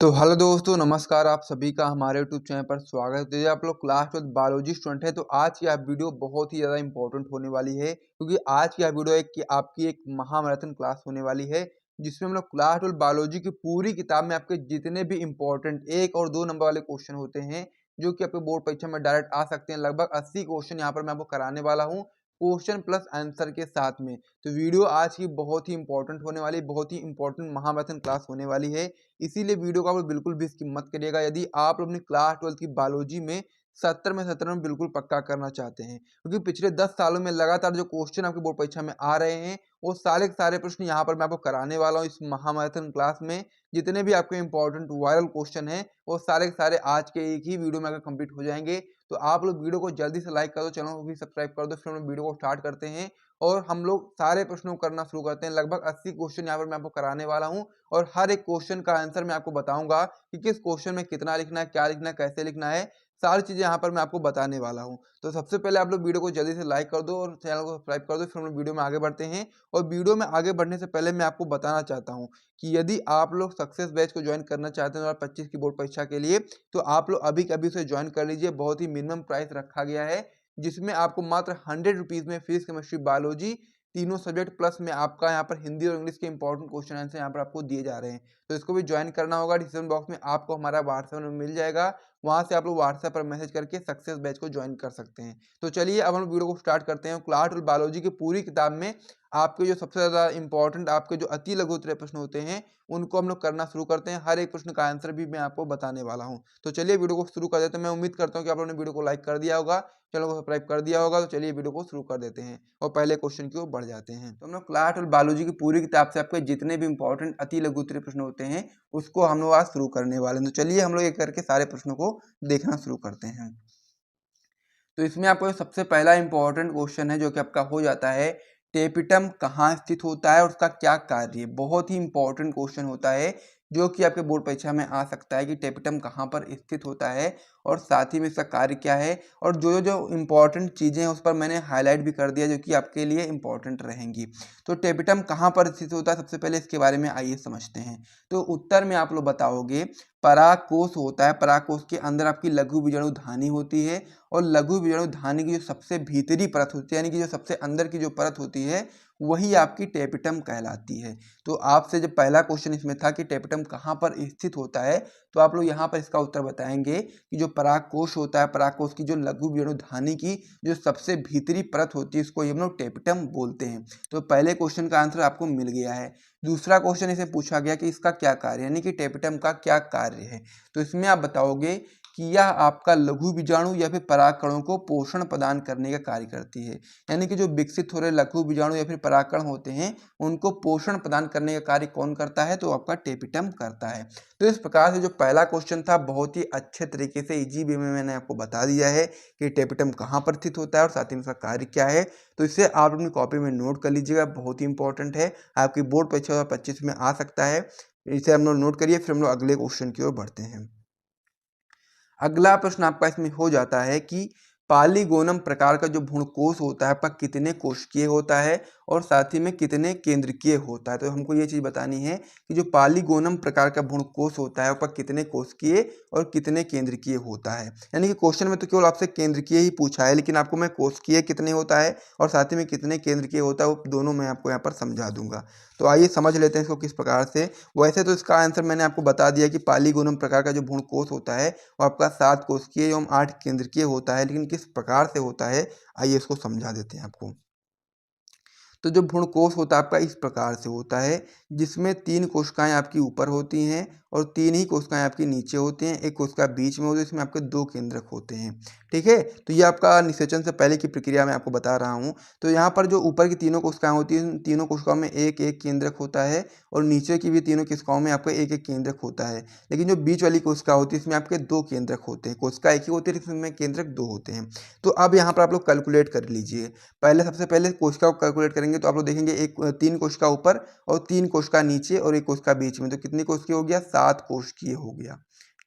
तो हेलो दोस्तों, नमस्कार। आप सभी का हमारे यूट्यूब चैनल पर स्वागत है। यदि आप लोग क्लास 12 बायोलॉजी स्टूडेंट हैं तो आज की आप वीडियो बहुत ही ज़्यादा इंपॉर्टेंट होने वाली है, क्योंकि आज की आप वीडियो आपकी एक महामैराथन क्लास होने वाली है, जिसमें हम लोग क्लास 12 बायोलॉजी की पूरी किताब में आपके जितने भी इंपॉर्टेंट 1 और 2 नंबर वाले क्वेश्चन होते हैं, जो कि आपके बोर्ड परीक्षा में डायरेक्ट आ सकते हैं। लगभग 80 क्वेश्चन यहाँ पर मैं आपको कराने वाला हूँ, क्वेश्चन प्लस आंसर के साथ में। तो वीडियो आज की बहुत ही इंपॉर्टेंट होने वाली, बहुत ही इंपॉर्टेंट महामैराथन क्लास होने वाली है। इसीलिए वीडियो को आप लोग बिल्कुल भी स्किप मत करिएगा। यदि आप लोग अपनी क्लास 12 की बायोलॉजी में 70 में 70 में बिल्कुल पक्का करना चाहते हैं, क्योंकि पिछले 10 सालों में लगातार जो क्वेश्चन आपके बोर्ड परीक्षा में आ रहे हैं, वो सारे के सारे प्रश्न यहाँ पर मैं आपको कराने वाला हूँ इस महामैराथन क्लास में। जितने भी आपके इंपॉर्टेंट वायरल क्वेश्चन हैं, वो सारे के सारे आज के एक ही वीडियो में अगर कंप्लीट हो जाएंगे। तो आप लोग वीडियो को जल्दी से लाइक कर दो, चैनल को भी सब्सक्राइब कर दो। फिर हम लोग वीडियो को स्टार्ट करते हैं और हम लोग सारे प्रश्नों को करना शुरू करते हैं। लगभग 80 क्वेश्चन यहाँ पर मैं आपको कराने वाला हूँ और हर एक क्वेश्चन का आंसर मैं आपको बताऊंगा कि किस क्वेश्चन में कितना लिखना है, क्या लिखना है, कैसे लिखना है। सारी चीजें यहाँ पर मैं आपको बताने वाला हूँ। तो सबसे पहले आप लोग वीडियो को जल्दी से लाइक कर दो और चैनल को सब्सक्राइब कर दो। फिर हम लोग वीडियो में आगे बढ़ते हैं। और वीडियो में आगे बढ़ने से पहले मैं आपको बताना चाहता हूँ कि यदि आप लोग सक्सेस बैच को ज्वाइन करना चाहते हैं 2025 की बोर्ड परीक्षा के लिए, तो आप लोग अभी कभी उसे ज्वाइन कर लीजिए। बहुत ही मिनिमम प्राइस रखा गया है, जिसमें आपको मात्र 100 रुपीज में फिजिक्स, केमिस्ट्री, बायोलॉजी तीनों सब्जेक्ट प्लस में आपका यहाँ पर हिंदी और इंग्लिश के इंपॉर्टेंट क्वेश्चन आंसर यहाँ पर आपको दिए जा रहे हैं। तो इसको भी ज्वाइन करना होगा। डिस्क्रिप्शन बॉक्स में आपको हमारा व्हाट्सएप नंबर मिल जाएगा, वहां से आप लोग व्हाट्सएप पर मैसेज करके सक्सेस बैच को ज्वाइन कर सकते हैं। तो चलिए अब हम वीडियो को स्टार्ट करते हैं। क्लास 12 बायोलॉजी की पूरी किताब में आपके जो सबसे ज्यादा इंपॉर्टेंट आपके जो अति लघु उत्तरीय प्रश्न होते हैं, उनको हम लोग करना शुरू करते हैं। हर एक प्रश्न का आंसर भी मैं आपको बताने वाला हूँ। तो चलिए वीडियो को शुरू कर देते हैं। मैं उम्मीद करता हूँ कि आप लोगों ने वीडियो को लाइक कर दिया होगा, चैनल को सब्सक्राइब कर दिया होगा। तो चलिए वीडियो को शुरू कर देते हैं और पहले क्वेश्चन की ओर बढ़ जाते हैं। तो हम लोग क्लास 12 बायोलॉजी की पूरी किताब से आपके जितने भी इंपॉर्टेंट अति लघु उत्तरीय प्रश्न होते हैं, उसको हम लोग आज शुरू करने वाले हैं। तो चलिए हम लोग एक करके सारे प्रश्नों को देखना शुरू करते हैं। तो इसमें आपको सबसे पहला इंपॉर्टेंट क्वेश्चन है, जो कि आपका हो जाता है, टेपिटम कहाँ स्थित होता है और उसका क्या कार्य है। बहुत ही इंपॉर्टेंट क्वेश्चन होता है, जो कि आपके बोर्ड परीक्षा में आ सकता है कि टेपिटम कहाँ पर स्थित होता है और साथ ही में इसका कार्य क्या है। और जो जो इंपॉर्टेंट चीज़ें हैं उस पर मैंने हाईलाइट भी कर दिया, जो कि आपके लिए इंपॉर्टेंट रहेंगी। तो टेपिटम कहाँ पर स्थित होता है, सबसे पहले इसके बारे में आइए समझते हैं। तो उत्तर में आप लोग बताओगे परागकोश होता है। परागकोश के अंदर आपकी लघु बीजाणु धानी होती है और लघु बीजाणु धानी की जो सबसे भीतरी परत होती है, यानी कि जो सबसे अंदर की जो परत होती है, वही आपकी टेपिटम कहलाती है। तो आपसे जब पहला क्वेश्चन इसमें था कि टेपिटम कहाँ पर स्थित होता है, तो आप लोग यहाँ पर इसका उत्तर बताएंगे कि जो परागकोश होता है, परागकोश की जो लघु बीजाणु धानी की जो सबसे भीतरी परत होती है, इसको हम लोग टेपिटम बोलते हैं। तो पहले क्वेश्चन का आंसर आपको मिल गया है। दूसरा क्वेश्चन इसे पूछा गया कि इसका क्या कार्य, यानी कि टेपिटम का क्या कार्य है। तो इसमें आप बताओगे कि यह आपका लघु बीजाणु या फिर परागकणों को पोषण प्रदान करने का कार्य करती है। यानी कि जो विकसित हो रहे लघु बीजाणु या फिर परागकण होते हैं, उनको पोषण प्रदान करने का कार्य कौन करता है, तो आपका टेपिटम करता है। तो इस प्रकार से जो पहला क्वेश्चन था, बहुत ही अच्छे तरीके से इजी वे में मैंने आपको बता दिया है कि टेपिटम कहाँ पर स्थित होता है और साथ ही में उसका कार्य क्या है। तो इसे आप अपनी कॉपी में नोट कर लीजिएगा, बहुत ही इंपॉर्टेंट है, आपकी बोर्ड परीक्षा 2025 में आ सकता है। इसे हम लोग नोट करिए। फिर हम लोग अगले क्वेश्चन की ओर बढ़ते हैं। अगला प्रश्न आपका इसमें हो जाता है कि पालीगोनम प्रकार का जो भ्रूणकोश होता है आपका कितने कोशिकीय होता है और साथ ही में कितने केंद्रकीय होता है। तो हमको ये चीज़ बतानी है कि जो पालीगोनम प्रकार का भ्रूणकोश होता है आपका कितने कोशिकीय और कितने केंद्रकीय होता है। यानी कि क्वेश्चन में तो केवल आपसे केंद्रकीय ही पूछा है, लेकिन आपको मैं कोशिकीय कितने होता है और साथ ही में कितने केंद्रकीय होता है, वो दोनों मैं आपको यहाँ पर समझा दूंगा। तो आइए समझ लेते हैं इसको किस प्रकार से। वैसे तो इसका आंसर मैंने आपको बता दिया कि पालीगोनम प्रकार का जो भ्रूणकोश होता है वो आपका 7 कोशिकीय एवं 8 केंद्रकीय होता है, लेकिन किस प्रकार से होता है आइए इसको समझा देते हैं आपको। तो जो भ्रूणकोश होता है आपका इस प्रकार से होता है, जिसमें 3 कोशिकाएं आपकी ऊपर होती हैं और 3 ही कोशिकाएं आपकी नीचे होती हैं। एक कोशिका बीच में होती है, इसमें आपके 2 केंद्रक होते हैं। ठीक है, तो ये आपका निषेचन से पहले की प्रक्रिया मैं आपको बता रहा हूँ। तो यहाँ पर जो ऊपर की तीनों कोशिकाएं होती हैं, तीनों कोशिकाओं में एक एक केंद्रक होता है और नीचे की भी तीनों कोशिकाओं में आपका एक एक केंद्रक होता है। लेकिन जो बीच वाली कोशिका होती है, इसमें आपके 2 केंद्रक होते हैं। कोशिका एक ही होती है, इसमें केंद्रक 2 होते हैं। तो अब यहाँ पर आप लोग कैलकुलेट कर लीजिए। सबसे पहले कोशिका को कैलकुलेट करेंगे तो आप लोग देखेंगे 3 कोशिका ऊपर और 3 कोशिका नीचे और 1 कोशिका बीच में। तो कितनी कोशिकीय हो गया, 7 कोशिकीय हो गया।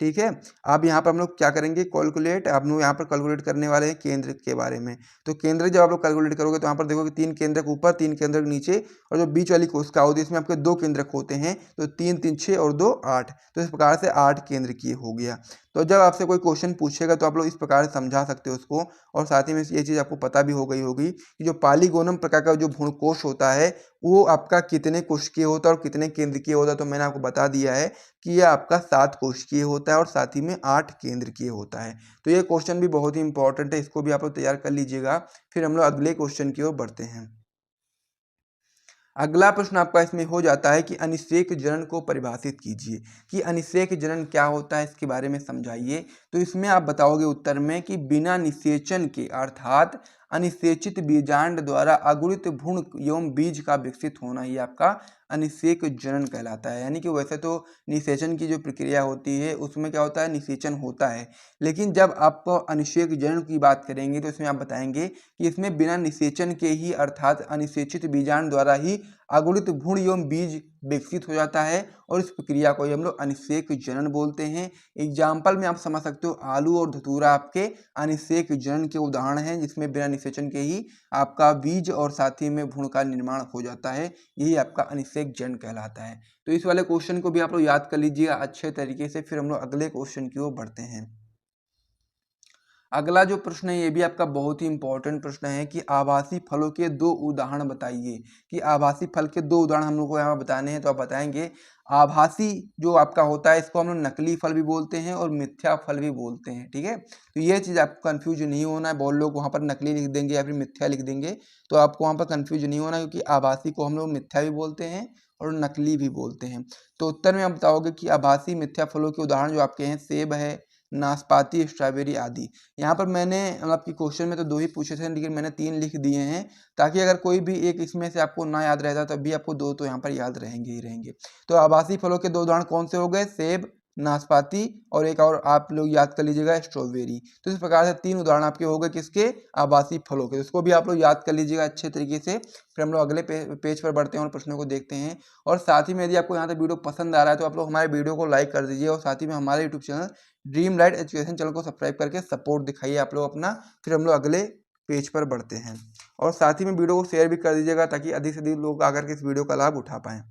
ठीक है। अब यहाँ पर हम लोग क्या करेंगे, कैलकुलेट, आप लोग यहाँ पर कैलकुलेट करने वाले हैं केंद्र के बारे में। तो केंद्र जब आप लोग कैलकुलेट करोगे तो यहाँ पर देखोगे 3 केंद्रक ऊपर, 3 केंद्रक नीचे, और जो बीच वाली कोशिका होती है इसमें आपके 2 केंद्रक होते हैं, तो 3 3 6 और 2 8, तो इस प्रकार से 8 केंद्र की हो गया। तो जब आपसे कोई क्वेश्चन पूछेगा तो आप लोग इस प्रकार से समझा सकते हो उसको। और साथ ही में ये चीज़ आपको पता भी हो गई होगी कि जो पॉलीगोनम प्रकार का जो भ्रूणकोश होता है वो आपका कितने कोशिकीय होता है और कितने केंद्रकीय होता है। तो मैंने आपको बता दिया है कि यह आपका 7 कोशिकीय होता है और साथ ही में 8 केंद्रकीय होता है। तो ये क्वेश्चन भी बहुत ही इंपॉर्टेंट है, इसको भी आप लोग तैयार कर लीजिएगा। फिर हम लोग अगले क्वेश्चन की ओर बढ़ते हैं। अगला प्रश्न आपका इसमें हो जाता है कि अनिषेक जनन को परिभाषित कीजिए, कि अनिषेक जनन क्या होता है, इसके बारे में समझाइए। तो इसमें आप बताओगे उत्तर में कि बिना निषेचन के अर्थात अनिषेचित बीजांड द्वारा अगुणित भ्रूण एवं बीज का विकसित होना ही आपका अनिषेक जनन कहलाता है। यानी कि वैसे तो निषेचन की जो प्रक्रिया होती है उसमें क्या होता है, निषेचन होता है, लेकिन जब आप अनिषेक जनन की बात करेंगे तो इसमें आप बताएंगे कि इसमें बिना निषेचन के ही अर्थात अनिषेचित बीजांड द्वारा ही अगुणित भ्रूण एवं बीज विकसित हो जाता है, और इस प्रक्रिया को हम लोग अनिषेक जनन बोलते हैं। एग्जाम्पल में आप समझ सकते हो, आलू और धतूरा आपके अनिषेक जनन के उदाहरण हैं, जिसमें बिना निषेचन के ही आपका बीज और साथ ही में भ्रूण का निर्माण हो जाता है। यही आपका अनिषेक जनन कहलाता है। तो इस वाले क्वेश्चन को भी आप लोग याद कर लीजिएगा अच्छे तरीके से। फिर हम लोग अगले क्वेश्चन की ओर बढ़ते हैं। अगला जो प्रश्न है ये भी आपका बहुत ही इंपॉर्टेंट प्रश्न है कि आभासी फलों के 2 उदाहरण बताइए। कि आभासी फल के 2 उदाहरण हम लोग को यहाँ बताने हैं। तो आप बताएंगे आभासी जो आपका होता है इसको हम लोग नकली फल भी बोलते हैं और मिथ्या फल भी बोलते हैं। ठीक है, तो ये चीज़ आपको कंफ्यूज नहीं होना है। बहुत लोग वहाँ पर नकली लिख देंगे या फिर मिथ्या लिख देंगे, तो आपको वहाँ पर कंफ्यूज नहीं होना है, क्योंकि आभासी को हम लोग मिथ्या भी बोलते हैं और नकली भी बोलते हैं। तो उत्तर में आप बताओगे कि आभासी मिथ्या फलों के उदाहरण जो आपके हैं, सेब है, नाशपाती, स्ट्रॉबेरी आदि। यहाँ पर मैंने आपकी क्वेश्चन में तो 2 ही पूछे थे, लेकिन मैंने 3 लिख दिए हैं, ताकि अगर कोई भी एक इसमें से आपको ना याद रहता तब भी आपको 2 तो यहाँ पर याद रहेंगे ही रहेंगे। तो आभासी फलों के 2 उदाहरण कौन से हो गए, सेब, नाशपाती, और एक और आप लोग याद कर लीजिएगा, स्ट्रॉबेरी। तो इस प्रकार से 3 उदाहरण आपके हो गए किसके, आभासी फलों के। इसको भी आप लोग याद कर लीजिएगा अच्छे तरीके से। फिर हम लोग अगले पेज पर बढ़ते हैं और प्रश्नों को देखते हैं। और साथ ही में यदि आपको यहाँ तक वीडियो पसंद आ रहा है तो आप लोग हमारे वीडियो को लाइक कर दीजिए, और साथ ही में हमारे YouTube channel dream light education channel को सब्सक्राइब करके सपोर्ट दिखाइए आप लोग अपना। फिर हम लोग अगले पेज पर बढ़ते हैं, और साथ ही में वीडियो को शेयर भी कर दीजिएगा, ताकि अधिक से अधिक लोग आकर के इस वीडियो का लाभ उठा पाएं।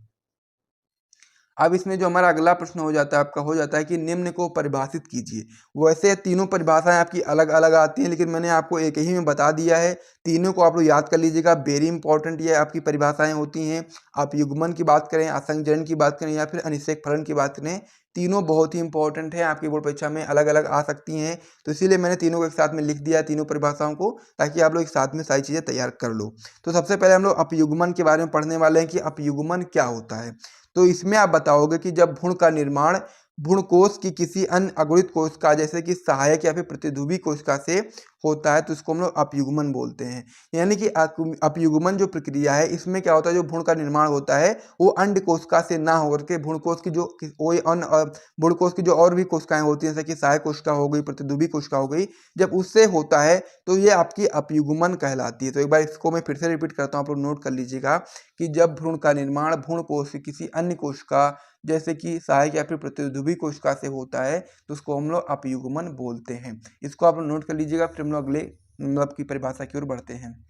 अब इसमें जो हमारा अगला प्रश्न हो जाता है आपका, हो जाता है कि निम्न को परिभाषित कीजिए। वैसे तीनों परिभाषाएं आपकी अलग अलग आती हैं, लेकिन मैंने आपको एक ही में बता दिया है। तीनों को आप लोग याद कर लीजिएगा, वेरी इंपॉर्टेंट ये आपकी परिभाषाएं होती हैं। आप युग्मन की बात करें, असंजन की बात करें, या फिर अनिषेक फलन की बात करें, तीनों बहुत ही इंपॉर्टेंट है, आपकी बोर्ड परीक्षा में अलग अलग आ सकती हैं। तो इसीलिए मैंने तीनों को एक साथ में लिख दिया है, तीनों परिभाषाओं को, ताकि आप लोग एक साथ में सारी चीज़ें तैयार कर लो। तो सबसे पहले हम लोग अपयुग्मन के बारे में पढ़ने वाले हैं कि अपयुग्मन क्या होता है। तो इसमें आप बताओगे कि जब भ्रूण का निर्माण भ्रूणकोश की किसी अन्य अगुणित कोशिका जैसे कि सहायक या फिर प्रतिध्रुवी कोशिका से होता है, तो इसको हम लोग अपयुग्मन बोलते हैं। यानी कि अपयुग्मन जो प्रक्रिया है, इसमें क्या होता है, जो भ्रूण का निर्माण होता है वो अंड कोशिका से ना होकर के भ्रूणकोश की जो कोई अन्य भ्रूणकोश की जो और भी कोशिकाएं होती हैं, जैसे कि सहायक कोशिका हो गई, प्रतिध्रुवी कोशिका हो गई, जब उससे होता है तो ये आपकी अपयुग्मन कहलाती है। तो एक बार इसको मैं फिर से रिपीट करता हूँ, आप लोग नोट कर लीजिएगा कि जब भ्रूण का निर्माण भ्रूणकोश की किसी अन्य कोशिका जैसे कि सहायक या फिर प्रतिध्रुवी कोशिका से होता है, तो उसको हम लोग अपयुग्मन बोलते हैं। इसको आप लोग नोट कर लीजिएगा। फिर हम लोग अगले मतलब की परिभाषा की ओर बढ़ते हैं।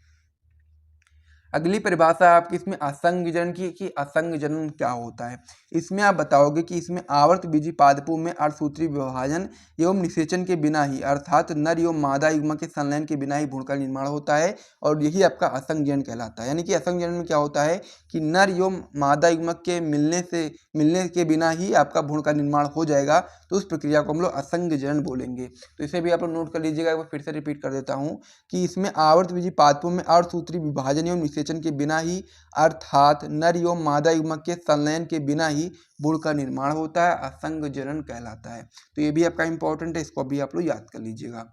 अगली परिभाषा है आपकी इसमें असंग जनन की, कि असंग जनन क्या होता है। इसमें आप बताओगे कि इसमें आवर्त बीजी पादपों में अर्धसूत्री विभाजन एवं निषेचन के बिना ही अर्थात नर एवं मादा युग्मक के संलयन के बिना ही भ्रूण का निर्माण होता है, और यही आपका असंग जनन कहलाता है। यानी कि असंग जनन में क्या होता है कि नर एवं मादा युग्मक के मिलने के बिना ही आपका भ्रूण का निर्माण हो जाएगा, तो उस प्रक्रिया को हम लोग असंग जनन बोलेंगे। तो इसे भी आप लोग नोट कर लीजिएगा। एक बार फिर से रिपीट कर देता हूँ कि इसमें आवर्त बीजी पादपों में अर्धसूत्री विभाजन एवं निषेचन के बिना ही अर्थात नर एवं मादा युग्मक के संलयन के बिना ही भ्रूण का निर्माण होता है, असंग जनन कहलाता है। तो ये भी आपका इंपॉर्टेंट है, इसको भी आप लोग याद कर लीजिएगा।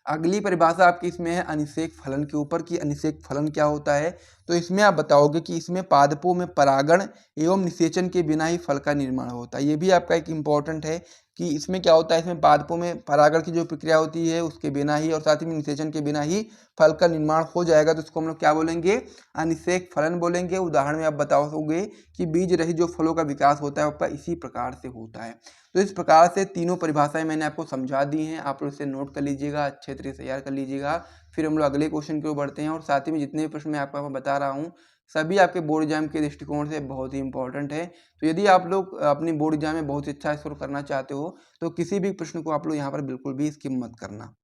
अगली परिभाषा आपकी इसमें है अनिषेक फलन के ऊपर, कि अनिषेक फलन क्या होता है। तो इसमें आप बताओगे कि इसमें पादपों में परागण एवं निषेचन के बिना ही फल का निर्माण होता है। ये भी आपका एक इम्पॉर्टेंट है कि इसमें क्या होता है, इसमें पादपों में परागण की जो प्रक्रिया होती है उसके बिना ही और साथ ही में निषेचन के बिना ही फल का निर्माण हो जाएगा। तो इसको हम लोग क्या बोलेंगे, अनिषेक फलन बोलेंगे। उदाहरण में आप बताओगे कि बीज रहित जो फलों का विकास होता है आपका इसी प्रकार से होता है। तो इस प्रकार से तीनों परिभाषाएं मैंने आपको समझा दी हैं, आप लोग इसे नोट कर लीजिएगा, अच्छे तरीके से तैयार कर लीजिएगा। फिर हम लोग अगले क्वेश्चन की ओर बढ़ते हैं और साथ ही में जितने भी प्रश्न मैं आपको बता रहा हूँ सभी आपके बोर्ड एग्जाम के दृष्टिकोण से बहुत ही इंपॉर्टेंट है। तो यदि आप लोग अपनी बोर्ड एग्जाम में बहुत अच्छा स्कोर करना चाहते हो तो किसी भी प्रश्न को आप लोग यहाँ पर बिल्कुल भी स्किप मत करना।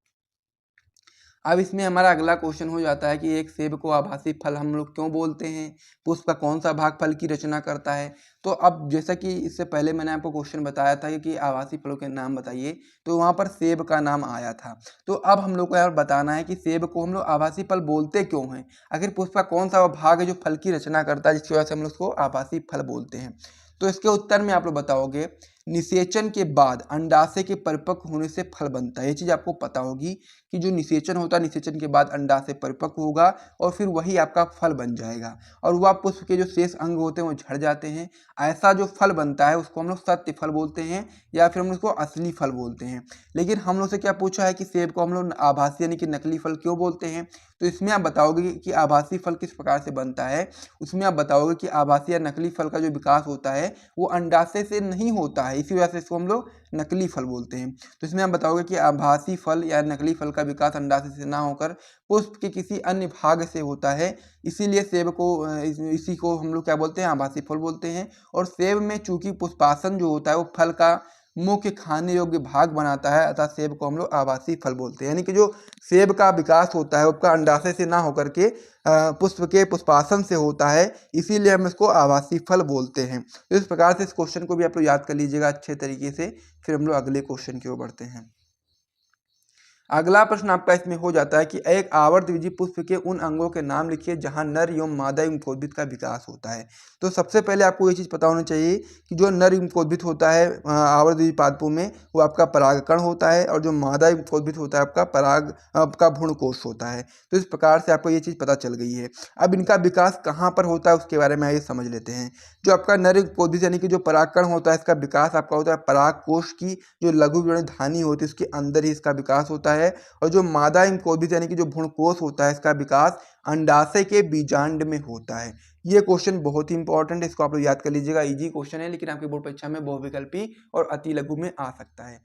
अब इसमें हमारा अगला क्वेश्चन हो जाता है कि एक सेब को आभासी फल हम लोग क्यों बोलते हैं, पुष्प का कौन सा भाग फल की रचना करता है। तो अब जैसा कि इससे पहले मैंने आपको क्वेश्चन बताया था कि आभासी फलों के नाम बताइए, तो वहाँ पर सेब का नाम आया था। तो अब हम लोग को यार बताना है कि सेब को हम लोग आभासी फल बोलते क्यों हैं, आखिर पुष्प का कौन सा भाग है जो फल की रचना करता है जिसकी वजह से हम लोग उसको आभासी फल बोलते हैं। तो इसके उत्तर में आप लोग बताओगे निषेचन के बाद अंडाशय के परिपक्व होने से फल बनता है। ये चीज आपको पता होगी कि जो निषेचन होता है, निषेचन के बाद अंडाशय परिपक्व होगा और फिर वही आपका फल बन जाएगा और वह पुष्प के जो शेष अंग होते हैं वो झड़ जाते हैं। ऐसा जो फल बनता है उसको हम लोग सत्य फल बोलते हैं या फिर हम उसको असली फल बोलते हैं। लेकिन हम लोग से क्या पूछा है कि सेब को हम लोग आभासी यानी कि नकली फल क्यों बोलते हैं। तो इसमें आप बताओगे कि आभासी फल किस प्रकार से बनता है। उसमें आप बताओगे कि आभासी या नकली फल का जो विकास होता है वो अंडाशय से नहीं होता है, इसी वजह से इसको हम लोग नकली फल बोलते हैं। तो इसमें आप बताओगे कि आभासी फल या नकली फल का विकास अंडाशय से ना होकर पुष्प के किसी अन्य भाग से होता है, इसीलिए सेब को इसी को हम लोग क्या बोलते हैं, आभासी फल बोलते हैं। और सेब में चूंकि पुष्पासन जो होता है वो फल का मुख्य खाने योग्य भाग बनाता है, अतः सेब को हम लोग आभासी फल बोलते हैं। यानी कि जो सेब का विकास होता है उसका अंडाशय से ना होकर के पुष्प के पुष्पासन से होता है, इसीलिए हम इसको आभासी फल बोलते हैं। तो इस प्रकार से इस क्वेश्चन को भी आप लोग याद कर लीजिएगा अच्छे तरीके से। फिर हम लोग अगले क्वेश्चन की ओर बढ़ते हैं। अगला प्रश्न आपका इसमें हो जाता है कि एक आवर्तबीजी पुष्प के उन अंगों के नाम लिखिए जहां नर एवं मादा युग्मकोद्भिद का विकास होता है। तो सबसे पहले आपको ये चीज़ पता होना चाहिए कि जो नर युग्मकोद्भिद होता है आवर्तबीजी पादपों में वो आपका परागकण होता है और जो मादा युग्मकोद्भिद होता है आपका भ्रूणकोश होता है। तो इस प्रकार से आपको ये चीज़ पता चल गई है। अब इनका विकास कहाँ पर होता है उसके बारे में आइए समझ लेते हैं। जो आपका नर युग्मकोद्भिद यानी कि जो परागकण होता है इसका विकास आपका होता है परागकोश की जो लघु धानी होती है उसके अंदर ही इसका विकास होता है। और जो मादा युग्मकोद्भिद यानी कि जो भ्रूणकोश होता है इसका विकास अंडाशय के बीजांड में होता है। ये क्वेश्चन बहुत ही इंपॉर्टेंट है, इसको आप लोग याद कर लीजिएगा। इजी क्वेश्चन है लेकिन आपकी बोर्ड परीक्षा में बहुविकल्पी और अति लघु में आ सकता है।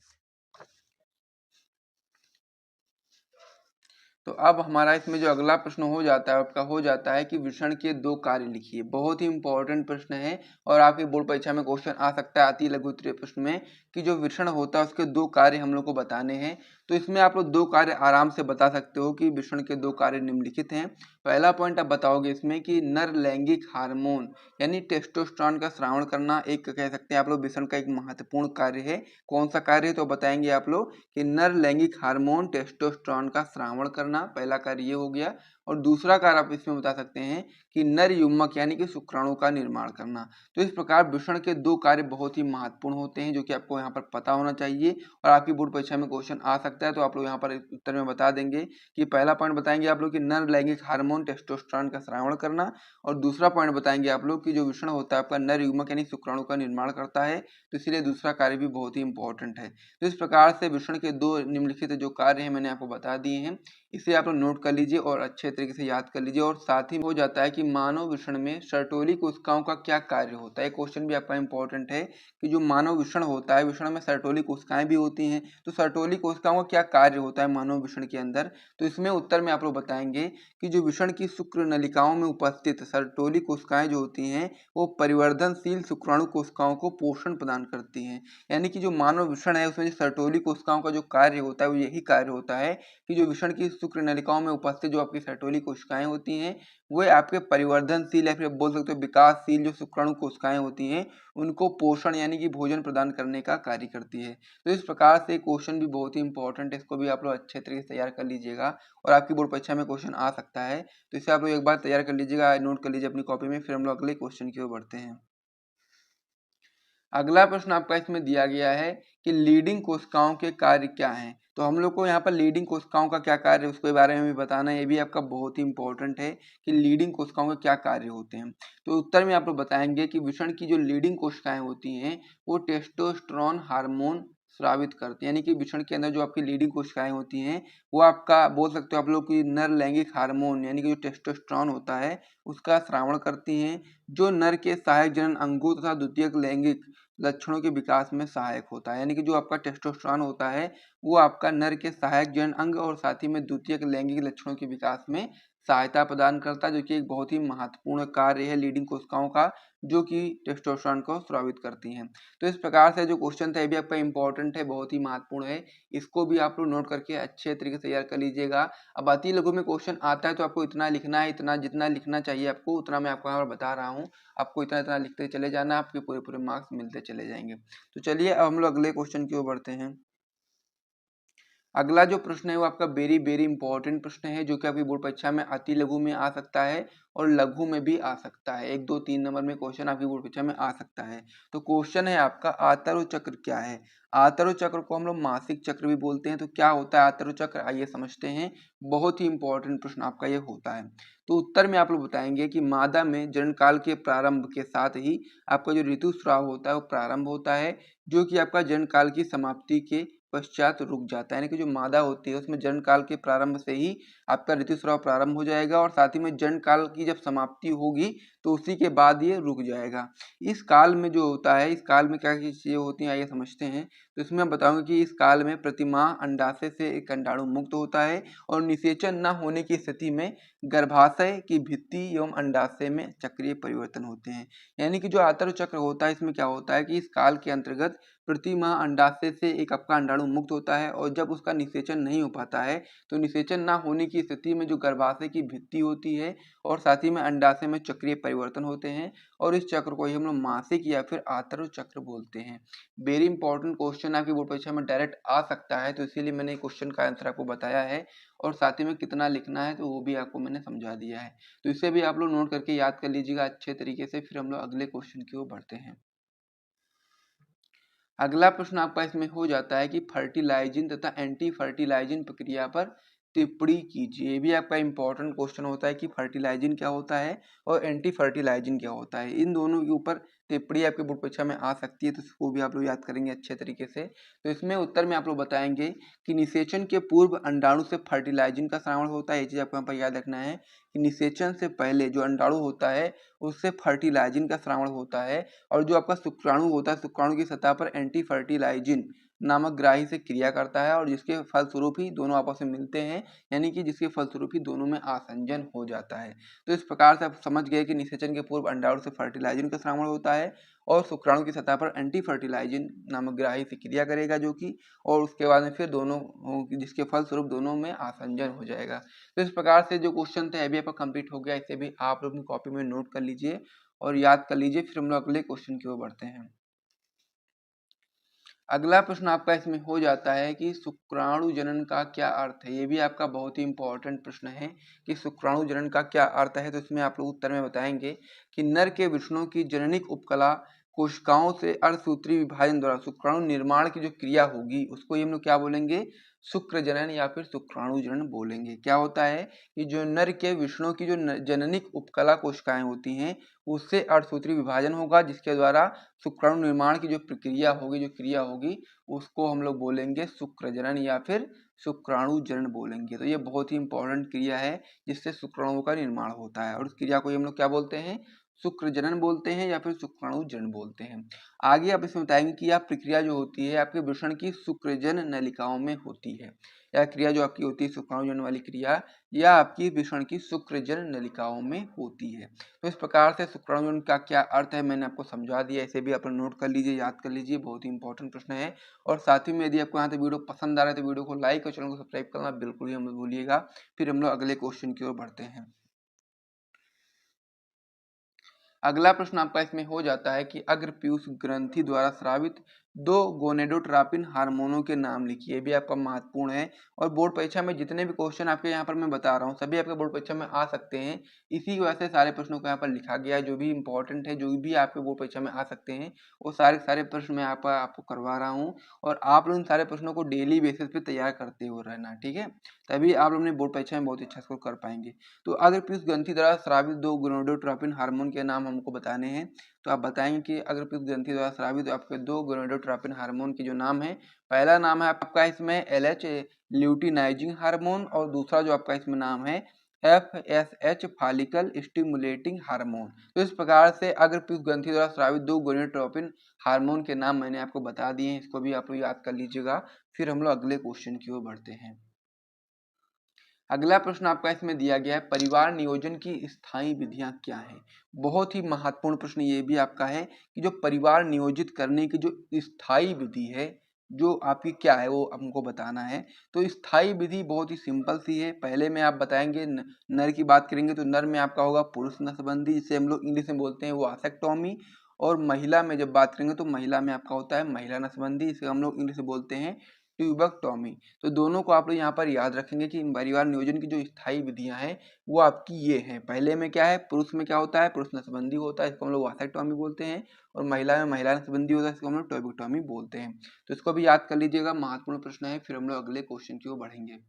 तो अब हमारा इसमें जो अगला प्रश्न हो जाता है आपका हो जाता है कि वृषण के दो कार्य लिखिए। बहुत ही इंपॉर्टेंट प्रश्न है और आपकी बोर्ड परीक्षा में क्वेश्चन आ सकता है अति लघु उत्तरीय प्रश्न में कि जो वृषण होता है उसके दो कार्य हम लोग को बताने हैं। तो इसमें आप लोग दो कार्य आराम से बता सकते हो कि वृषण के दो कार्य निम्नलिखित हैं। पहला पॉइंट आप बताओगे इसमें कि नर लैंगिक हार्मोन यानी टेस्टोस्टेरोन का श्रावण करना एक कह सकते हैं आप लोग वृषण का एक महत्वपूर्ण कार्य है। कौन सा कार्य है तो बताएंगे आप लोग कि नर लैंगिक हार्मोन टेस्टोस्टेरोन का श्रावण करना, पहला कार्य ये हो गया। और दूसरा कार्य आप इसमें बता सकते हैं कि नर युग्मक यानी कि शुक्राणु का निर्माण करना। तो इस प्रकार वृषण के दो कार्य बहुत ही महत्वपूर्ण होते हैं जो कि आपको यहाँ पर पता होना चाहिए और आपकी बोर्ड परीक्षा में क्वेश्चन आ सकता है। तो आप लोग यहाँ पर उत्तर में बता देंगे कि पहला पॉइंट बताएंगे आप लोग कि नर लैंगिक हार्मोन टेस्टोस्टेरोन का श्रावण करना और दूसरा पॉइंट बताएंगे आप लोग कि जो वृषण होता है आपका नर युग्मक यानी शुक्राणु का निर्माण करता है, तो इसलिए दूसरा कार्य भी बहुत ही इंपॉर्टेंट है। तो इस प्रकार से वृषण के दो निम्नलिखित जो कार्य हैं मैंने आपको बता दिए हैं, इसे आप लोग नोट कर लीजिए और अच्छे तरीके से याद कर लीजिए। और साथ ही हो जाता है कि मानव वृषण में सर्टोली कोशिकाओं का क्या कार्य होता है। क्वेश्चन भी आपका इंपॉर्टेंट है कि जो मानव वृषण होता है वृषण में सर्टोली कोशिकाएं भी होती हैं, तो सर्टोली कोशिकाओं का क्या कार्य होता है मानव वृषण के अंदर। तो इसमें उत्तर में आप लोग बताएंगे कि जो वृषण की शुक्र नलिकाओं में उपस्थित सर्टोली कोशिकाएं जो होती हैं वो परिवर्धनशील शुक्राणु कोशिकाओं को पोषण प्रदान करती हैं। यानी कि जो मानव वृषण है उसमें जो सर्टोली कोशिकाओं का जो कार्य होता है वो यही कार्य होता है कि जो वृषण की शुक्र नलिकाओं में उपस्थित जो आपकी सर्टोली कोशिकाएं होती हैं वो आपके परिवर्धनशील या फिर बोल सकते हो विकासशील जो शुक्राणु कोशिकाएं होती हैं उनको पोषण यानी कि भोजन प्रदान करने का कार्य करती है। तो इस प्रकार से क्वेश्चन भी बहुत ही इंपॉर्टेंट है, इसको भी आप लोग अच्छे तरीके से तैयार कर लीजिएगा और आपकी बोर्ड परीक्षा में क्वेश्चन आ सकता है। तो इसे आप लोग एक बार तैयार कर लीजिएगा, नोट कर लीजिए अपनी कॉपी में। फिर हम लोग अगले क्वेश्चन की ओर बढ़ते हैं। अगला प्रश्न आपका इसमें दिया गया है कि लीडिंग कोशिकाओं के कार्य क्या हैं। तो हम लोग को यहाँ पर लीडिंग कोशिकाओं का क्या कार्य है उसके बारे में भी बताना है, ये भी आपका बहुत ही इंपॉर्टेंट है कि लीडिंग कोशिकाओं के क्या कार्य होते हैं। तो उत्तर में आप लोग बताएंगे कि वृषण की जो लीडिंग कोशिकाएं होती हैं वो टेस्टोस्टेरोन हार्मोन स्रावित करती हैं, यानी कि वृषण के अंदर जो आपकी लीडिंग कोशिकाएं होती हैं वो आपका बोल सकते हो आप लोग की नर लैंगिक हार्मोन यानी कि जो टेस्टोस्टेरोन होता है उसका स्रावण करती हैं, जो नर के सहायक जनन अंगों तथा द्वितीयक लैंगिक लक्षणों के विकास में सहायक होता है। यानी कि जो आपका टेस्टोस्टेरोन होता है वो आपका नर के सहायक जनन अंग और साथ ही में द्वितीयक लैंगिक लक्षणों के विकास में सहायता प्रदान करता है, जो कि एक बहुत ही महत्वपूर्ण कार्य है लीडिंग कोशिकाओं का, जो कि टेस्टोस्टेरोन को स्रावित करती हैं। तो इस प्रकार से जो क्वेश्चन था ये भी आपका इंपॉर्टेंट है, बहुत ही महत्वपूर्ण है, इसको भी आप लोग नोट करके अच्छे तरीके से तैयार कर लीजिएगा। अब अति लघु में क्वेश्चन आता है तो आपको इतना लिखना है, इतना जितना लिखना चाहिए आपको उतना मैं आपको यहाँ पर बता रहा हूँ, आपको इतना इतना लिखते चले जाना, आपके पूरे पूरे मार्क्स मिलते चले जाएंगे। तो चलिए अब हम लोग अगले क्वेश्चन की ओर बढ़ते हैं। अगला जो प्रश्न है वो आपका वेरी वेरी इंपॉर्टेंट प्रश्न है, जो कि आपकी बोर्ड परीक्षा में अति लघु में आ सकता है और लघु में भी आ सकता है। 1 2 3 नंबर में क्वेश्चन आपकी बोर्ड परीक्षा में आ सकता है। तो क्वेश्चन है आपका आतरु चक्र क्या है। आतरु चक्र को हम लोग मासिक चक्र भी बोलते हैं। तो क्या होता है आतरु चक्र, आइए समझते हैं। बहुत ही इंपॉर्टेंट प्रश्न आपका ये होता है। तो उत्तर में आप लोग बताएंगे कि मादा में जनन काल के प्रारंभ के साथ ही आपका जो ऋतुस्राव होता है वो प्रारंभ होता है, जो कि आपका जनन काल की समाप्ति के पश्चात रुक जाता है। यानी कि जो मादा होती है उसमें जनन काल के प्रारंभ से ही आपका ऋतुस्राव प्रारंभ हो जाएगा और साथ ही में जनन काल की जब समाप्ति होगी तो उसी के बाद ये रुक जाएगा। इस काल में जो होता है, इस काल में क्या क्या चीजें होती हैं आइए समझते हैं। तो इसमें मैं बताऊंगा कि इस काल में प्रतिमाह अंडाशय से एक अंडाणु मुक्त होता है और निषेचन न होने की स्थिति में गर्भाशय की भित्ति एवं अंडाशय में चक्रीय परिवर्तन होते हैं। यानी कि जो आतरु चक्र होता है इसमें क्या होता है कि इस काल के अंतर्गत प्रति माह अंडाशय से एक आपका अंडाणु मुक्त होता है और जब उसका निषेचन नहीं हो पाता है तो निषेचन ना होने की स्थिति में जो गर्भाशय की भित्ति होती है और साथ ही में अंडाशय में चक्रीय परिवर्तन होते हैं और इस चक्र को ही हम लोग मासिक या फिर आतरु चक्र बोलते हैं। वेरी इंपॉर्टेंट क्वेश्चन आपकी बोर्ड परीक्षा में डायरेक्ट आ सकता है, तो इसीलिए मैंने क्वेश्चन का आंसर आपको बताया है और साथ ही में कितना लिखना है तो वो भी आपको मैंने समझा दिया है। तो इसे भी आप लोग नोट करके याद कर लीजिएगा अच्छे तरीके से। फिर हम लोग अगले क्वेश्चन की ओर बढ़ते हैं। अगला प्रश्न आपका इसमें हो जाता है कि फर्टिलाइजिंग तथा एंटी फर्टिलाइजिंग प्रक्रिया पर टिप्पणी कीजिए। ये भी आपका इंपॉर्टेंट क्वेश्चन होता है कि फर्टिलाइजिंग क्या होता है और एंटी फर्टिलाइजिंग क्या होता है। इन दोनों के ऊपर टिप्पणी आपके बोर्ड परीक्षा में आ सकती है, तो इसको भी आप लोग याद करेंगे अच्छे तरीके से। तो इसमें उत्तर में आप लोग बताएंगे कि निषेचन के पूर्व अंडाणु से फर्टिलाइजिंग का श्रावण होता है। ये चीज आपको यहाँ पर याद रखना है कि निषेचन से पहले जो अंडाणु होता है उससे फर्टिलाइजिंग का श्रावण होता है और जो आपका शुक्राणु होता है शुक्राणु की सतह पर एंटी फर्टिलाइजिन नामक ग्राही से क्रिया करता है और जिसके फलस्वरूप ही दोनों आपस में मिलते हैं, यानी कि जिसके फलस्वरूप ही दोनों में आसंजन हो जाता है। तो इस प्रकार से आप समझ गए कि निषेचन के पूर्व अंडाणु से फर्टिलाइजिन का श्रावण होता है और शुक्राणु की सतह पर एंटी फर्टिलाइजिन नामक ग्राही से क्रिया करेगा जो कि, और उसके बाद में फिर दोनों जिसके फलस्वरूप दोनों में आसंजन हो जाएगा। तो इस प्रकार से जो क्वेश्चन थे अभी आपका कंप्लीट हो गया, इसे भी आप लोग अपनी कॉपी में नोट कर लीजिए और याद कर लीजिए। फिर हम लोग अगले क्वेश्चन की ओर बढ़ते हैं। अगला प्रश्न आपका इसमें हो जाता है कि शुक्राणु जनन का क्या अर्थ है। ये भी आपका बहुत ही इंपॉर्टेंट प्रश्न है कि शुक्राणु जनन का क्या अर्थ है। तो इसमें आप लोग उत्तर में बताएंगे कि नर के वृषणों की जननिक उपकला कोशिकाओं से अर्धसूत्री विभाजन द्वारा शुक्राणु निर्माण की जो क्रिया होगी उसको हम लोग क्या बोलेंगे, शुक्र जनन या फिर शुक्राणु जनन बोलेंगे। क्या होता है कि जो नर के वृषणों की जो जननिक उपकला कोशिकाएं होती हैं उससे अर्धसूत्री विभाजन होगा जिसके द्वारा शुक्राणु निर्माण की जो प्रक्रिया होगी, जो क्रिया होगी उसको हम लोग बोलेंगे शुक्र जनन या फिर शुक्राणु जनन बोलेंगे। तो ये बहुत ही इंपॉर्टेंट क्रिया है जिससे शुक्राणु का निर्माण होता है और उस क्रिया को हम लोग क्या बोलते हैं, शुक्र जनन बोलते हैं या फिर शुक्राणु जनन बोलते हैं। आगे आप इसमें बताएंगे कि यह प्रक्रिया जो होती है आपके वृषण की शुक्रजन नलिकाओं में होती है। यह क्रिया जो आपकी होती है शुक्राणु जनन वाली क्रिया यह आपकी वृषण की शुक्रजन नलिकाओं में होती है। तो इस प्रकार से शुक्राणु जनन का क्या अर्थ है मैंने आपको समझा दिया, इसे भी आप नोट कर लीजिए, याद कर लीजिए, बहुत ही इंपॉर्टेंट प्रश्न है। और साथ ही में यदि आपको यहाँ तक वीडियो पसंद आ रहा है तो वीडियो को लाइक और चैनल को सब्सक्राइब करना बिल्कुल ही मत भूलिएगा। फिर हम लोग अगले क्वेश्चन की ओर बढ़ते हैं। अगला प्रश्न आपका इसमें हो जाता है कि अग्रपीयूष ग्रंथि द्वारा स्रावित दो गोनेडोट्रोपिन हार्मोनों के नाम लिखिए, भी आपका महत्वपूर्ण है। और बोर्ड परीक्षा में जितने भी क्वेश्चन आपके यहाँ पर मैं बता रहा हूँ सभी आपके बोर्ड परीक्षा में आ सकते हैं। इसी की वजह से सारे प्रश्नों को यहाँ पर लिखा गया है, जो भी इंपॉर्टेंट है, जो भी आपके बोर्ड परीक्षा में आ सकते हैं वो सारे प्रश्न मैं आपको करवा रहा हूँ। और आप लोग इन सारे प्रश्नों को डेली बेसिस पे तैयार करते हुए रहना, ठीक है, तभी आप लोग अपने बोर्ड परीक्षा में बहुत अच्छा स्कोर कर पाएंगे। तो अगर पीयूष ग्रंथि द्वारा स्रावित दो गोनेडोट्रोपिन हार्मोन के नाम हमको बताने हैं, तो आप बताएंगे कि अगर पीयूष ग्रंथि द्वारा स्रावित आपके दो गोनेडोट्रोपिन हार्मोन के जो नाम है, पहला नाम है आपका इसमें LH ल्यूटिनाइजिंग हार्मोन, और दूसरा जो आपका इसमें नाम है FSH फॉलिकल स्टिमुलेटिंग हार्मोन। तो इस प्रकार से अगर पीयूष ग्रंथि द्वारा स्रावित दो गोनेडोट्रोपिन हार्मोन के नाम मैंने आपको बता दिए हैं, इसको भी आप लोग याद कर लीजिएगा। फिर हम लोग अगले क्वेश्चन की ओर बढ़ते हैं। अगला प्रश्न आपका इसमें दिया गया है, परिवार नियोजन की स्थायी विधियां क्या हैं। बहुत ही महत्वपूर्ण प्रश्न ये भी आपका है कि जो परिवार नियोजित करने की जो स्थायी विधि है जो आपकी क्या है वो हमको बताना है। तो स्थायी विधि बहुत ही सिंपल सी है। पहले में आप बताएंगे नर की बात करेंगे तो नर में आपका होगा पुरुष नसबंदी, जिसे हम लोग इंग्लिश में बोलते हैं वासेक्टोमी। और महिला में जब बात करेंगे तो महिला में आपका होता है महिला नसबंदी, इसे हम लोग इंग्लिश में बोलते हैं ट्यूबेक्टोमी। तो दोनों को आप लोग यहाँ पर याद रखेंगे कि परिवार नियोजन की जो स्थायी विधियां हैं वो आपकी ये हैं। पहले में क्या है, पुरुष में क्या होता है, पुरुष नसबंदी होता है, इसको हम लोग वासेक्टोमी बोलते हैं। और महिला में महिला नसबंदी होता है, इसको हम लोग ट्यूबेक्टोमी बोलते हैं। तो इसको भी याद कर लीजिएगा, महत्वपूर्ण प्रश्न है। फिर हम लोग अगले क्वेश्चन की ओर बढ़ेंगे।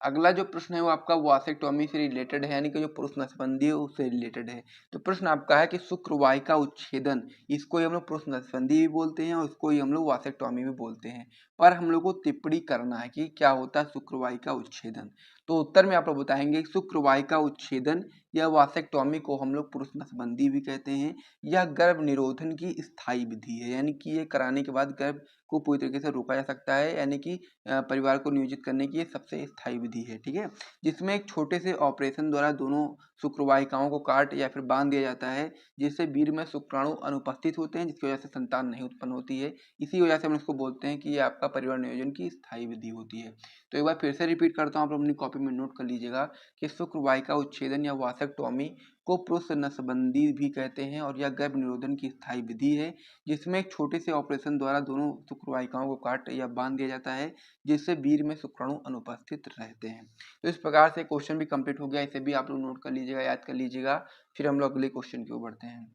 अगला जो प्रश्न है वो आपका वासेक्टोमी से रिलेटेड है, यानी कि जो पुरुष नसबंदी है उससे रिलेटेड है। तो प्रश्न आपका है कि शुक्रवाहिका उच्छेदन, इसको ही हम लोग पुरुष नसबंदी भी बोलते हैं और इसको ही हम लोग वासेक्टोमी भी बोलते हैं। पर हम लोग को टिप्पणी करना है कि क्या होता है शुक्रवाहिका उच्छेदन। तो उत्तर में आप लोग बताएंगे शुक्रवाहिका उच्छेदन या वासेक्टोमी को हम लोग पुरुष नसबंदी भी कहते हैं। यह गर्भ निरोधन की स्थायी विधि है, यानी कि ये कराने के बाद गर्भ को पूरी तरीके से रोका जा सकता है, यानी कि परिवार को नियोजित करने की ये सबसे स्थायी विधि है, ठीक है। जिसमें एक छोटे से ऑपरेशन द्वारा दोनों शुक्रवाहिकाओं को काट या फिर बांध दिया जाता है, जिससे वीर्य में शुक्राणु अनुपस्थित होते हैं, जिसकी वजह से संतान नहीं उत्पन्न होती है। इसी वजह से हम इसको बोलते हैं कि ये आपका परिवार नियोजन की स्थायी विधि होती है। तो एक बार फिर से रिपीट करता हूँ, आप अपनी कॉपी में नोट कर लीजिएगा कि शुक्रवाहिका उच्छेदन या वासेक्टोमी को पुरुष नसबंदी भी कहते हैं और यह गर्भ निरोधन की स्थायी विधि है, जिसमें एक छोटे से ऑपरेशन द्वारा दोनों शुक्रवाहिकाओं को काट या बांध दिया जाता है, जिससे वीर्य में शुक्राणु अनुपस्थित रहते हैं। तो इस प्रकार से क्वेश्चन भी कंप्लीट हो गया, इसे भी आप लोग नोट कर लीजिएगा, याद कर लीजिएगा। फिर हम लोग अगले क्वेश्चन की ओर बढ़ते हैं।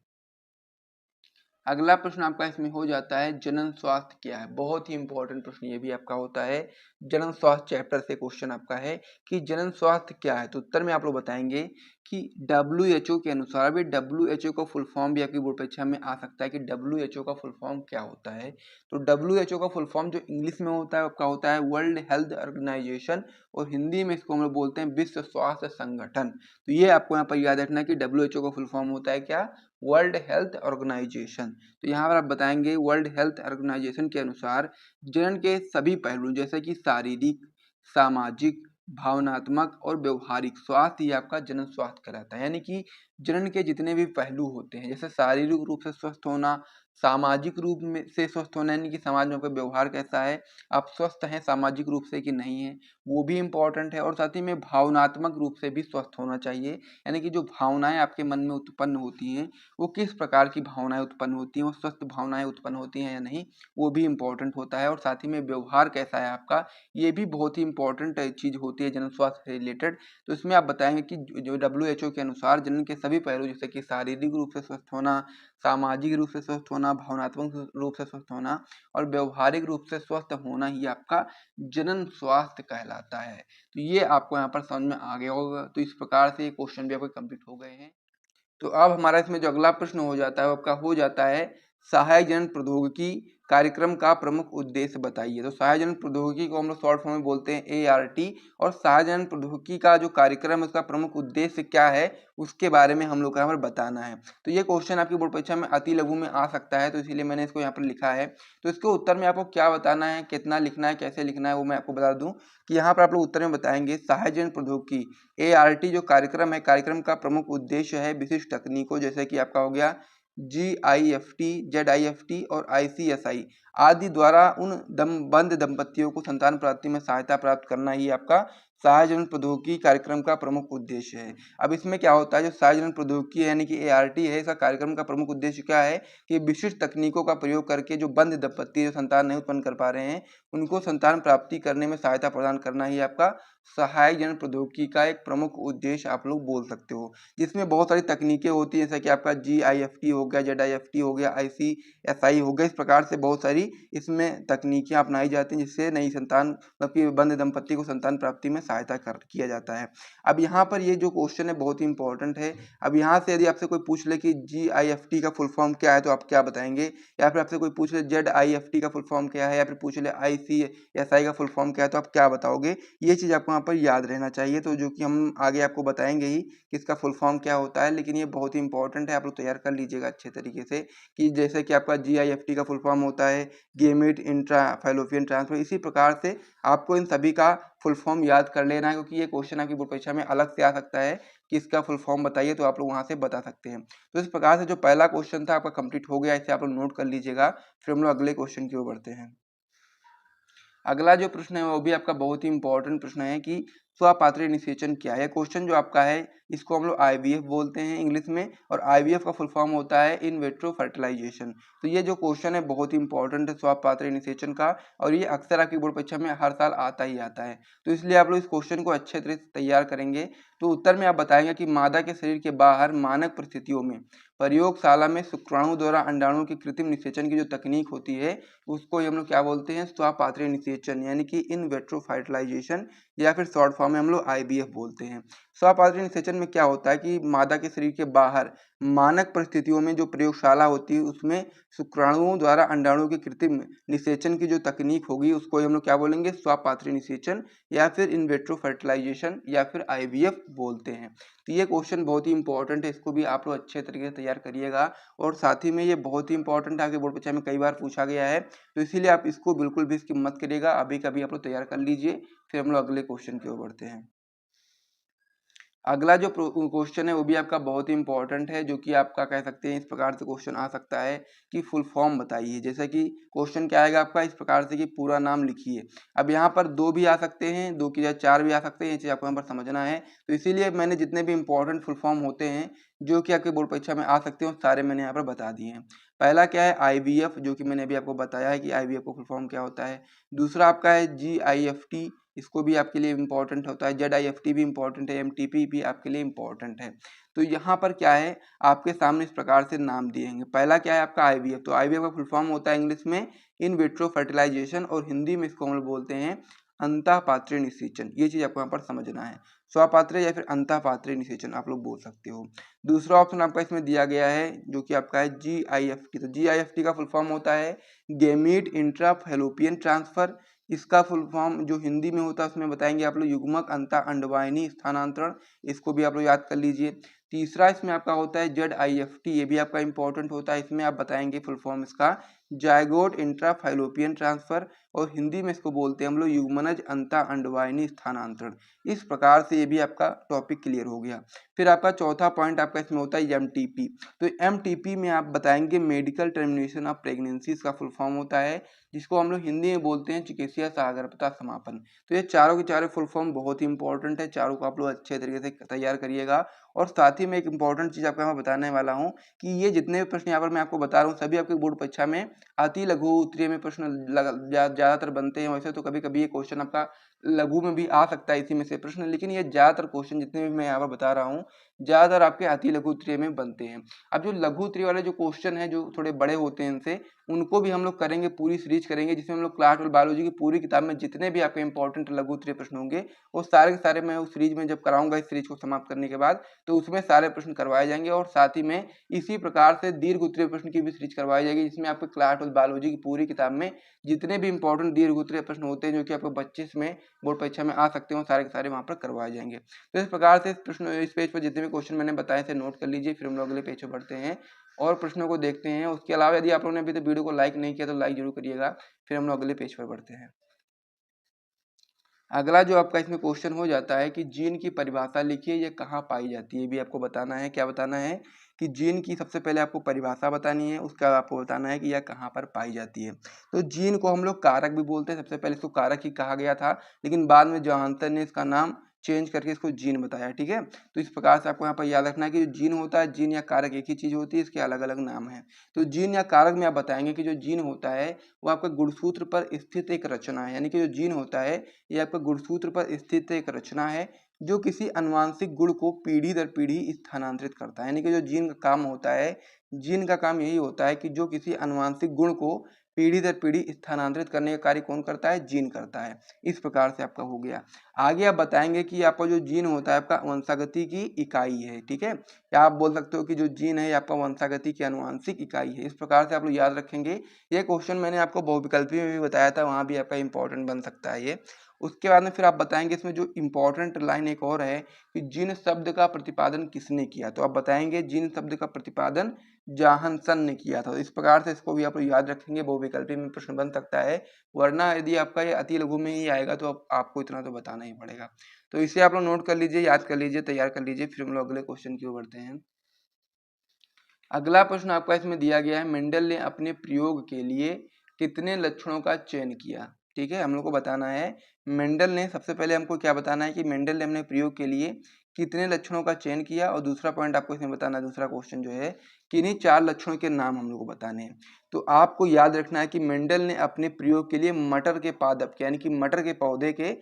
अगला प्रश्न आपका इसमें हो जाता है जनन स्वास्थ्य क्या है। बहुत ही इंपॉर्टेंट प्रश्न ये भी आपका होता है, जनन स्वास्थ्य चैप्टर से क्वेश्चन आपका है कि जनन स्वास्थ्य क्या है। तो उत्तर में आप लोग बताएंगे कि WHO के अनुसार, भी WHO का फुल फॉर्म भी आपकी बोर्ड परीक्षा में आ सकता है कि WHO का फुल फॉर्म क्या होता है। तो WHO का फुल फॉर्म जो इंग्लिश में होता है आपका होता है वर्ल्ड हेल्थ ऑर्गेनाइजेशन, और हिंदी में इसको हम लोग बोलते हैं विश्व स्वास्थ्य संगठन। तो ये आपको यहाँ पर याद रखना है कि WHO का फुल फॉर्म होता है क्या, वर्ल्ड हेल्थ ऑर्गेनाइजेशन। तो यहाँ पर आप बताएंगे वर्ल्ड हेल्थ ऑर्गेनाइजेशन के अनुसार जनन के सभी पहलू जैसे कि शारीरिक, सामाजिक, भावनात्मक और व्यवहारिक स्वास्थ्य ही आपका जनन स्वास्थ्य कहलाता है। यानी कि जनन के जितने भी पहलू होते हैं, जैसे शारीरिक रूप से स्वस्थ होना, सामाजिक रूप में से स्वस्थ होना, यानी कि समाज में आपका व्यवहार कैसा है, आप स्वस्थ हैं सामाजिक रूप से कि नहीं है, वो भी इम्पोर्टेंट है। और साथ ही में भावनात्मक रूप से भी स्वस्थ होना चाहिए, यानी कि जो भावनाएं आपके मन में उत्पन्न होती हैं वो किस प्रकार की भावनाएं उत्पन्न होती हैं, वो स्वस्थ भावनाएं उत्पन्न होती हैं या नहीं, वो भी इम्पोर्टेंट होता है। और साथ ही में व्यवहार कैसा है आपका, ये भी बहुत ही इंपॉर्टेंट चीज होती है जनन स्वास्थ्य से रिलेटेड। तो इसमें आप बताएंगे कि जो WHO के अनुसार जनन के सभी पहलू जैसे कि शारीरिक रूप से स्वस्थ होना, सामाजिक रूप से स्वस्थ होना, भावनात्मक रूप से स्वस्थ होना और व्यवहारिक रूप से स्वस्थ होना ही आपका जनन स्वास्थ्य कहलाता है। तो ये आपको यहाँ पर समझ में आ गया होगा। तो इस प्रकार से ये क्वेश्चन भी आपके कंप्लीट हो गए हैं। तो अब हमारा इसमें जो अगला प्रश्न हो जाता है वो आपका हो जाता है सहायक जनन प्रौद्योगिकी कार्यक्रम का प्रमुख उद्देश्य बताइए। तो सहायक जनन प्रौद्योगिकी को हम लोग शॉर्ट फॉर्म में बोलते हैं ART, और सहायक जनन प्रौद्योगिकी का जो कार्यक्रम है उसका प्रमुख उद्देश्य क्या है उसके बारे में हम लोग को यहाँ पर बताना है। तो ये क्वेश्चन आपकी बोर्ड परीक्षा में अति लघु में आ सकता है, तो इसीलिए मैंने इसको यहाँ पर लिखा है। तो इसके उत्तर में आपको क्या बताना है, कितना लिखना है, कैसे लिखना है, वो मैं आपको बता दूं कि यहाँ पर आप लोग उत्तर में बताएंगे सहायक जनन प्रौद्योगिकी ART जो कार्यक्रम है, कार्यक्रम का प्रमुख उद्देश्य है विशिष्ट तकनीकों जैसे कि आपका हो गया GIFT, ZIFT और ICSI आदि द्वारा उन बंद दंपतियों को संतान प्राप्ति में सहायता प्राप्त करना ही आपका सार्वजनिक प्रौद्योगिकी कार्यक्रम का प्रमुख उद्देश्य है। अब इसमें क्या होता है, जो सार्वजनिक प्रौद्योगिकी यानी कि ART है, इसका कार्यक्रम का प्रमुख उद्देश्य क्या है कि विशिष्ट तकनीकों का प्रयोग करके जो बंद दंपत्ति जो संतान नहीं उत्पन्न कर पा रहे हैं उनको संतान प्राप्ति करने में सहायता प्रदान करना ही आपका सहायक जन प्रौद्योगिकी का एक प्रमुख उद्देश्य आप लोग बोल सकते हो, जिसमें बहुत सारी तकनीकें होती हैं, जैसे कि आपका GIFT हो गया, ZIFT हो गया, ICSI हो गया। इस प्रकार से बहुत सारी इसमें तकनीकें अपनाई जाती हैं जिससे नई संतान मतलब कि बंद दंपत्ति को संतान प्राप्ति में सहायता किया जाता है। अब यहाँ पर ये जो क्वेश्चन है बहुत ही इंपॉर्टेंट है। अब यहाँ से यदि आपसे कोई पूछ ले कि GIFT का फुल फॉर्म क्या है तो आप क्या बताएंगे, या फिर आपसे कोई पूछ ले ZIFT का फुल फॉर्म क्या है, या फिर पूछ ले ICSI का फुल फॉर्म क्या है, तो आप क्या बताओगे। ये चीज़ आपको यहाँ पर याद रहना चाहिए, तो जो कि हम आगे आपको बताएंगे ही कि इसका फुल फॉर्म क्या होता है, लेकिन ये बहुत ही इंपॉर्टेंट है, आप लोग तैयार कर लीजिएगा अच्छे तरीके से। कि जैसे कि आपका GIFT का फुल फॉर्म होता है गेमेट इंट्रा फैलोपियन ट्रांसफर, इसी प्रकार से आपको इन सभी का फुल फॉर्म याद कर लेना है, क्योंकि ये क्वेश्चन आपकी बोर्ड परीक्षा में अलग से आ सकता है कि इसका फुल फॉर्म बताइए, तो आप लोग वहां से बता सकते हैं। तो इस प्रकार से जो पहला क्वेश्चन था आपका कंप्लीट हो गया, इसे आप लोग नोट कर लीजिएगा। फिर हम लोग अगले क्वेश्चन की ओर बढ़ते हैं। अगला जो प्रश्न है वो भी आपका बहुत ही इंपॉर्टेंट प्रश्न है कि स्वपात्रीय निषेचन क्या है। क्वेश्चन जो आपका है इसको हम लोग IVF बोलते हैं इंग्लिश में, और IVF का फुल फॉर्म होता है इन विट्रो फर्टिलाइजेशन। तो ये जो क्वेश्चन है बहुत ही इंपॉर्टेंट है स्वपात्रीय निषेचन का, और ये अक्सर आपकी बोर्ड परीक्षा में हर साल आता ही आता है। तो इसलिए आप लोग इस क्वेश्चन को अच्छे तरह से तैयार करेंगे तो उत्तर में आप बताएंगे कि मादा के शरीर के बाहर मानक परिस्थितियों में प्रयोगशाला में शुक्राणु द्वारा अंडाणु की कृत्रिम निषेचन की जो तकनीक होती है उसको हम लोग क्या बोलते हैं, स्वपात्रीय निषेचन यानी कि इन विट्रो फर्टिलाइजेशन, या फिर शॉर्ट फॉर्म में हम लोग IVF बोलते हैं। स्वपात्रीय निषेचन में क्या होता है कि मादा के शरीर के बाहर मानक परिस्थितियों में जो प्रयोगशाला होती है उसमें शुक्राणुओं द्वारा अंडाणु के कृत्रिम निषेचन की जो तकनीक होगी उसको हम लोग क्या बोलेंगे, स्वपात्रीय निषेचन या फिर इन विट्रो फर्टिलाइजेशन या फिर IVF बोलते हैं। तो ये क्वेश्चन बहुत ही इंपॉर्टेंट है, इसको भी आप लोग अच्छे तरीके से तैयार करिएगा, और साथ ही में ये बहुत ही इंपॉर्टेंट है, आगे बोर्ड परीक्षा में कई बार पूछा गया है, तो इसीलिए आप इसको बिल्कुल भी स्किप मत करिएगा, अभी का भी आप लोग तैयार कर लीजिए। फिर हम लोग अगले क्वेश्चन की ओर बढ़ते हैं। अगला जो क्वेश्चन है वो भी आपका बहुत ही इंपॉर्टेंट है, जो कि आपका कह सकते हैं इस प्रकार से क्वेश्चन आ सकता है कि फुल फॉर्म बताइए। जैसे कि क्वेश्चन क्या आएगा आपका इस प्रकार से कि पूरा नाम लिखिए। अब यहाँ पर 2 भी आ सकते हैं, 2 की जगह 4 भी आ सकते हैं, ये चीज़ आपको यहाँ पर समझना है। तो इसीलिए मैंने जितने भी इंपॉर्टेंट फुल फॉर्म होते हैं जो कि आपके बोर्ड परीक्षा में आ सकते हैं सारे मैंने यहाँ पर बता दिए हैं। पहला क्या है IVF, जो कि मैंने अभी आपको बताया है कि IVF का फुल फॉर्म क्या होता है। दूसरा आपका है GIFT, इसको भी आपके लिए इंपॉर्टेंट होता है। ZIFT भी इंपॉर्टेंट है, MTP भी आपके लिए इंपॉर्टेंट है। तो यहाँ पर क्या है आपके सामने इस प्रकार से नाम दिए हैं। पहला क्या है आपका IVF, तो IVF का फुल फॉर्म होता है इंग्लिश में इन विट्रो फर्टिलाइजेशन, और हिंदी में इसको हम लोग बोलते हैं अंतःपात्रीय निषेचन। ये चीज आपको यहाँ पर समझना है, स्वपात्रीय या फिर अंतःपात्रीय निषेचन आप लोग बोल सकते हो। दूसरा ऑप्शन आपका इसमें दिया गया है जो कि आपका है GIFT, तो GIFT का फुल फॉर्म होता है गेमीट इंट्रा फैलोपियन ट्रांसफर। इसका फुल फॉर्म जो हिंदी में होता है उसमें बताएंगे आप लोग युग्मक अंतः अंडवाहिनी स्थानांतरण, इसको भी आप लोग याद कर लीजिए। तीसरा इसमें आपका होता है ZIFT, ये भी आपका इंपॉर्टेंट होता है, इसमें आप बताएंगे फुल फॉर्म इसका जायगोट इंट्रा फैलोपियन ट्रांसफर, और हिंदी में इसको बोलते हैं हम लोग युग्मनज अंतः अंडवाहिनी स्थानांतरण। इस प्रकार से ये भी आपका टॉपिक क्लियर हो गया। फिर आपका चौथा पॉइंट आपका इसमें होता है MTP, तो MTP में आप बताएंगे मेडिकल टर्मिनेशन ऑफ प्रेगनेंसी, इसका फुल फॉर्म होता है जिसको हम लोग हिंदी में बोलते हैं चिकित्सीय सहागर्भता समापन। तो ये चारों के चारों फुल फॉर्म बहुत ही इंपॉर्टेंट है, चारों को आप लोग अच्छे तरीके से तैयार करिएगा। और साथ ही में एक इंपॉर्टेंट चीज आपको मैं बताने वाला हूँ कि ये जितने भी प्रश्न यहाँ पर मैं आपको बता रहा हूँ सभी आपके बोर्ड परीक्षा में अति लघु उत्तरीय में प्रश्न ज्यादातर बनते हैं। वैसे तो कभी कभी ये क्वेश्चन आपका लघु में भी आ सकता है इसी में से प्रश्न, लेकिन ये ज्यादातर क्वेश्चन जितने भी मैं यहाँ पर बता रहा हूँ ज्यादातर आपके अति लघु उत्तरीय में बनते हैं। अब जो लघु उत्तरीय वाले जो क्वेश्चन है जो थोड़े बड़े होते हैं इनसे, उनको भी हम लोग करेंगे, पूरी सीरीज करेंगे जिसमें हम लोग क्लास 12 बायोलॉजी की पूरी किताब में जितने भी आपके इंपॉर्टेंट लघु उत्तरीय प्रश्न होंगे वो सारे के सारे मैं उस सीरीज में जब कराऊंगा, इस सीरीज को समाप्त करने के बाद, तो उसमें सारे प्रश्न करवाए जाएंगे। और साथ ही में इसी प्रकार से दीर्घ उत्तरीय प्रश्न की भी सीरीज करवाई जाएगी जिसमें आपके क्लास 12 बायोलॉजी की पूरी किताब में जितने भी इंपॉर्टेंट दीर्घ उत्तरीय प्रश्न होते हैं जो कि आपको 25 में बोर्ड परीक्षा में आ सकते हो सारे के सारे वहां पर करवाए जाएंगे। तो इस प्रकार से इस पेज पर जितने भी क्वेश्चन मैंने बताए थे नोट कर लीजिए। फिर हम लोग अगले पेज पर बढ़ते हैं और प्रश्नों को देखते हैं। उसके अलावा यदि आप लोगों ने अभी तक वीडियो को लाइक नहीं किया तो लाइक जरूर करिएगा। फिर हम लोग अगले पेज पर बढ़ते हैं। अगला जो आपका इसमें क्वेश्चन हो जाता है कि जीन की परिभाषा लिखिए, ये कहाँ पाई जाती है, ये भी आपको बताना है। क्या बताना है कि जीन की सबसे पहले आपको परिभाषा बतानी है, उसका आपको बताना है कि यह कहाँ पर पाई जाती है। तो जीन को हम लोग कारक भी बोलते हैं, सबसे पहले इसको कारक ही कहा गया था, लेकिन बाद में जोहानसन ने इसका नाम चेंज करके इसको जीन बताया। ठीक है, तो इस प्रकार से आपको यहाँ पर याद रखना है कि जो जीन होता है, जीन या कारक एक ही चीज होती है, इसके अलग अलग नाम है। तो जीन या कारक में आप बताएंगे कि जो जीन होता है वो आपका गुणसूत्र पर स्थित एक रचना है, यानी कि जो जीन होता है ये आपका गुणसूत्र पर स्थित एक रचना है जो किसी आनुवांशिक गुण को पीढ़ी दर पीढ़ी स्थानांतरित करता है। यानी कि जो जीन का काम होता है, जीन का काम यही होता है कि जो किसी आनुवांशिक गुण को पीढ़ी दर पीढ़ी स्थानांतरित करने का कार्य कौन करता है, जीन करता है। इस प्रकार से आपका हो गया। आगे आप बताएंगे कि आपका जो जीन होता है आपका वंशागति की इकाई है। ठीक है, या आप बोल सकते हो कि जो जीन है आपका वंशागति की आनुवांशिक इकाई है। इस प्रकार से आप लोग याद रखेंगे। ये क्वेश्चन मैंने आपको बहुविकल्पी में भी बताया था, वहां भी आपका इंपॉर्टेंट बन सकता है ये। उसके बाद में फिर आप बताएंगे इसमें जो इम्पोर्टेंट लाइन एक और है कि जिन शब्द का प्रतिपादन किसने किया, तो आप बताएंगे जिन शब्द का प्रतिपादन जोहानसन ने किया था। इस प्रकार से इसको भी आप याद रखेंगे, बहुविकल्पी में प्रश्न बन सकता है, वरना यदि आपका ये अति लघु में ही आएगा तो आपको इतना तो बताना ही पड़ेगा। तो इसे आप लोग नोट कर लीजिए, याद कर लीजिए, तैयार कर लीजिए। फिर हम लोग अगले क्वेश्चन की ओर बढ़ते हैं। अगला प्रश्न आपका इसमें दिया गया है, मेंडल ने अपने प्रयोग के लिए कितने लक्षणों का चयन किया। ठीक है, हम लोग को बताना है मेंडल ने, सबसे पहले हमको क्या बताना है कि मेंडल ने अपने प्रयोग के लिए कितने लक्षणों का चयन किया, और दूसरा पॉइंट आपको इसमें बताना है, दूसरा क्वेश्चन जो है कि इन्हीं 4 लक्षणों के नाम हम लोग को बताने हैं। तो आपको याद रखना है कि मेंडल ने अपने प्रयोग के लिए मटर के पादप यानी कि मटर के पौधे के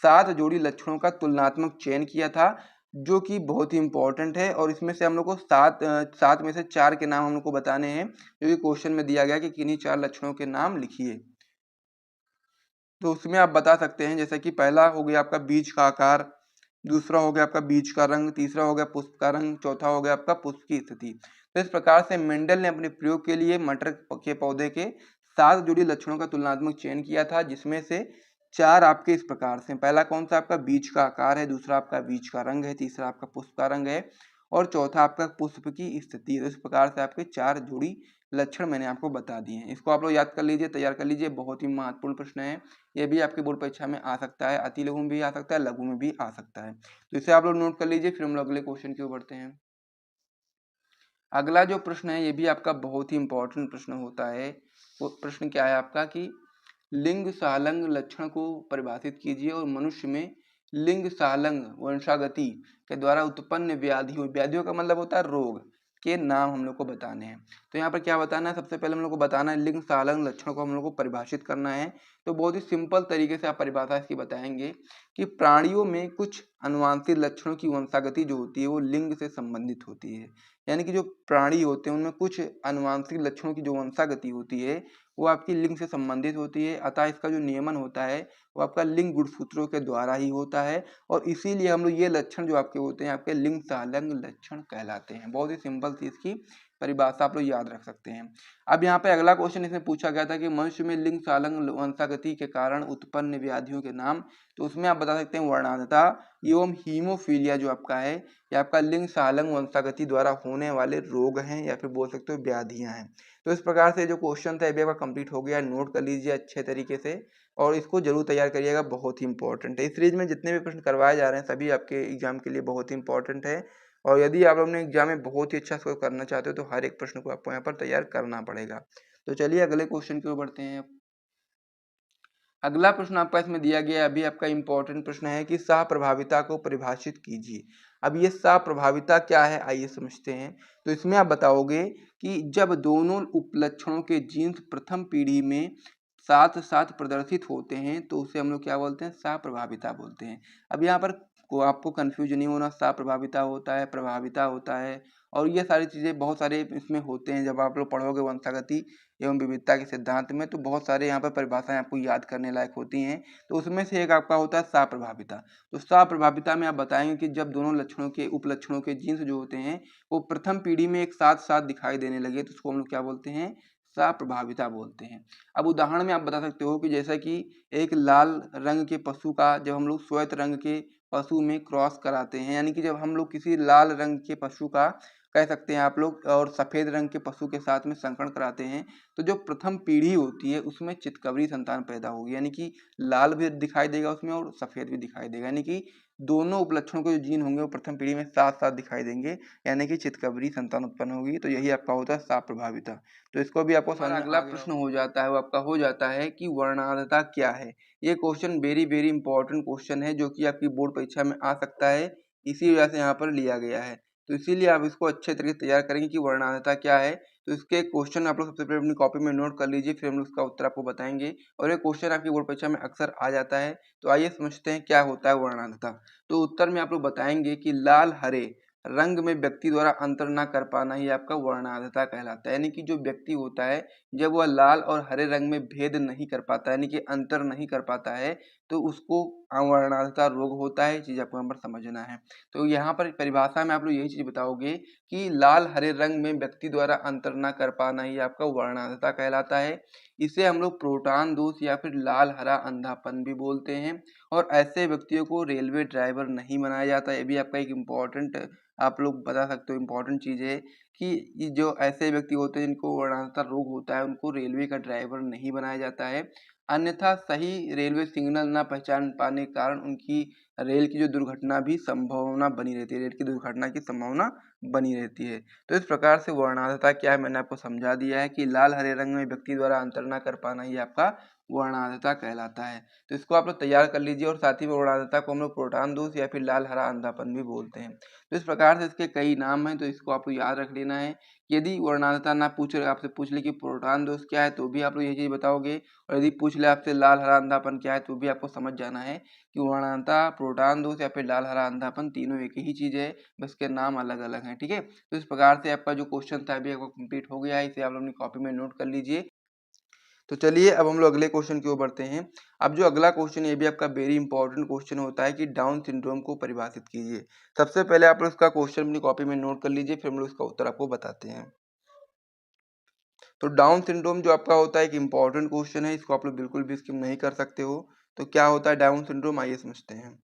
7 जोड़ी लक्षणों का तुलनात्मक चयन किया था, जो कि बहुत ही इंपॉर्टेंट है। और इसमें से हम लोग को सात में से 4 के नाम हम लोग को बताने हैं, जो कि क्वेश्चन में दिया गया कि किन्हीं 4 लक्षणों के नाम लिखिए। तो उसमें आप बता सकते हैं, जैसे कि पहला हो गया आपका बीज का आकार, दूसरा हो गया आपका बीज का रंग, तीसरा हो गया पुष्प का रंग, चौथा हो गया आपका पुष्प की स्थिति। तो इस प्रकार से मेंडल ने अपने प्रयोग के लिए मटर के पौधे के 7 जोड़ी लक्षणों का तुलनात्मक चयन किया था, जिसमें से 4 आपके इस प्रकार से, पहला कौन सा आपका बीज का आकार है, दूसरा आपका बीज का रंग है, तीसरा आपका पुष्प का रंग है, और चौथा आपका पुष्प की स्थिति है। तो इस प्रकार से आपके 4 जोड़ी लक्षण मैंने आपको बता दिए हैं। इसको आप लोग याद कर लीजिए, तैयार कर लीजिए, बहुत ही महत्वपूर्ण प्रश्न है। ये भी आपके बोर्ड परीक्षा में आ सकता है, अति लघु में भी आ सकता है, लघु में भी आ सकता है। तो इसे आप लोग नोट कर लीजिए। फिर हम लोग अगले क्वेश्चन की ओर बढ़ते हैं। अगला जो प्रश्न है ये भी आपका बहुत ही इंपॉर्टेंट प्रश्न होता है। वो प्रश्न क्या है आपका कि लिंग सालंग लक्षण को परिभाषित कीजिए और मनुष्य में लिंग सालंग वंशागति के द्वारा उत्पन्न व्याधियों का मतलब होता है रोग के नाम हम लोग को बताने हैं। तो यहाँ पर क्या बताना है, सबसे पहले हम लोग को बताना है लिंग सालंग लक्षण को हम लोग को परिभाषित करना है। तो बहुत ही सिंपल तरीके से आप परिभाषा इसकी बताएंगे कि प्राणियों में कुछ अनुवांशिक लक्षणों की वंशागति जो होती है वो लिंग से संबंधित होती है। यानी कि जो प्राणी होते हैं उनमें कुछ अनुवांशिक लक्षणों की जो वंशागति होती है वो आपकी लिंग से संबंधित होती है। अतः इसका जो नियमन होता है वो आपका लिंग गुणसूत्रों के द्वारा ही होता है, और इसीलिए हम लोग ये लक्षण जो आपके होते हैं आपके लिंग सालंग लक्षण कहलाते हैं। बहुत ही सिंपल सी इसकी परिभाषा आप लोग याद रख सकते हैं। अब यहाँ पे अगला क्वेश्चन इसमें पूछा गया था कि मनुष्य में लिंग सालंग वंशागति के कारण उत्पन्न व्याधियों के नाम। तो उसमें आप बता सकते हैं वर्णांधता एवं हीमोफीलिया जो आपका है, ये आपका लिंग सालंग वंशागति द्वारा होने वाले रोग हैं, या फिर बोल सकते हो व्याधियां हैं। तो इस प्रकार से जो क्वेश्चन था ये आपका कंप्लीट हो गया। नोट कर लीजिए अच्छे तरीके से, और इसको जरूर तैयार करिएगा, बहुत ही इंपॉर्टेंट है। इस सीरीज में जितने भी प्रश्न करवाए जा रहे हैं सभी आपके एग्जाम के लिए बहुत ही इंपॉर्टेंट है, और यदि आप अपने एग्जाम में बहुत ही अच्छा स्कोर करना चाहते हो तो हर एक प्रश्न को आपको यहाँ पर तैयार करना पड़ेगा। तो चलिए अगले क्वेश्चन की ओर बढ़ते हैं। अगला प्रश्न आपका इसमें दिया गया अभी आपका इंपॉर्टेंट प्रश्न है कि सह प्रभाविता को परिभाषित कीजिए। अब ये सह प्रभाविता क्या है आइए समझते हैं। तो इसमें आप बताओगे कि जब दोनों उपलक्षणों के जीन्स प्रथम पीढ़ी में साथ साथ प्रदर्शित होते हैं तो उसे हम लोग क्या बोलते हैं, सह प्रभाविता बोलते हैं। अब यहाँ पर आपको कंफ्यूज नहीं होना, सह प्रभाविता होता है, प्रभाविता होता है, और ये सारी चीजें बहुत सारे इसमें होते हैं। जब आप लोग पढ़ोगे वंशागति एवं विविधता के सिद्धांत में तो बहुत सारे यहाँ पर परिभाषाएं आपको याद करने लायक होती हैं। तो उसमें से एक आपका होता है सह प्रभाविता। तो सह प्रभाविता में आप बताएंगे कि जब दोनों लक्षणों के उपलक्षणों के जीन्स जो होते हैं वो प्रथम पीढ़ी में एक साथ साथ दिखाई देने लगे तो उसको हम लोग क्या बोलते हैं, सह प्रभाविता बोलते हैं। अब उदाहरण में आप बता सकते हो कि जैसा कि एक लाल रंग के पशु का जब हम लोग श्वेत रंग के पशु में क्रॉस कराते हैं, यानी कि जब हम लोग किसी लाल रंग के पशु का कह सकते हैं आप लोग, और सफ़ेद रंग के पशु के साथ में संकरण कराते हैं तो जो प्रथम पीढ़ी होती है उसमें चितकबरी संतान पैदा होगी, यानी कि लाल भी दिखाई देगा उसमें और सफ़ेद भी दिखाई देगा, यानी कि दोनों उपलक्षणों के जो जीन होंगे वो प्रथम पीढ़ी में साथ साथ दिखाई देंगे, यानी कि चितकबरी संतान उत्पन्न होगी। तो यही आपका होता है साप प्रभाविता। तो इसको भी आपको समझ में अगला प्रश्न हो जाता है, वो आपका हो जाता है कि वर्णांधता क्या है। ये question very very important question है जो कि आपकी बोर्ड परीक्षा में आ सकता है, इसी वजह से यहाँ पर लिया गया है। तो इसीलिए आप इसको अच्छे तरीके से तैयार करेंगे कि वर्णांधता क्या है। तो इसके क्वेश्चन आप लोग सबसे पहले अपनी कॉपी में नोट कर लीजिए, फिर हम लोग उसका उत्तर आपको बताएंगे। और ये क्वेश्चन आपकी बोर्ड परीक्षा में अक्सर आ जाता है। तो आइए समझते हैं क्या होता है वर्णांधता। तो उत्तर में आप लोग बताएंगे कि लाल हरे रंग में व्यक्ति द्वारा अंतर न कर पाना ही आपका वर्णांधता कहलाता है, यानी कि जो व्यक्ति होता है जब वह लाल और हरे रंग में भेद नहीं कर पाता, यानी कि अंतर नहीं कर पाता है, तो उसको वर्णांधता रोग होता है। ये चीज आपको यहाँ पर समझना है। तो यहाँ पर परिभाषा में आप लोग यही चीज बताओगे कि लाल हरे रंग में व्यक्ति द्वारा अंतर न कर पाना ही आपका वर्णांधता कहलाता है। इसे हम लोग प्रोटान दोष या फिर लाल हरा अंधापन भी बोलते हैं। और ऐसे व्यक्तियों को रेलवे ड्राइवर नहीं बनाया जाता। ये भी आपका एक इम्पॉर्टेंट आप लोग बता सकते हो, इम्पॉर्टेंट चीज़ है कि ये जो ऐसे व्यक्ति होते हैं जिनको वर्णांधता रोग होता है उनको रेलवे का ड्राइवर नहीं बनाया जाता है। अन्यथा सही रेलवे सिग्नल न पहचान पाने के कारण उनकी रेल की जो दुर्घटना भी संभावना बनी रहती है, रेल की दुर्घटना की संभावना बनी रहती है। तो इस प्रकार से वर्णांधता क्या है मैंने आपको समझा दिया है कि लाल हरे रंग में व्यक्ति द्वारा अंतर न कर पाना ही आपका वर्णांधता कहलाता है। तो इसको आप लोग तैयार कर लीजिए। और साथ ही में वर्णांधता को हम लोग प्रोटान दोष या फिर लाल हरा अंधापन भी बोलते हैं। तो इस प्रकार से इसके कई नाम हैं, तो इसको आपको याद रख लेना है। यदि वर्णांधता ना पूछे, आपसे पूछ ले कि प्रोटान दोष क्या है तो भी आप लोग ये चीज़ बताओगे। और यदि पूछ ले आपसे लाल हरा अंधापन क्या है तो भी आपको समझ जाना है कि वर्णांधता, प्रोटान दोष या फिर लाल हरा अंधापन तीनों एक ही चीज़ है, बस के नाम अलग अलग हैं। ठीक है, तो इस प्रकार से आपका जो क्वेश्चन था अभी आपका कंप्लीट हो गया है। इसे आप लोग अपनी कॉपी में नोट कर लीजिए। तो चलिए अब हम लोग अगले क्वेश्चन की ओर बढ़ते हैं। अब जो अगला क्वेश्चन ये भी आपका वेरी इंपॉर्टेंट क्वेश्चन होता है कि डाउन सिंड्रोम को परिभाषित कीजिए। सबसे पहले आप लोग इसका क्वेश्चन अपनी कॉपी में नोट कर लीजिए, फिर हम लोग इसका उत्तर आपको बताते हैं। तो डाउन सिंड्रोम जो आपका होता है एक इंपॉर्टेंट क्वेश्चन है, इसको आप लोग बिल्कुल भी स्किप नहीं कर सकते हो। तो क्या होता है डाउन सिंड्रोम, आइए समझते हैं।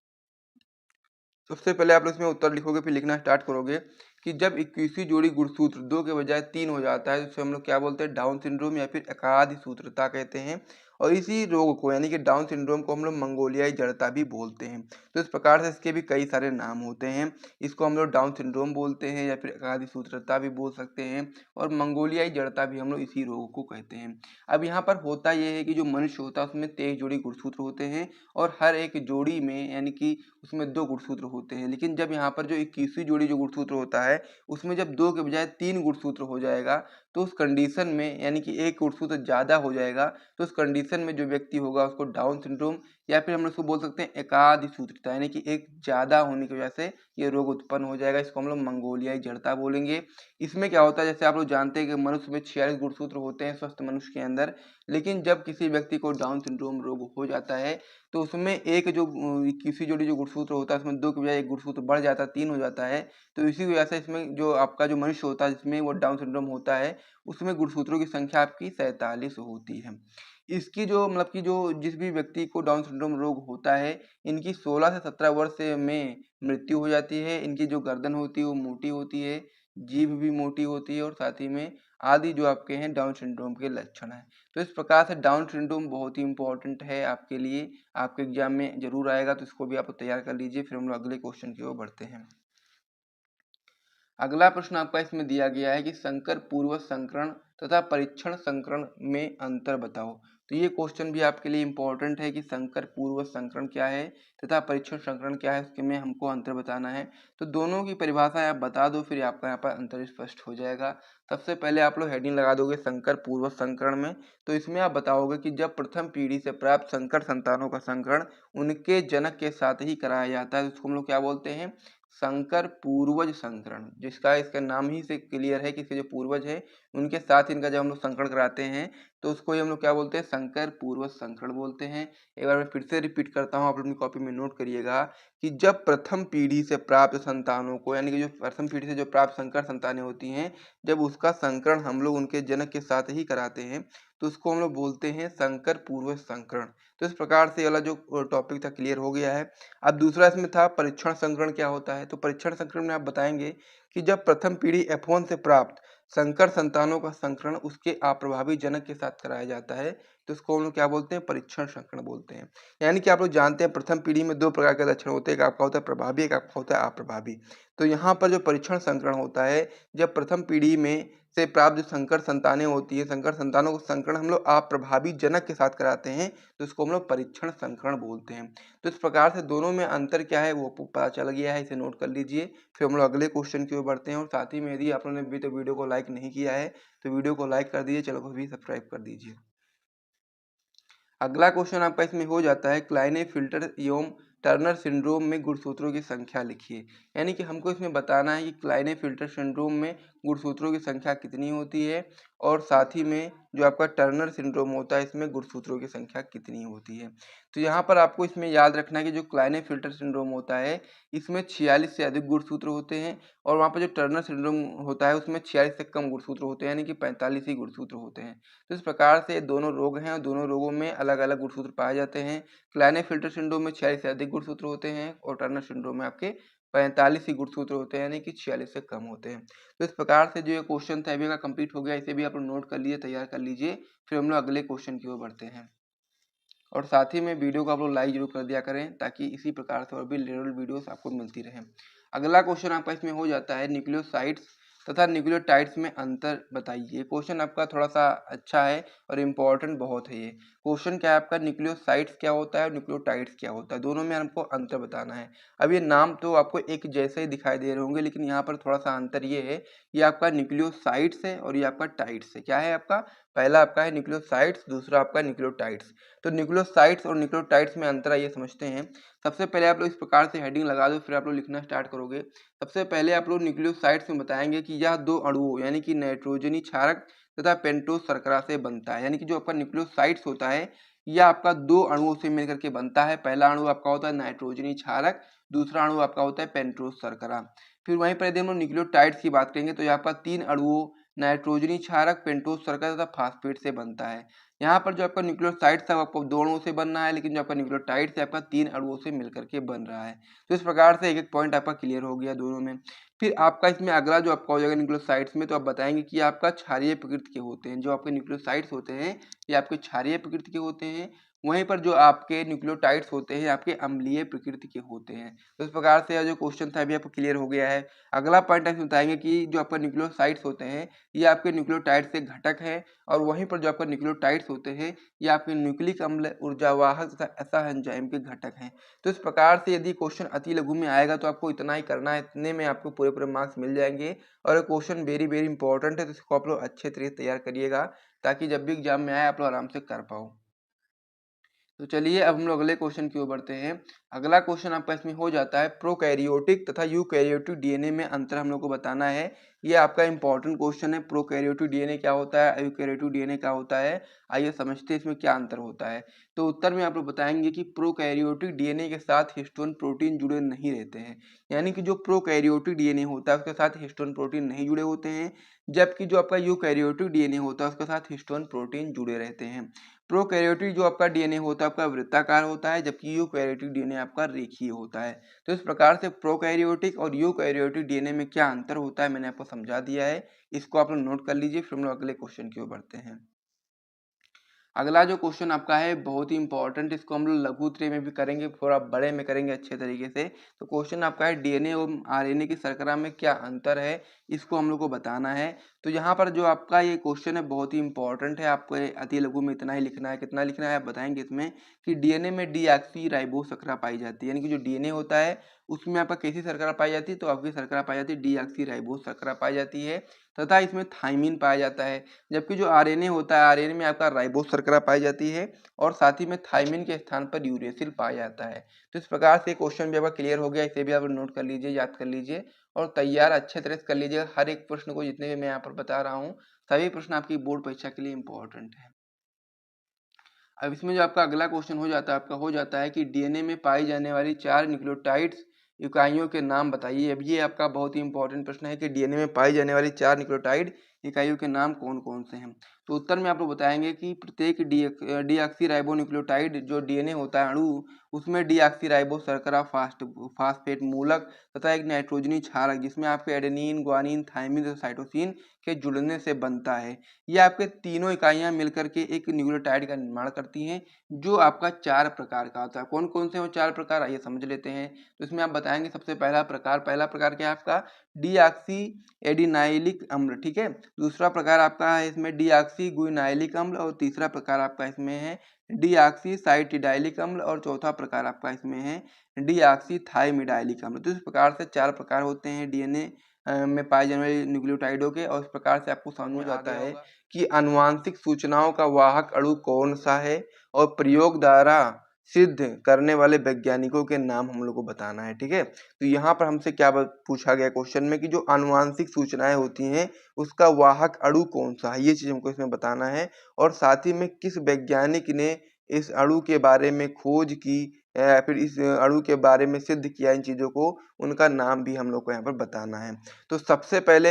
सबसे पहले आप लोग इसमें उत्तर लिखोगे, फिर लिखना स्टार्ट करोगे कि जब 21वीं जोड़ी गुणसूत्र 2 के बजाय 3 हो जाता है तो उसे हम लोग क्या बोलते हैं, डाउन सिंड्रोम या फिर एकाधी सूत्रता कहते हैं। और इसी रोग को यानी कि डाउन सिंड्रोम को हम लोग मंगोलियाई जड़ता भी बोलते हैं। तो इस प्रकार से इसके भी कई सारे नाम होते हैं। इसको हम लोग डाउन सिंड्रोम बोलते हैं या फिर एकाधी सूत्रता भी बोल सकते हैं, और मंगोलियाई जड़ता भी हम लोग इसी रोग को कहते हैं। अब यहाँ पर होता यह है कि जो मनुष्य होता है उसमें 23 जोड़ी गुणसूत्र होते हैं, और हर एक जोड़ी में यानी कि उसमें 2 गुणसूत्र होते हैं। लेकिन जब यहाँ पर जो 21वीं जोड़ी जो गुणसूत्र होता है उसमें जब 2 के बजाय 3 गुणसूत्र हो जाएगा तो उस कंडीशन में यानी कि एक गुणसूत्र ज़्यादा हो जाएगा, तो उस कंडीशन में जो व्यक्ति होगा उसको डाउन सिंड्रोम या फिर हम उसको बोल सकते हैं एकाधी सूत्रता, यानी कि एक ज़्यादा होने की वजह से ये रोग उत्पन्न हो जाएगा। इसको हम लोग मंगोलियाई जड़ता बोलेंगे। इसमें क्या होता है, जैसे आप लोग जानते हैं कि मनुष्य में 46 गुणसूत्र होते हैं स्वस्थ मनुष्य के अंदर, लेकिन जब किसी व्यक्ति को डाउन सिंड्रोम रोग हो जाता है तो उसमें एक जो 21वीं जोड़ी जो गुणसूत्र होता है उसमें 2 के बजाय 1 गुणसूत्र बढ़ जाता है, 3 हो जाता है। तो इसी वजह से इसमें जो आपका जो मनुष्य होता है जिसमें वो डाउन सिंड्रोम होता है उसमें गुणसूत्रों की संख्या आपकी 47 होती है। इसकी जो मतलब कि जो जिस भी व्यक्ति को डाउन सिंड्रोम रोग होता है, इनकी 16 से 17 वर्ष में मृत्यु हो जाती है। इनकी जो गर्दन होती है वो मोटी होती है, जीभ भी मोटी होती है, और साथ ही में आदि जो आपके हैं डाउन सिंड्रोम के लक्षण हैं। तो इस प्रकार से डाउन सिंड्रोम बहुत ही इंपॉर्टेंट है आपके लिए, आपके एग्जाम में जरूर आएगा। तो इसको भी आप तैयार कर लीजिए। फिर हम लोग अगले क्वेश्चन की ओर बढ़ते हैं। अगला प्रश्न आपका इसमें दिया गया है कि संकर पूर्व संकरण तथा परीक्षण संकरण में अंतर बताओ। तो ये क्वेश्चन भी आपके लिए इंपॉर्टेंट है कि संकर पूर्व संकरण क्या है तथा परीक्षण संकरण क्या है, उसके में हमको अंतर बताना है। तो दोनों की परिभाषा आप बता दो, फिर आपका यहाँ पर अंतर स्पष्ट हो जाएगा। सबसे पहले आप लोग हेडिंग लगा दोगे संकर पूर्व संकरण में। तो इसमें आप बताओगे कि जब प्रथम पीढ़ी से प्राप्त संकर संतानों का संकरण उनके जनक के साथ ही कराया जाता है, उसको हम लोग क्या बोलते हैं, संकर पूर्वज संकरण। जिसका इसका नाम ही से क्लियर है कि इसके जो पूर्वज है उनके साथ इनका जब हम लोग संकरण कराते हैं तो उसको ही हम लोग क्या बोलते हैं, संकर पूर्वज संकरण बोलते हैं। एक बार मैं फिर से रिपीट करता हूँ, आप अपनी कॉपी में नोट करिएगा कि जब प्रथम पीढ़ी से प्राप्त संतानों को, यानी कि जो प्रथम पीढ़ी से जो प्राप्त संकर संतानें होती हैं, जब उसका संकरण हम लोग उनके जनक के साथ ही कराते हैं तो उसको हम लोग बोलते हैं संकर पूर्वज संकरण। तो इस प्रकार से ये वाला जो टॉपिक था क्लियर हो गया है। अब दूसरा इसमें था परीक्षण संकरण क्या होता है। तो परीक्षण संकरण में आप बताएंगे कि जब प्रथम पीढ़ी F1 से प्राप्त संकर संतानों का संकरण उसके अप्रभावी जनक के साथ कराया जाता है तो इसको हम लोग क्या बोलते हैं, परीक्षण संकरण बोलते हैं। यानी कि आप लोग जानते हैं प्रथम पीढ़ी में दो प्रकार के लक्षण होते हैं, एक आपका होता है प्रभावी, एक आपका होता है अप्रभावी। तो यहाँ पर जो परीक्षण संकरण होता है, जब प्रथम पीढ़ी में से प्राप्त जो संकर संतानें होती है, संकर संतानों को संकरण हम लोग अप्रभावी जनक के साथ कराते हैं तो इसको हम लोग परीक्षण संकरण बोलते हैं। तो इस प्रकार से दोनों में अंतर क्या है वो पता चल गया है, इसे नोट कर लीजिए। फिर हम लोग अगले क्वेश्चन की ओर बढ़ते हैं। और साथ ही में यदि आप लोगों ने अभी तो वीडियो को लाइक नहीं किया है तो वीडियो को लाइक कर दीजिए, चैनल को भी सब्सक्राइब कर दीजिए। अगला क्वेश्चन आपका इसमें हो जाता है क्लाइनेफिल्टर एवं टर्नर सिंड्रोम में गुणसूत्रों की संख्या लिखिए। यानी कि हमको इसमें बताना है कि क्लाइनेफिल्टर सिंड्रोम में गुणसूत्रों की संख्या कितनी होती है और साथ ही में जो आपका टर्नर सिंड्रोम होता है इसमें गुणसूत्रों की संख्या कितनी होती है। तो यहाँ पर आपको इसमें याद रखना है कि जो क्लाइनेफिल्टर सिंड्रोम होता है इसमें 46 से अधिक गुणसूत्र होते हैं और वहाँ पर जो टर्नर सिंड्रोम होता है उसमें 46 से कम गुणसूत्र होते हैं, यानी कि 45 ही गुणसूत्र होते हैं। तो इस प्रकार से दोनों रोग हैं और दोनों रोगों में अलग अलग गुणसूत्र पाए जाते हैं। क्लाइनेफिल्टर सिंड्रोम में 46 से अधिक गुणसूत्र होते हैं और टर्नर सिंड्रोम में आपके 45 ही गुणसूत्र होते हैं, यानी कि 46 से कम होते हैं। तो इस प्रकार से जो ये क्वेश्चन था अभी का कंप्लीट हो गया, इसे भी आप लोग नोट कर लीजिए, तैयार कर लीजिए। फिर हम लोग अगले क्वेश्चन की ओर बढ़ते हैं। और साथ ही में वीडियो को आप लोग लाइक जरूर कर दिया करें ताकि इसी प्रकार से और भी रिलेटेड वीडियोस आपको मिलती रहे। अगला क्वेश्चन आपका इसमें हो जाता है न्यूक्लियोसाइड्स तथा न्यूक्लियोटाइड्स में अंतर बताइए। क्वेश्चन आपका थोड़ा सा अच्छा है और इम्पोर्टेंट बहुत है। ये क्वेश्चन क्या है आपका, न्यूक्लियोसाइड्स क्या होता है और न्यूक्लियोटाइड्स क्या होता है, दोनों में हमको अंतर बताना है। अब ये नाम तो आपको एक जैसे ही दिखाई दे रहे होंगे लेकिन यहाँ पर थोड़ा सा अंतर ये है, ये आपका न्यूक्लियोसाइड्स है और ये आपका टाइड्स है। क्या है आपका, पहला आपका है न्यूक्लियोसाइड्स, दूसरा आपका न्यूक्लियोटाइड्स। तो न्यूक्लियोसाइड्स और न्यूक्लियोटाइड्स में अंतर आइए समझते हैं। सबसे पहले आप लोग इस प्रकार से हेडिंग लगा दो, फिर आप लोग लिखना स्टार्ट करोगे। सबसे पहले आप लोग न्यूक्लियोसाइड्स में बताएंगे कि यह दो अणुओं यानी कि नाइट्रोजनी क्षारक तथा पेंटोज शर्करा से बनता है। यानी कि जो आपका न्यूक्लियोसाइड्स होता है यह आपका दो अणुओं से मिलकर के बनता है। पहला अणु आपका होता है नाइट्रोजनी क्षारक, दूसरा अणु आपका होता है पेंटोज शर्करा। फिर वहीं पर यदि हम लोग न्यूक्लियोटाइड्स की बात करेंगे तो यह आपका तीन अणुओं नाइट्रोजनी क्षारक, पेंटोज शर्करा तथा फास्फेट से बनता है। यहाँ पर जो आपका न्यूक्लियोसाइड्स है आपको दो अणुओं से बनना है, लेकिन जो आपका न्यूक्लियोटाइड्स है आपका तीन अणुओं से मिलकर के बन रहा है। तो इस प्रकार से एक एक पॉइंट आपका क्लियर हो गया दोनों में। फिर आपका इसमें अगला जो आपका हो जाएगा न्यूक्लियोसाइड्स में, तो आप बताएंगे कि आपका क्षारीय प्रकृति के होते हैं। जो आपके न्यूक्लियोसाइड्स होते हैं ये आपके क्षारीय प्रकृति के होते हैं, वहीं पर जो आपके न्यूक्लियोटाइड्स होते हैं आपके अम्लीय प्रकृति के होते हैं। तो इस प्रकार से यह जो क्वेश्चन था अभी आपको क्लियर हो गया है। अगला पॉइंट आप बताएंगे कि जो आपका न्यूक्लियोसाइड्स होते हैं ये आपके न्यूक्लियोटाइड्स के घटक हैं और वहीं पर जो आपका न्यूक्लियोटाइड्स होते हैं ये आपके न्यूक्लिक अम्ल, ऊर्जावाहक तथा ऐसा एंजाइम के घटक हैं। तो इस प्रकार से यदि क्वेश्चन अति लघु में आएगा तो आपको इतना ही करना है, इतने में आपको पूरे पूरे मार्क्स मिल जाएंगे। और क्वेश्चन वेरी वेरी इंपॉर्टेंट है तो इसको आप लोग अच्छे तरीके से तैयार करिएगा ताकि जब भी एग्जाम में आए आप लोग आराम से कर पाओ। तो चलिए अब हम लोग अगले क्वेश्चन की ओर बढ़ते हैं। अगला क्वेश्चन आपका इसमें हो जाता है प्रोकैरियोटिक तथा यूकैरियोटिक डीएनए में अंतर हम लोग को बताना है। ये आपका इंपॉर्टेंट क्वेश्चन है। प्रोकैरियोटिक डीएनए क्या होता है, यूकैरियोटिक डीएनए क्या होता है, आइए समझते हैं इसमें क्या अंतर होता है। तो उत्तर में आप लोग बताएंगे कि प्रोकैरियोटिक डीएनए के साथ हिस्टोन प्रोटीन जुड़े नहीं रहते हैं। यानी कि जो प्रोकैरियोटिक डीएनए होता है उसके साथ हिस्टोन प्रोटीन नहीं जुड़े होते हैं, जबकि जो आपका यूकैरियोटिक डीएनए होता है उसके साथ हिस्टोन प्रोटीन जुड़े रहते हैं। प्रोकैरियोटिक जो आपका डीएनए होता है आपका वृत्ताकार होता है, जबकि यूकैरियोटिक डीएनए आपका रेखीय होता है। तो इस प्रकार से प्रोकैरियोटिक और यूकैरियोटिक डीएनए में क्या अंतर होता है मैंने आपको समझा दिया है। इसको आप लोग नोट कर लीजिए, फिर हम लोग अगले क्वेश्चन की ओर बढ़ते हैं। अगला जो क्वेश्चन आपका है बहुत ही इंपॉर्टेंट, इसको हम लोग लघु त्रय में भी करेंगे, थोड़ा बड़े में करेंगे अच्छे तरीके से। तो क्वेश्चन आपका है डीएनए और आरएनए की शर्करा में क्या अंतर है, इसको हम लोग को बताना है। तो यहाँ पर जो आपका ये क्वेश्चन है बहुत ही इंपॉर्टेंट है, आपको अति लघु में इतना ही लिखना है। कितना लिखना है आप बताएंगे इसमें कि डीएनए में डीऑक्सी राइबोस शर्करा पाई जाती है। यानी कि जो डीएनए होता है उसमें आपका कैसी शर्करा पाई जाती है, तो आपकी शर्करा पाई जाती है डीऑक्सी राइबोस शर्करा पाई जाती है तथा इसमें थाइमिन पाया जाता है। जबकि जो आरएनए होता है आरएनए में आपका राइबोस शर्करा पाई जाती है और साथ ही में थाइमिन के स्थान पर यूरेसिल पाया जाता है। तो इस प्रकार से क्वेश्चन भी आपका क्लियर हो गया, इसे भी आप नोट कर लीजिए, याद कर लीजिए और तैयार अच्छे तरह से कर लीजिएगा। हर एक प्रश्न को जितने भी मैं यहाँ पर बता रहा हूँ सभी प्रश्न आपकी बोर्ड परीक्षा के लिए इंपॉर्टेंट है। अब इसमें जो आपका अगला क्वेश्चन हो जाता है कि डीएनए में पाई जाने वाली 4 न्यूक्लियोटाइड्स इकाइयों के नाम बताइए। अब ये आपका बहुत ही इंपॉर्टेंट प्रश्न है कि डीएनए में पाई जाने वाली 4 न्यूक्लियोटाइड इकाइयों के नाम कौन कौन से हैं। तो उत्तर में आप लोग बताएंगे कि प्रत्येक डीऑक्सीराइबोन्यूक्लियोटाइड जो डीएनए होता है अणु, उसमें डीऑक्सीराइबो शर्करा फास्फेट मूलक तथा एक नाइट्रोजनी क्षारक जिसमें आपके एडेनिन, ग्वानिन, थाइमिन तथा साइटोसिन के जुड़ने से बनता है। ये आपके तीनों इकाइयां मिलकर के एक न्यूक्लियोटाइड का निर्माण करती हैं, जो आपका 4 प्रकार का होता है। कौन कौन से वो 4 प्रकार, आइए समझ लेते हैं। तो इसमें आप बताएंगे सबसे पहला प्रकार क्या है आपका, डीऑक्सी एडिनाइलिक अम्ल, ठीक है। दूसरा प्रकार आपका है इसमें डीऑक्सी गुइनाइलिक अम्ल, और तीसरा प्रकार आपका इसमें है डीऑक्सी साइटिडाइलिक अम्ल, और चौथा प्रकार आपका इसमें है डीऑक्सी थाइमिडाइलिक अम्ल। तो इस प्रकार से 4 प्रकार होते हैं डीएनए में पाए जाने वाले न्यूक्लियोटाइडों के, और इस प्रकार से आपको समझ में जाता है कि आनुवांशिक सूचनाओं का वाहक अणु कौन सा है, और प्रयोग द्वारा सिद्ध करने वाले वैज्ञानिकों के नाम हम लोग को बताना है, ठीक है। तो यहाँ पर हमसे क्या पूछा गया क्वेश्चन में कि जो आनुवांशिक सूचनाएं होती हैं उसका वाहक अणु कौन सा है, ये चीज हमको इसमें बताना है। और साथ ही में किस वैज्ञानिक ने इस अणु के बारे में खोज की या फिर इस अणु के बारे में सिद्ध किया, इन चीजों को उनका नाम भी हम लोग को यहाँ पर बताना है। तो सबसे पहले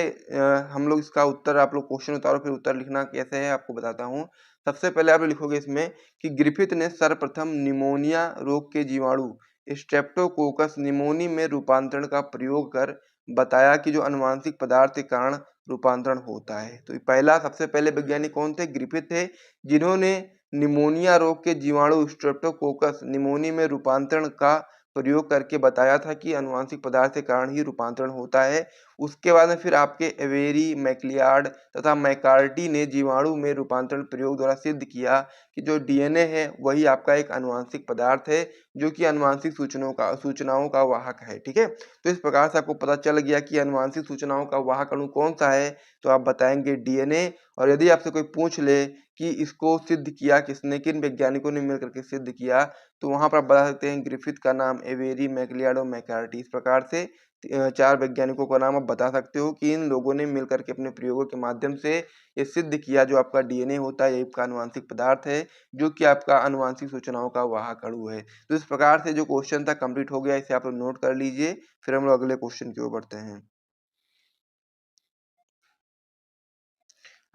हम लोग इसका उत्तर, आप लोग क्वेश्चन उतारो फिर उत्तर लिखना कैसे है आपको बताता हूँ। सबसे पहले आप लिखोगे इसमें कि ग्रिफिथ ने सर्वप्रथम निमोनिया रोग के जीवाणु स्ट्रेप्टोकोकस निमोनी में रूपांतरण का प्रयोग कर बताया कि जो आनुवांशिक पदार्थ के कारण रूपांतरण होता है। तो पहला सबसे पहले वैज्ञानिक कौन थे, ग्रिफिथ थे, जिन्होंने निमोनिया रोग के जीवाणु स्ट्रेप्टोकोकस निमोनी में रूपांतरण का प्रयोग करके बताया था कि आनुवांशिक पदार्थ के कारण ही रूपांतरण होता है। उसके बाद में फिर आपके एवेरी, मैक्लियार्ड तथा मैकार्टी ने जीवाणु में रूपांतरण प्रयोग द्वारा सिद्ध किया कि जो डीएनए है वही आपका एक आनुवांशिक पदार्थ है, जो कि आनुवांशिक सूचनाओं का वाहक है, ठीक है। तो इस प्रकार से आपको पता चल गया कि आनुवांशिक सूचनाओं का वाहक अणु कौन सा है, तो आप बताएंगे डीएनए। और यदि आपसे कोई पूछ ले कि इसको सिद्ध किया किसने, किन वैज्ञानिकों ने मिलकर के सिद्ध किया, तो वहां पर आप बता सकते हैं ग्रिफिथ का नाम, एवेरी, मैक्लियार्ड और मैकार्टी। इस प्रकार से 4 वैज्ञानिकों का नाम आप बता सकते हो कि इन लोगों ने मिलकर के अपने प्रयोगों के माध्यम से ये सिद्ध किया जो आपका डीएनए होता है ये आपका आनुवांशिक पदार्थ है, जो कि आपका आनुवांशिक सूचनाओं का वाहक अणु है। तो इस प्रकार से जो क्वेश्चन था कंप्लीट हो गया, इसे आप लोग नोट कर लीजिए। फिर हम लोग अगले क्वेश्चन की ओर बढ़ते हैं।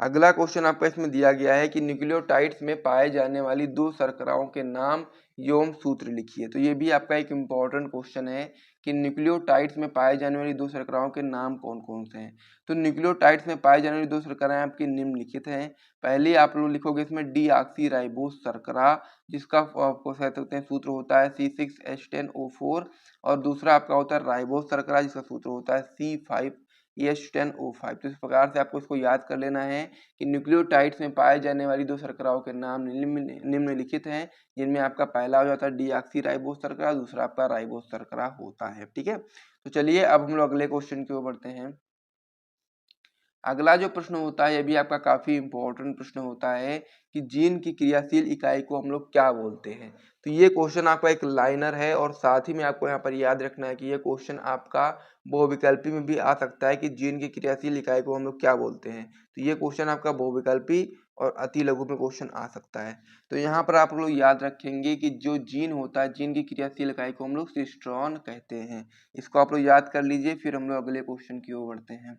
अगला क्वेश्चन आपका इसमें दिया गया है कि न्यूक्लियोटाइड्स में पाए जाने वाली 2 शर्कराओं के नाम एवं सूत्र लिखिए। तो ये भी आपका एक इम्पॉर्टेंट क्वेश्चन है कि न्यूक्लियोटाइड्स में पाए जाने वाली 2 शर्कराओं के नाम कौन कौन से हैं। तो न्यूक्लियोटाइड्स में पाए जाने वाली 2 शर्कराएं आपकी निम्नलिखित हैं। पहले आप लोग लिखोगे इसमें डीऑक्सीराइबोस शर्करा, जिसका आपको कह सकते हैं सूत्र होता है C6H10O4, और दूसरा आपका होता है राइबोस शर्करा, जिसका सूत्र होता है C5H10O5। तो इस प्रकार से आपको इसको याद कर लेना है कि न्यूक्लियोटाइड्स में पाए जाने वाली 2 शर्कराओं के नाम निम्नलिखित हैं, जिनमें आपका पहला हो जाता है डीऑक्सीराइबोस शर्करा, दूसरा आपका राइबोस शर्करा होता है, ठीक है। तो चलिए अब हम लोग अगले क्वेश्चन की ओर बढ़ते हैं। अगला जो प्रश्न होता है ये भी आपका काफी इंपॉर्टेंट प्रश्न होता है कि जीन की क्रियाशील इकाई को हम लोग क्या बोलते हैं। तो ये क्वेश्चन आपका एक लाइनर है, और साथ ही में आपको यहाँ पर याद रखना है कि ये क्वेश्चन आपका बहुविकल्पी में भी आ सकता है कि जीन की क्रियाशील इकाई को हम लोग क्या बोलते हैं। तो ये क्वेश्चन आपका बहुविकल्पी और अति लघु में क्वेश्चन आ सकता है। तो यहाँ पर आप लोग याद रखेंगे कि जो जीन होता है, जीन की क्रियाशील इकाई को हम लोग सिस्ट्रॉन कहते हैं। इसको आप लोग याद कर लीजिए, फिर हम लोग अगले क्वेश्चन की ओर बढ़ते हैं।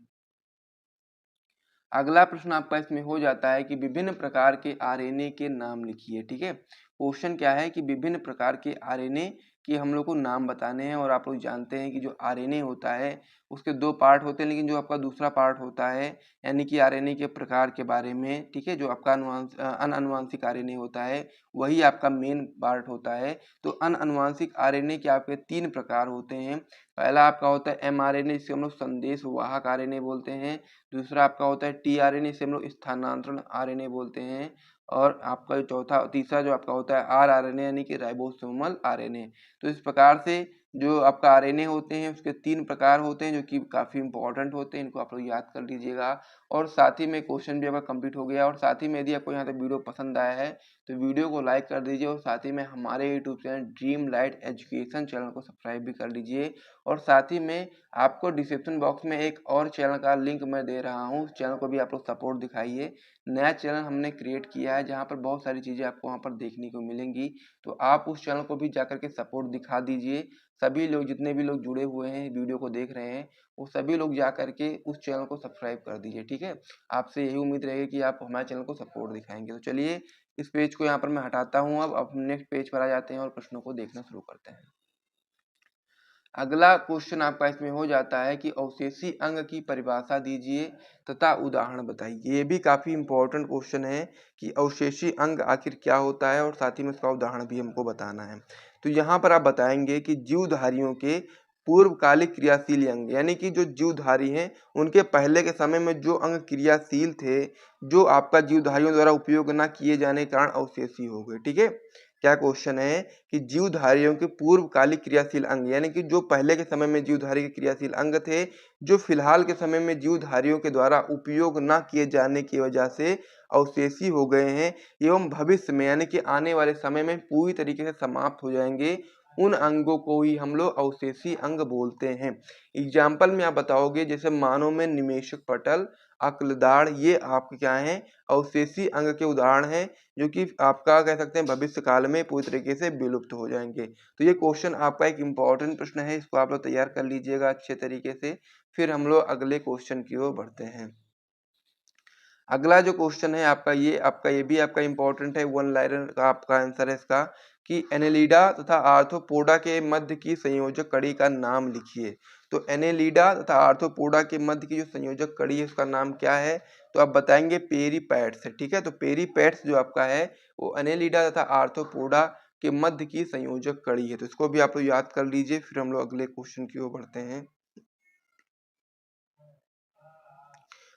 अगला प्रश्न आपका इसमें हो जाता है कि विभिन्न प्रकार के आरएनए के नाम लिखिए, ठीक है। क्वेश्चन क्या है कि विभिन्न प्रकार के आरएनए के हम लोग को नाम बताने हैं, और आप लोग जानते हैं कि जो आरएनए होता है उसके 2 पार्ट होते हैं, लेकिन जो आपका दूसरा पार्ट होता है यानी कि आरएनए के प्रकार के बारे में, ठीक है, जो आपका अनआनुवांशिक आरएनए होता है वही आपका मेन पार्ट होता है। तो अनआनुवांशिक आरएनए के आपके 3 प्रकार होते हैं। पहला आपका होता है एमआरएनए, जिसे हम लोग संदेश वाहक आरएनए बोलते हैं। दूसरा आपका होता है टीआरएनए, इसे हम लोग स्थानांतरण आरएनए बोलते हैं। और आपका जो तीसरा जो आपका होता है आरआरएनए यानी कि राइबोसोमल आरएनए। तो इस प्रकार से जो आपका आरएनए होते हैं उसके 3 प्रकार होते हैं, जो कि काफी इंपॉर्टेंट होते हैं, इनको आप लोग याद कर लीजिएगा। और साथ ही में क्वेश्चन भी आपका कंप्लीट हो गया। और साथ ही में यदि आपको यहाँ तक वीडियो पसंद आया है तो वीडियो को लाइक कर दीजिए और साथ ही में हमारे YouTube channel dream light education channel को सब्सक्राइब भी कर लीजिए। और साथ ही में आपको डिस्क्रिप्शन बॉक्स में एक और चैनल का लिंक मैं दे रहा हूँ, उस चैनल को भी आप लोग सपोर्ट दिखाइए। नया चैनल हमने क्रिएट किया है जहाँ पर बहुत सारी चीज़ें आपको वहाँ पर देखने को मिलेंगी, तो आप उस चैनल को भी जाकर के सपोर्ट दिखा दीजिए। सभी लोग, जितने भी लोग जुड़े हुए हैं वीडियो को देख रहे हैं, वो सभी लोग जा करके उस चैनल को सब्सक्राइब कर दीजिए, ठीक है। आपसे यही उम्मीद रहेगी कि आप हमारे चैनल को सपोर्ट दिखाएंगे। तो चलिए इस पेज को यहाँ पर मैं हटाता हूँ। अब नेक्स्ट पेज पर आ जाते हैं और प्रश्नों को देखना शुरू करते हैं। अगला क्वेश्चन आपका इसमें हो जाता है कि अवशेषी अंग की परिभाषा दीजिए तथा उदाहरण बताइए। ये भी काफी इंपॉर्टेंट क्वेश्चन है कि अवशेषी अंग आखिर क्या होता है और साथ ही में उसका उदाहरण भी हमको बताना है। तो यहाँ पर आप बताएंगे कि जीवधारियों के पूर्वकालिक क्रियाशील अंग, यानी कि जो जीवधारी हैं उनके पहले के समय में जो अंग क्रियाशील थे, जो आपका जीवधारियों द्वारा उपयोग न किए जाने के कारण अवशेषी हो गए, ठीक है। क्या क्वेश्चन है कि जीवधारियों के पूर्वकालिक क्रियाशील अंग, यानी कि जो पहले के समय में जीवधारी के क्रियाशील अंग थे, जो फिलहाल के समय में जीवधारियों के द्वारा उपयोग न किए जाने की वजह से अवशेषी हो गए हैं एवं भविष्य में यानी कि आने वाले समय में पूरी तरीके से समाप्त हो जाएंगे, उन अंगों को ही हम लोग अवशेषी अंग बोलते हैं। एग्जाम्पल में आप बताओगे, जैसे मानव में निमेशक पटल, अक्लदाड़, ये आपके क्या हैं, अवशेषी अंग के उदाहरण हैं, जो कि आपका कह सकते हैं भविष्य काल में पूरी तरीके से विलुप्त हो जाएंगे। तो ये क्वेश्चन आपका एक इम्पॉर्टेंट प्रश्न है, इसको आप लोग तैयार कर लीजिएगा अच्छे तरीके से। फिर हम लोग अगले क्वेश्चन की ओर बढ़ते हैं। अगला जो क्वेश्चन है आपका ये भी आपका इम्पोर्टेंट है, वन लाइनर का आपका आंसर है इसका कि एनेलिडा तथा आर्थ्रोपोडा के मध्य की संयोजक कड़ी का नाम लिखिए। तो एनेलिडा तथा आर्थ्रोपोडा के मध्य की जो संयोजक कड़ी है उसका नाम क्या है, तो आप बताएंगे पेरीपैड्स, ठीक है। तो पेरीपैड्स जो आपका है वो एनेलिडा तथा आर्थ्रोपोडा के मध्य की संयोजक कड़ी है। तो इसको भी आप लोग याद कर लीजिए। फिर हम लोग अगले क्वेश्चन की ओर बढ़ते हैं।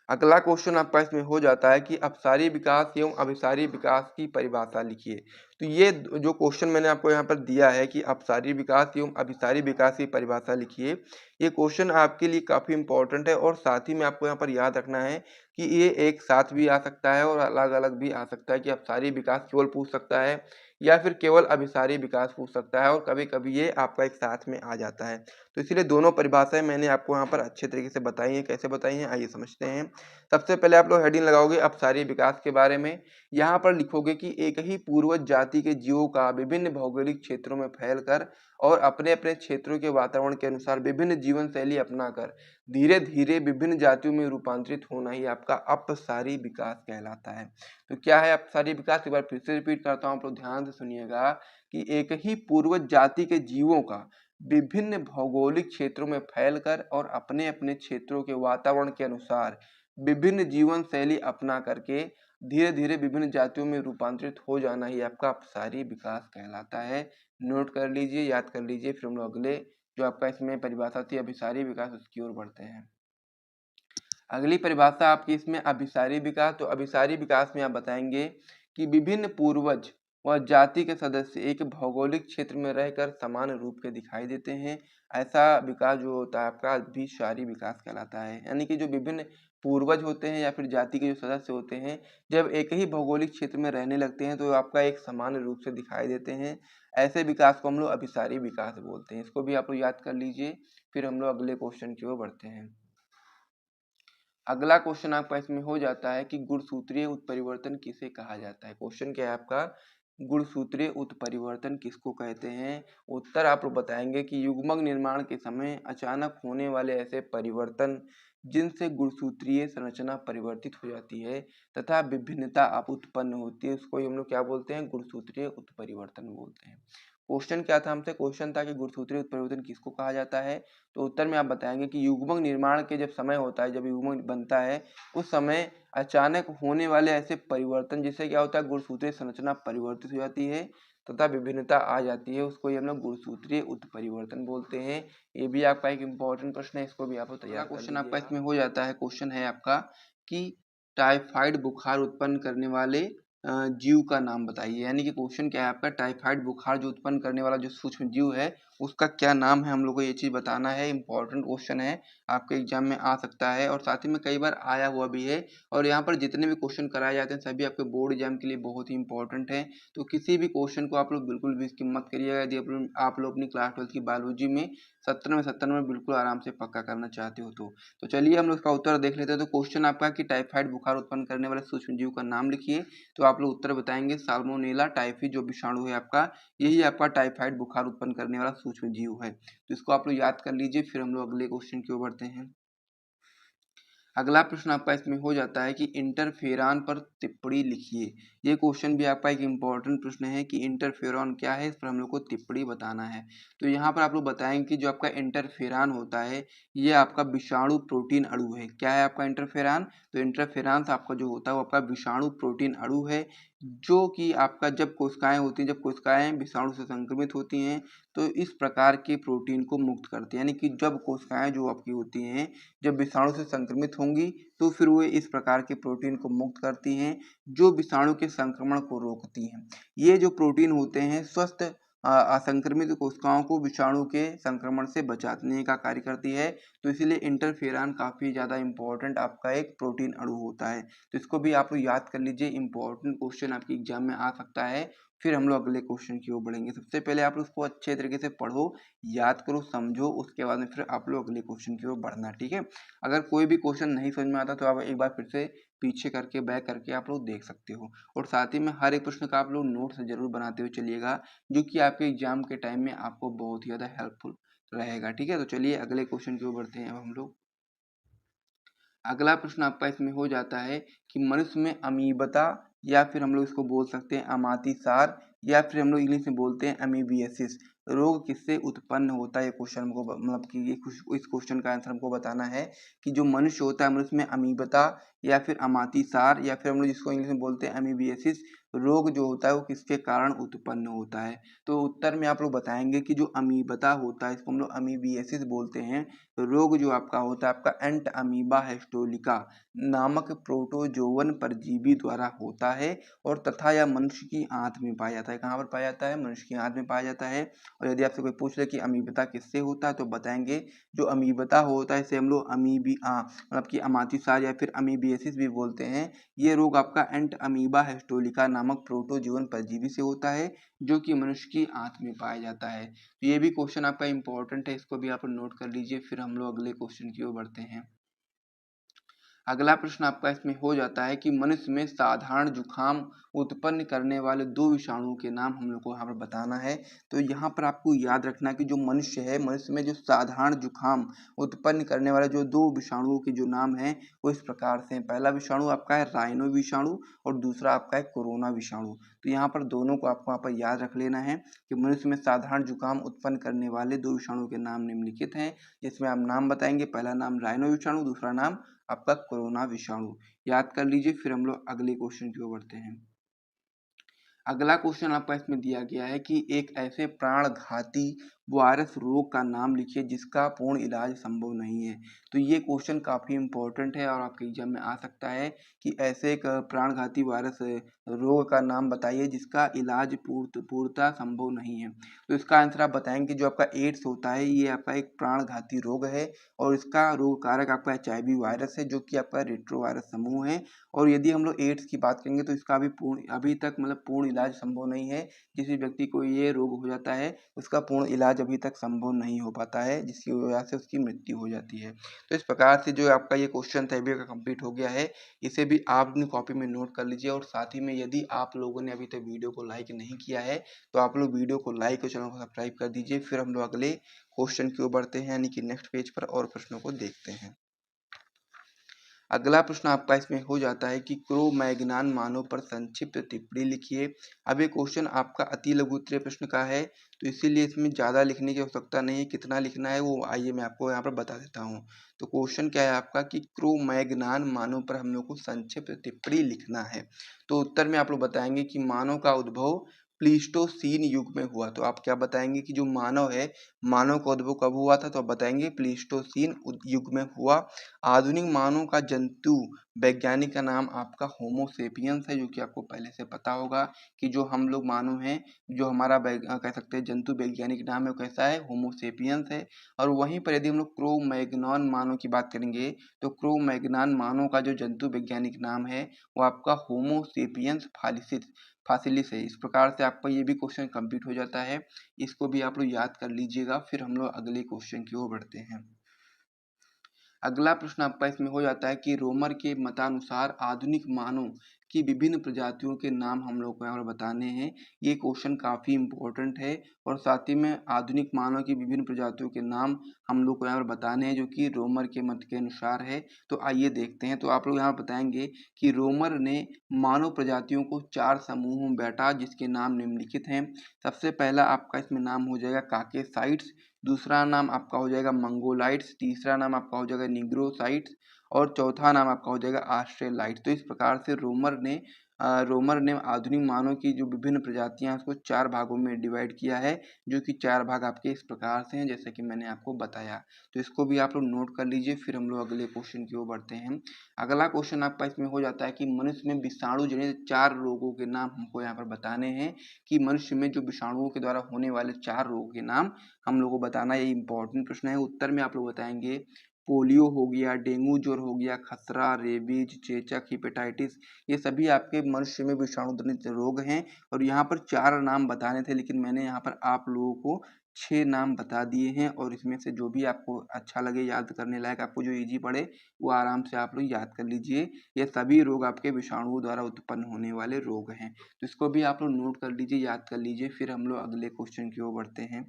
अगला क्वेश्चन आपका इसमें हो जाता है कि अपसारी विकास एवं अभिसारी विकास की परिभाषा लिखिए। तो ये जो क्वेश्चन मैंने आपको यहाँ पर दिया है कि अपसारी विकास एवं अभिसारी विकास की परिभाषा लिखिए, ये क्वेश्चन आपके लिए काफ़ी इंपॉर्टेंट है और साथ ही में आपको यहाँ पर याद रखना है कि ये एक साथ भी आ सकता है और अलग अलग भी आ सकता है, कि अपसारी विकास केवल पूछ सकता है या फिर केवल अभिसारी विकास पूछ सकता है, और कभी कभी ये आपका एक साथ में आ जाता है। तो इसीलिए दोनों परिभाषाएं मैंने आपको यहाँ पर अच्छे तरीके से बताई हैं। कैसे बताई हैं आइए समझते हैं। सबसे पहले आप लोग हेडिंग लगाओगे अपसारी विकास के बारे में। यहाँ पर लिखोगे कि एक ही पूर्वज जाति के जीवों का विभिन्न भौगोलिक क्षेत्रों में फैलकर और अपने अपने क्षेत्रों के वातावरण के अनुसार विभिन्न जीवन शैली अपनाकर धीरे धीरे विभिन्न जातियों में रूपांतरित होना ही आपका अपसारी विकास कहलाता है। तो क्या है अपसारी विकास, एक बार फिर से रिपीट करता हूँ, आप लोग ध्यान से सुनिएगा कि एक ही पूर्वज जाति के जीवों का विभिन्न भौगोलिक क्षेत्रों में फैलकर और अपने अपने क्षेत्रों के वातावरण के अनुसार विभिन्न जीवन शैली अपना करके धीरे धीरे विभिन्न जातियों में रूपांतरित हो जाना ही आपका अपसारी विकास कहलाता है। नोट कर लीजिए, याद कर लीजिए। फिर हम लोग अगले जो आपका इसमें परिभाषा थी अभिसारी विकास, उसकी ओर बढ़ते हैं। अगली परिभाषा आपकी इसमें अभिसारी विकास। तो अभिसारी विकास में आप बताएंगे कि विभिन्न पूर्वज व जाति के सदस्य एक भौगोलिक क्षेत्र में रहकर समान रूप के दिखाई देते हैं, ऐसा विकास जो होता है आपका अभिसारी विकास कहलाता है। यानी कि जो विभिन्न पूर्वज होते हैं या फिर जाति के जो सदस्य होते हैं, जब एक ही भौगोलिक क्षेत्र में रहने लगते हैं तो आपका एक समान रूप से दिखाई देते हैं, ऐसे विकास को हम लोग अभिसारी विकास बोलते हैं। इसको भी आप लोग याद कर लीजिए। फिर हम लोग अगले क्वेश्चन की ओर बढ़ते हैं। अगला क्वेश्चन आपका इसमें हो जाता है कि गुणसूत्रीय उत्परिवर्तन किसे कहा जाता है। क्वेश्चन क्या है आपका, गुणसूत्रीय उत्परिवर्तन किसको कहते हैं। उत्तर आप लोग बताएंगे कि युग्मक निर्माण के समय अचानक होने वाले ऐसे परिवर्तन जिनसे गुणसूत्रीय संरचना परिवर्तित हो जाती है तथा विभिन्नता आप उत्पन्न होती है, उसको हम लोग क्या बोलते हैं, गुणसूत्रीय उत्परिवर्तन बोलते हैं। क्वेश्चन क्या था हमसे, क्वेश्चन था कि गुणसूत्रीय उत्परिवर्तन किसको कहा जाता है। तो उत्तर में आप बताएंगे कि युग्मक निर्माण के जब समय होता है, जब युग्मक बनता है उस समय अचानक होने वाले ऐसे परिवर्तन जिससे क्या होता है, गुणसूत्रीय संरचना परिवर्तित हो जाती है तथा विभिन्नता आ जाती है, उसको ही हम लोग गुणसूत्रीय उत्परिवर्तन बोलते हैं। ये भी आपका एक इम्पोर्टेंट प्रश्न है, इसको भी आप तैयार। क्वेश्चन आपका इसमें हो जाता है, क्वेश्चन है आपका कि टाइफाइड बुखार उत्पन्न करने वाले जीव का नाम बताइए। यानी कि क्वेश्चन क्या है आपका, टाइफाइड बुखार जो उत्पन्न करने वाला जो सूक्ष्म जीव है उसका क्या नाम है, हम लोग को ये चीज़ बताना है। इंपॉर्टेंट क्वेश्चन है, आपके एग्जाम में आ सकता है और साथ ही में कई बार आया हुआ भी है। और यहाँ पर जितने भी क्वेश्चन कराए जाते हैं सभी आपके बोर्ड एग्जाम के लिए बहुत ही इंपॉर्टेंट है। तो किसी भी क्वेश्चन को आप लोग बिल्कुल भी स्किप मत करिएगा। यदि आप लोग अपनी क्लास 12 की बायोलॉजी में 70 में बिल्कुल आराम से पक्का करना चाहते हो तो चलिए हम लोग इसका उत्तर देख लेते हैं। तो क्वेश्चन आपका कि टाइफाइड बुखार उत्पन्न करने वाले सूक्ष्म जीव का नाम लिखिए। तो आप लोग उत्तर बताएंगे साल्मोनेला टाइफी जो विषाणु है आपका, यही आपका टाइफाइड बुखार उत्पन्न करने वाला सूक्ष्म जीव है। तो इसको आप लोग याद कर लीजिए। फिर हम लोग अगले क्वेश्चन की ओर बढ़ते हैं। अगला प्रश्न आपका इसमें हो जाता है कि इंटरफेरॉन पर टिप्पणी लिखिए। ये क्वेश्चन भी आपका एक इम्पॉर्टेंट प्रश्न है कि इंटरफेरॉन क्या है, इस पर हम लोग को टिप्पणी बताना है। तो यहाँ पर आप लोग बताएंगे कि जो आपका इंटरफेरॉन होता है ये आपका विषाणु प्रोटीन अणु है। क्या है आपका इंटरफेरॉन? तो इंटरफेरॉन आपका जो होता है वो आपका विषाणु प्रोटीन अणु है, जो कि आपका जब कोशिकाएं होती हैं, जब कोशिकाएं विषाणु से संक्रमित होती हैं तो इस प्रकार के प्रोटीन को मुक्त करती हैं। यानी कि जब कोशिकाएं जो आपकी होती हैं जब विषाणु से संक्रमित होंगी तो फिर वो इस प्रकार के प्रोटीन को मुक्त करती हैं जो विषाणु के संक्रमण को रोकती हैं। ये जो प्रोटीन होते हैं स्वस्थ असंक्रमित कोशिकाओं को विषाणु के संक्रमण से बचाने का कार्य करती है। तो इसीलिए इंटरफेरॉन काफ़ी ज़्यादा इंपॉर्टेंट आपका एक प्रोटीन अणु होता है। तो इसको भी आप लोग याद कर लीजिए, इंपॉर्टेंट क्वेश्चन आपके एग्जाम में आ सकता है। फिर हम लोग अगले क्वेश्चन की ओर बढ़ेंगे। सबसे पहले आप उसको अच्छे तरीके से पढ़ो, याद करो, समझो, उसके बाद में फिर आप लोग अगले क्वेश्चन की ओर बढ़ना, ठीक है। अगर कोई भी क्वेश्चन नहीं समझ में आता तो आप एक बार फिर से पीछे करके बैक करके आप लोग देख सकते हो। और साथ ही में हर एक प्रश्न का आप लोग नोट्स जरूर बनाते हुए चलिएगा, जो कि आपके एग्जाम के टाइम में आपको बहुत ही ज़्यादा हेल्पफुल रहेगा, ठीक है। तो चलिए अगले क्वेश्चन की ओर बढ़ते हैं अब हम लोग। अगला प्रश्न आपका इसमें हो जाता है कि मनुष्य में अमीबता या फिर हम लोग इसको बोल सकते हैं अमातिसार या फिर हम लोग इंग्लिश में बोलते हैं अमीबियासिस रोग किससे उत्पन्न होता है। ये क्वेश्चन हमको मतलब कि इस क्वेश्चन का आंसर हमको बताना है कि जो मनुष्य होता है मनुष्य में अमीबता या फिर अमातिसार या फिर हम लोग जिसको इंग्लिश में बोलते हैं अमीबियासिस रोग जो होता है वो किसके कारण उत्पन्न होता है। तो उत्तर में आप लोग बताएंगे कि जो अमीबता होता है इसको हम लोग अमीबियासिस बोलते हैं। रोग जो आपका होता है आपका एंट अमीबा हिस्टोलिका नामक प्रोटोजोवन परजीवी द्वारा होता है और तथा यह मनुष्य की आंत में पाया जाता है। कहाँ पर पाया जाता है? मनुष्य की आंत में पाया जाता है। और यदि आपसे कोई पूछ ले कि अमीबता किससे होता है तो बताएंगे जो अमीबता होता है इसे हम लोग मतलब कि अमातिसार या फिर अमीबियासिस भी बोलते हैं। ये रोग आपका एंट अमीबा हिस्टोलिका नामक प्रोटोजोवन परजीवी से होता है जो कि मनुष्य की आंत में पाया जाता है। तो ये भी क्वेश्चन आपका इंपॉर्टेंट है, इसको भी आप नोट कर लीजिए। फिर हम लोग अगले क्वेश्चन की ओर बढ़ते हैं। अगला प्रश्न आपका इसमें हो जाता है कि मनुष्य में साधारण जुखाम उत्पन्न करने वाले दो विषाणुओं के नाम हम लोग को यहाँ पर बताना है। तो यहाँ पर आपको याद रखना कि जो मनुष्य है मनुष्य में जो साधारण जुखाम उत्पन्न करने वाले जो दो विषाणुओं के जो नाम है वो इस प्रकार से हैं। पहला विषाणु आपका है राइनो विषाणु और दूसरा आपका है कोरोना विषाणु। तो यहाँ पर दोनों को आपको यहाँ पर याद रख लेना है कि मनुष्य में साधारण जुखाम उत्पन्न करने वाले दो विषाणुओं के नाम निम्नलिखित हैं, जिसमें आप नाम बताएंगे। पहला नाम राइनो विषाणु, दूसरा नाम आपका कोरोना विषाणु। याद कर लीजिए। फिर हम लोग अगले क्वेश्चन की ओर बढ़ते हैं। अगला क्वेश्चन आपका इसमें दिया गया है कि एक ऐसे प्राणघाती वायरस रोग का नाम लिखिए जिसका पूर्ण इलाज संभव नहीं है। तो ये क्वेश्चन काफ़ी इंपॉर्टेंट है और आपके एग्जाम में आ सकता है कि ऐसे एक प्राणघाती वायरस रोग का नाम बताइए जिसका इलाज पूर्णतः संभव नहीं है। तो इसका आंसर आप बताएंगे जो आपका एड्स होता है ये आपका एक प्राणघाती रोग है और इसका रोग कारक आपका HIV वायरस है जो कि आपका रेट्रोवायरस समूह है। और यदि हम लोग एड्स की बात करेंगे तो इसका अभी तक मतलब पूर्ण इलाज संभव नहीं है। किसी व्यक्ति को ये रोग हो जाता है उसका पूर्ण इलाज अभी तक संभव नहीं हो पाता है जिसकी वजह से उसकी मृत्यु हो जाती है। तो इस प्रकार से जो आपका ये क्वेश्चन था का कंप्लीट हो गया है। इसे भी आप अपनी कॉपी में नोट कर लीजिए। और साथ ही में यदि आप लोगों ने अभी तक वीडियो को लाइक नहीं किया है तो आप लोग वीडियो को लाइक और चैनल को सब्सक्राइब कर दीजिए। फिर हम लोग अगले क्वेश्चन की ओर बढ़ते हैं यानी कि नेक्स्ट पेज पर और प्रश्नों को देखते हैं। अगला प्रश्न आपका इसमें हो जाता है कि क्रो मैग्नान मानव पर संक्षिप्त टिप्पणी लिखिए। अब ये क्वेश्चन आपका अति लघु उत्तरीय प्रश्न का है तो इसीलिए इसमें ज़्यादा लिखने की आवश्यकता नहीं है। कितना लिखना है वो आइए मैं आपको यहाँ पर बता देता हूँ। तो क्वेश्चन क्या है आपका कि क्रो मैग्नान मानव पर हम लोग को संक्षिप्त टिप्पणी लिखना है। तो उत्तर में आप लोग बताएंगे कि मानव का उद्भव प्लीस्टोसीन युग में हुआ। तो आप क्या बताएंगे कि जो मानव है, मानव का उद्भव कब हुआ था? तो आप बताएंगे प्लीस्टोसीन युग में हुआ। आधुनिक मानव का जंतु वैज्ञानिक का नाम आपका होमो सेपियंस है, जो कि आपको पहले से पता होगा कि जो हम लोग मानव हैं, जो हमारा कह सकते हैं जंतु वैज्ञानिक नाम है वो कैसा है? होमो सेपियंस है। और वहीं पर यदि हम लोग क्रो मैग्नन मानव की बात करेंगे तो क्रो मैग्नन मानव का जो जंतु वैज्ञानिक नाम है वो आपका होमो सेपियंस फासिलिस है। इस प्रकार से आपका ये भी क्वेश्चन कंप्लीट हो जाता है। इसको भी आप लोग याद कर लीजिएगा। फिर हम लोग अगले क्वेश्चन की ओर बढ़ते हैं। अगला प्रश्न आपका इसमें हो जाता है कि रोमर के मतानुसार आधुनिक मानव की विभिन्न प्रजातियों के नाम हम लोग को यहाँ पर बताने हैं। ये क्वेश्चन काफ़ी इंपॉर्टेंट है और साथ ही में आधुनिक मानव की विभिन्न प्रजातियों के नाम हम लोग को यहाँ पर बताने हैं, जो कि रोमर के मत के अनुसार है। तो आइए देखते हैं। तो आप लोग यहाँ बताएंगे कि रोमर ने मानव प्रजातियों को 4 समूहों में बांटा, जिसके नाम निम्नलिखित हैं। सबसे पहला आपका इसमें नाम हो जाएगा काकेसाइट्स, दूसरा नाम आपका हो जाएगा मंगोलाइट्स, तीसरा नाम आपका हो जाएगा निग्रोसाइट्स और चौथा नाम आपका हो जाएगा ऑस्ट्रेलाइट्स। तो इस प्रकार से रोमर ने आधुनिक मानव की जो विभिन्न प्रजातियां हैं उसको 4 भागों में डिवाइड किया है, जो कि 4 भाग आपके इस प्रकार से हैं जैसे कि मैंने आपको बताया। तो इसको भी आप लोग नोट कर लीजिए। फिर हम लोग अगले क्वेश्चन की ओर बढ़ते हैं। अगला क्वेश्चन आपका इसमें हो जाता है कि मनुष्य में विषाणु जनित 4 रोगों के नाम हमको यहाँ पर बताने हैं, कि मनुष्य में जो विषाणुओं के द्वारा होने वाले 4 रोगों के नाम हम लोगों को बताना। ये इंपॉर्टेंट प्रश्न है। उत्तर में आप लोग बताएंगे पोलियो हो गया, डेंगू ज्वर हो गया, खसरा, रेबीज, चेचक, हिपेटाइटिस, ये सभी आपके मनुष्य में विषाणु जनित रोग हैं। और यहाँ पर 4 नाम बताने थे, लेकिन मैंने यहाँ पर आप लोगों को 6 नाम बता दिए हैं। और इसमें से जो भी आपको अच्छा लगे, याद करने लायक, आपको जो इजी पड़े वो आराम से आप लोग याद कर लीजिए। ये सभी रोग आपके विषाणुओं द्वारा उत्पन्न होने वाले रोग हैं। तो इसको भी आप लोग नोट कर लीजिए, याद कर लीजिए। फिर हम लोग अगले क्वेश्चन की ओर बढ़ते हैं।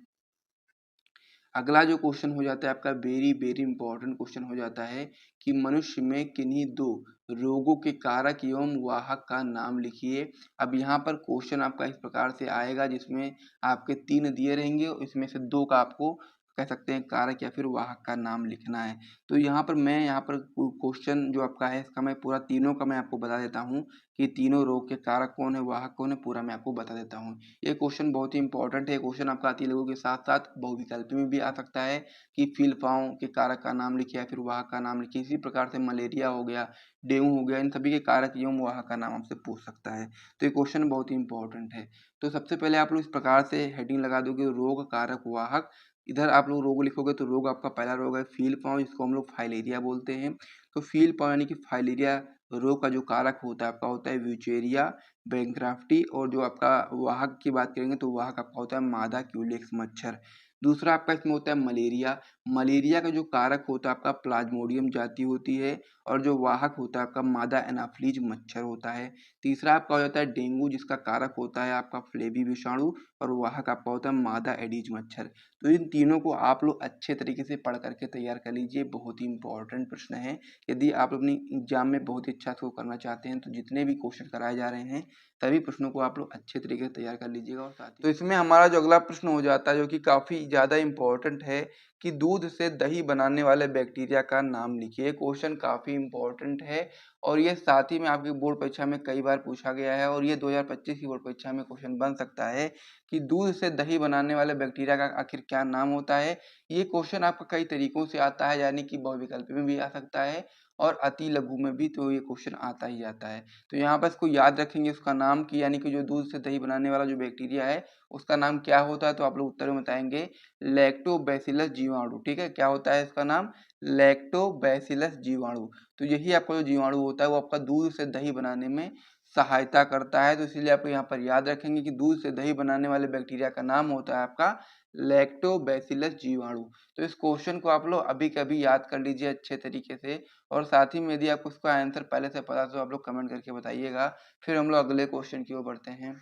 अगला जो क्वेश्चन हो जाता है आपका वेरी इंपॉर्टेंट क्वेश्चन हो जाता है कि मनुष्य में किन्हीं 2 रोगों के कारक एवं वाहक का नाम लिखिए। अब यहाँ पर क्वेश्चन आपका इस प्रकार से आएगा, जिसमें आपके 3 दिए रहेंगे, इसमें से 2 का आपको कह सकते हैं कारक या फिर वाहक का नाम लिखना है। तो यहाँ पर क्वेश्चन जो आपका है इसका मैं पूरा तीनों का मैं आपको बता देता हूँ कि तीनों रोग के कारक कौन है, वाहक कौन है, पूरा मैं आपको बता देता हूँ। ये क्वेश्चन बहुत ही इंपॉर्टेंट है। क्वेश्चन आपका अति लघु के साथ साथ बहुविकल्पी में भी आ सकता है कि फील-फाँव के कारक का नाम लिखिए या फिर वाहक का नाम लिखिए। इसी प्रकार से मलेरिया हो गया, डेंगू हो गया, इन सभी के कारक एवं वाहक का नाम आपसे पूछ सकता है। तो ये क्वेश्चन बहुत ही इंपॉर्टेंट है। तो सबसे पहले आप लोग इस प्रकार से हेडिंग लगा दोगे, रोग, कारक, वाहक। इधर आप लोग रोग लिखोगे तो रोग आपका पहला रोग है फील-फाँव, जिसको हम लोग फाइलेरिया बोलते हैं। तो फील-फाँव यानी कि फाइलेरिया रोग का जो कारक होता है आपका होता है व्यूचेरिया बैंक्राफ्टी। और जो आपका वाहक की बात करेंगे तो वाहक आपका होता है मादा क्यूलेक्स मच्छर। दूसरा आपका इसमें होता है मलेरिया। मलेरिया का जो कारक होता है आपका प्लाज्मोडियम जाति होती है, और जो वाहक होता है आपका मादा एनाफ्लीज मच्छर होता है। तीसरा आपका हो जाता है डेंगू, जिसका कारक होता है आपका फ्लेवी विषाणु, और वाहक आपका होता है मादा एडीज मच्छर। तो इन तीनों को आप लोग अच्छे तरीके से पढ़ करके तैयार कर लीजिए। बहुत ही इंपॉर्टेंट प्रश्न है। यदि आप अपनी एग्जाम में बहुत ही अच्छा स्कोर करना चाहते हैं तो जितने भी क्वेश्चन कराए जा रहे हैं सभी प्रश्नों को आप लोग अच्छे तरीके से तैयार कर लीजिएगा। और साथ ही तो इसमें हमारा जो अगला प्रश्न हो जाता है, जो कि काफ़ी ज़्यादा इंपॉर्टेंट है, कि दूध से दही बनाने वाले बैक्टीरिया का नाम लिखिए। क्वेश्चन काफ़ी इंपॉर्टेंट है और ये साथ ही में आपकी बोर्ड परीक्षा में कई बार पूछा गया है, और ये 2025 की बोर्ड परीक्षा में क्वेश्चन बन सकता है कि दूध से दही बनाने वाले बैक्टीरिया का आखिर क्या नाम होता है। ये क्वेश्चन आपका कई तरीकों से आता है, यानी कि बहुविकल्पी में भी आ सकता है और अति लघु में भी तो ये क्वेश्चन आता ही आता है। तो यहाँ पर इसको याद रखेंगे उसका नाम की, यानी कि जो दूध से दही बनाने वाला जो बैक्टीरिया है उसका नाम क्या होता है। तो आप लोग उत्तर में बताएंगे लैक्टोबैसिलस जीवाणु। ठीक है, क्या होता है इसका नाम? लैक्टोबैसिलस जीवाणु। तो यही आपका जो जीवाणु होता है वो आपका दूध से दही बनाने में सहायता करता है। तो इसीलिए आप यहाँ पर याद रखेंगे कि दूध से दही बनाने वाले बैक्टीरिया का नाम होता है आपका लैक्टोबैसिलस जीवाणु। तो इस क्वेश्चन को आप लोग अभी कभी याद कर लीजिए अच्छे तरीके से, और साथ ही में यदि आपको इसका आंसर पहले से पता तो आप लोग कमेंट करके बताइएगा। फिर हम लोग अगले क्वेश्चन की ओर बढ़ते हैं।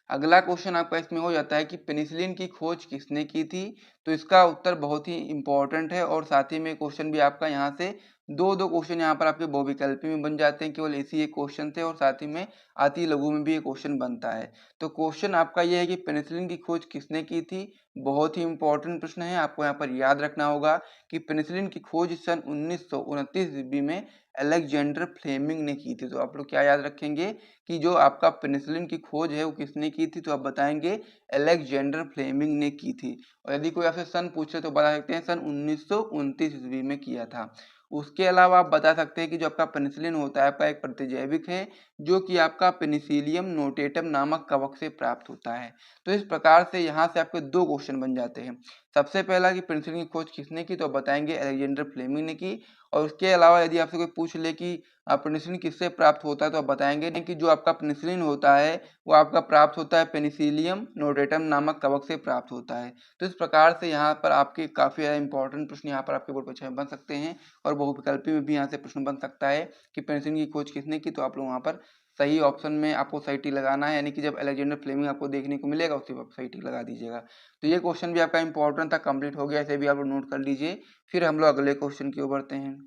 अगला क्वेश्चन आपका इसमें हो जाता है कि पेनिसिलिन की खोज किसने की थी। तो इसका उत्तर बहुत ही इंपॉर्टेंट है और साथ ही में क्वेश्चन भी आपका यहाँ से दो क्वेश्चन यहाँ पर आपके बहुविकल्पी में बन जाते हैं, केवल इसी एक क्वेश्चन थे, और साथ ही में अति लघु में भी एक क्वेश्चन बनता है। तो क्वेश्चन आपका ये है कि पेनिसिलिन की खोज किसने की थी। बहुत ही इंपॉर्टेंट प्रश्न है, आपको यहाँ पर याद रखना होगा कि पेनिसिलिन की खोज सन 1929 ईस्वी में अलेक्जेंडर फ्लेमिंग ने की थी। तो आप लोग क्या याद रखेंगे कि जो आपका पेनिसिलिन की खोज है वो किसने की थी, तो आप बताएंगे अलेक्जेंडर फ्लेमिंग ने की थी। और यदि कोई आपसे सन पूछे तो बता सकते हैं सन 1929 ईस्वी में किया था। उसके अलावा आप बता सकते हैं कि जो आपका पेनिसिलिन होता है आपका एक प्रतिजैविक है, जो कि आपका पेनिसिलियम नोटेटम नामक कवक से प्राप्त होता है। तो इस प्रकार से यहाँ से आपके दो क्वेश्चन बन जाते हैं। सबसे पहला कि पेनिसिलिन की खोज किसने की, तो बताएंगे अलेक्जेंडर फ्लेमिंग ने की। और उसके अलावा यदि आपसे कोई पूछ ले कि पेनिसिलिन किससे प्राप्त होता है, तो आप बताएंगे कि जो आपका पेनिसिलिन होता है वो आपका प्राप्त होता है पेनिसिलियम नोटेटम नामक कवक से प्राप्त होता है। तो इस प्रकार से यहाँ पर आपके काफी ज्यादा इंपॉर्टेंट प्रश्न यहाँ पर आपके बोर्ड परीक्षा में बन सकते हैं, और बहुविकल्पी में भी यहाँ से प्रश्न बन सकता है कि पेनिसिलिन की खोज किसने की। तो आप लोग वहाँ पर सही ऑप्शन में आपको सही टिक लगाना है, यानी कि जब अलेक्जेंडर फ्लेमिंग आपको देखने को मिलेगा उसी पर सही टिक लगा दीजिएगा। तो ये क्वेश्चन भी आपका इंपॉर्टेंट था, कंप्लीट हो गया, इसे भी आप लोग नोट कर लीजिए। फिर हम लोग अगले क्वेश्चन की ओर बढ़ते हैं।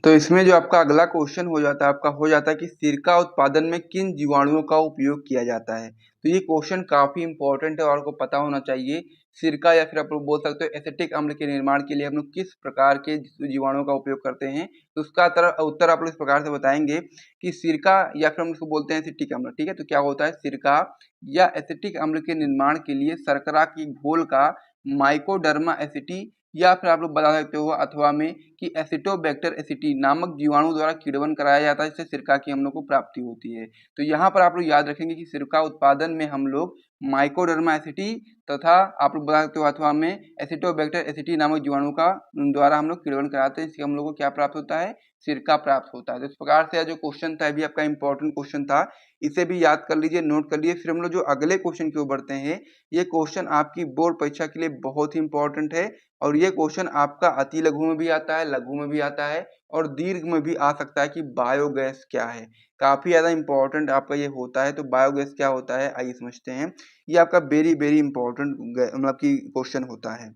तो इसमें जो आपका अगला क्वेश्चन हो जाता है कि सिरका उत्पादन में किन जीवाणुओं का उपयोग किया जाता है। तो ये क्वेश्चन काफी इंपॉर्टेंट है और आपको पता होना चाहिए। सिरका या फिर आप लोग बोल सकते हो एसिटिक अम्ल के निर्माण के लिए हम लोग किस प्रकार के जीवाणुओं का उपयोग करते हैं। तो उसका उत्तर आप लोग इस प्रकार से बताएंगे कि सिरका या फिर हम उसको बोलते हैं एसिटिक अम्ल। ठीक है, तो क्या होता है, सिरका या एसिटिक अम्ल के निर्माण के लिए शर्करा की घोल का माइकोडर्मा एसिटी या फिर आप लोग बता सकते हो अथवा में कि एसिटोबैक्टर एसिटी नामक जीवाणु द्वारा किण्वन कराया जाता है, जिससे सिरका की हम लोग को प्राप्ति होती है। तो यहाँ पर आप लोग याद रखेंगे कि सिरका उत्पादन में हम लोग माइकोडर्मा एसिटी तथा आप लोग बता सकते हो अथवा में एसिटोबैक्टर एसिटी नामक जीवाणु का द्वारा हम लोग किण्वन कराते हैं, इससे हम लोग को क्या प्राप्त होता है, सिरका प्राप्त होता है। तो इस प्रकार से जो क्वेश्चन था भी आपका इंपॉर्टेंट क्वेश्चन था, इसे भी याद कर लीजिए, नोट कर लीजिए। फिर हम लोग जो अगले क्वेश्चन की ओर बढ़ते हैं, ये क्वेश्चन आपकी बोर्ड परीक्षा के लिए बहुत ही इंपॉर्टेंट है, और ये क्वेश्चन आपका अति लघु में भी आता है, लघु में भी आता है, और दीर्घ में भी आ सकता है कि बायोगैस क्या है। काफी ज्यादा इंपॉर्टेंट आपका ये होता है। तो बायोगैस क्या होता है आइए समझते हैं। ये आपका वेरी वेरी इंपॉर्टेंट मतलब कि क्वेश्चन होता है।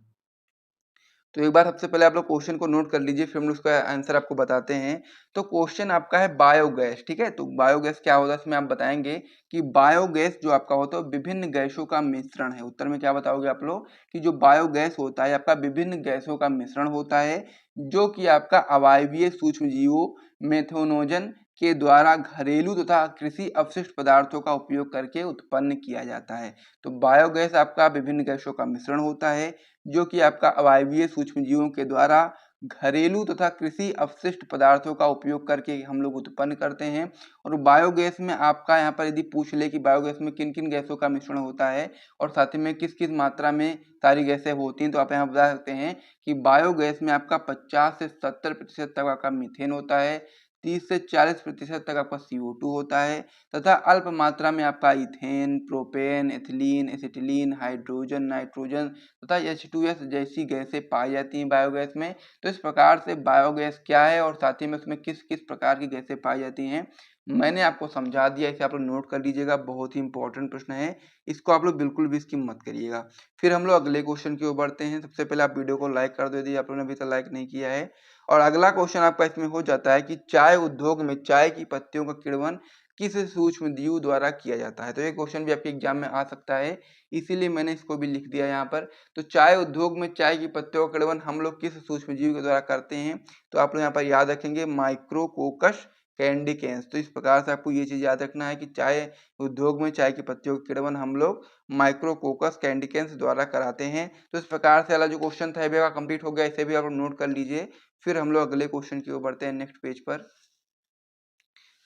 तो एक बार सबसे पहले आप लोग क्वेश्चन को नोट कर लीजिए, फिर हम उसका आंसर आपको बताते हैं। तो क्वेश्चन आपका है बायोगैस। ठीक है, तो बायोगैस क्या होता है इसमें आप बताएंगे कि बायोगैस जो आपका होता है विभिन्न गैसों का मिश्रण है। उत्तर में क्या बताओगे आप लोग कि जो बायोगैस होता है आपका विभिन्न गैसों का मिश्रण होता है, जो कि आपका अवायवीय सूक्ष्म जीवों मेथनोजन के द्वारा घरेलू तथा कृषि अपशिष्ट पदार्थों का उपयोग करके उत्पन्न किया जाता है। तो बायोगैस आपका विभिन्न गैसों का मिश्रण होता है, जो कि आपका अवायवीय सूक्ष्मजीवों के द्वारा घरेलू तथा कृषि अपशिष्ट पदार्थों का उपयोग करके हम लोग उत्पन्न करते हैं। और बायोगैस में आपका यहाँ पर यदि पूछ ले कि बायोगैस में किन किन गैसों का मिश्रण होता है और साथ ही में किस किस मात्रा में सारी गैसें होती हैं, तो आप यहाँ बता सकते हैं कि बायोगैस में आपका 50 से 70% तक आपका मीथेन होता है, 30 से 40% तक आपका CO2 होता है, तथा अल्प मात्रा में आपका ethane, propane, ethylene, acetylene, hydrogen, nitrogen तथा H2S जैसी गैसें पाई जाती हैं बायोगैस में। तो इस प्रकार से बायोगैस क्या है और साथ ही में उसमें किस किस प्रकार की गैसें पाई जाती हैं मैंने आपको समझा दिया, इसे आप लोग नोट कर लीजिएगा, बहुत ही इंपॉर्टेंट प्रश्न है, इसको आप लोग बिल्कुल भी स्किप मत करिएगा। फिर हम लोग अगले क्वेश्चन की ओर बढ़ते हैं। सबसे पहले आप वीडियो को लाइक कर दो यदि आप लोगों ने अभी तक लाइक नहीं किया है। और अगला क्वेश्चन आपका इसमें हो जाता है कि चाय उद्योग में चाय की पत्तियों का किण्वन किस सूक्ष्म जीव द्वारा किया जाता है। तो ये क्वेश्चन भी आपके एग्जाम में आ सकता है, इसीलिए मैंने इसको भी लिख दिया यहाँ पर। तो चाय उद्योग में चाय की पत्तियों का किण्वन हम लोग किस सूक्ष्म जीव के द्वारा करते हैं, तो आप लोग यहाँ पर याद रखेंगे माइक्रोकोकस कैंडिकेंस। तो इस प्रकार से आपको ये चीज याद रखना है कि चाय उद्योग में चाय की पत्तियों का किण्वन हम लोग माइक्रोकोकस कैंडिकेंस द्वारा कराते हैं। तो इस प्रकार से वाला जो क्वेश्चन था ये कंप्लीट हो गया, इसे भी आप लोग नोट कर लीजिए। फिर हम लोग अगले क्वेश्चन की ओर बढ़ते हैं नेक्स्ट पेज पर।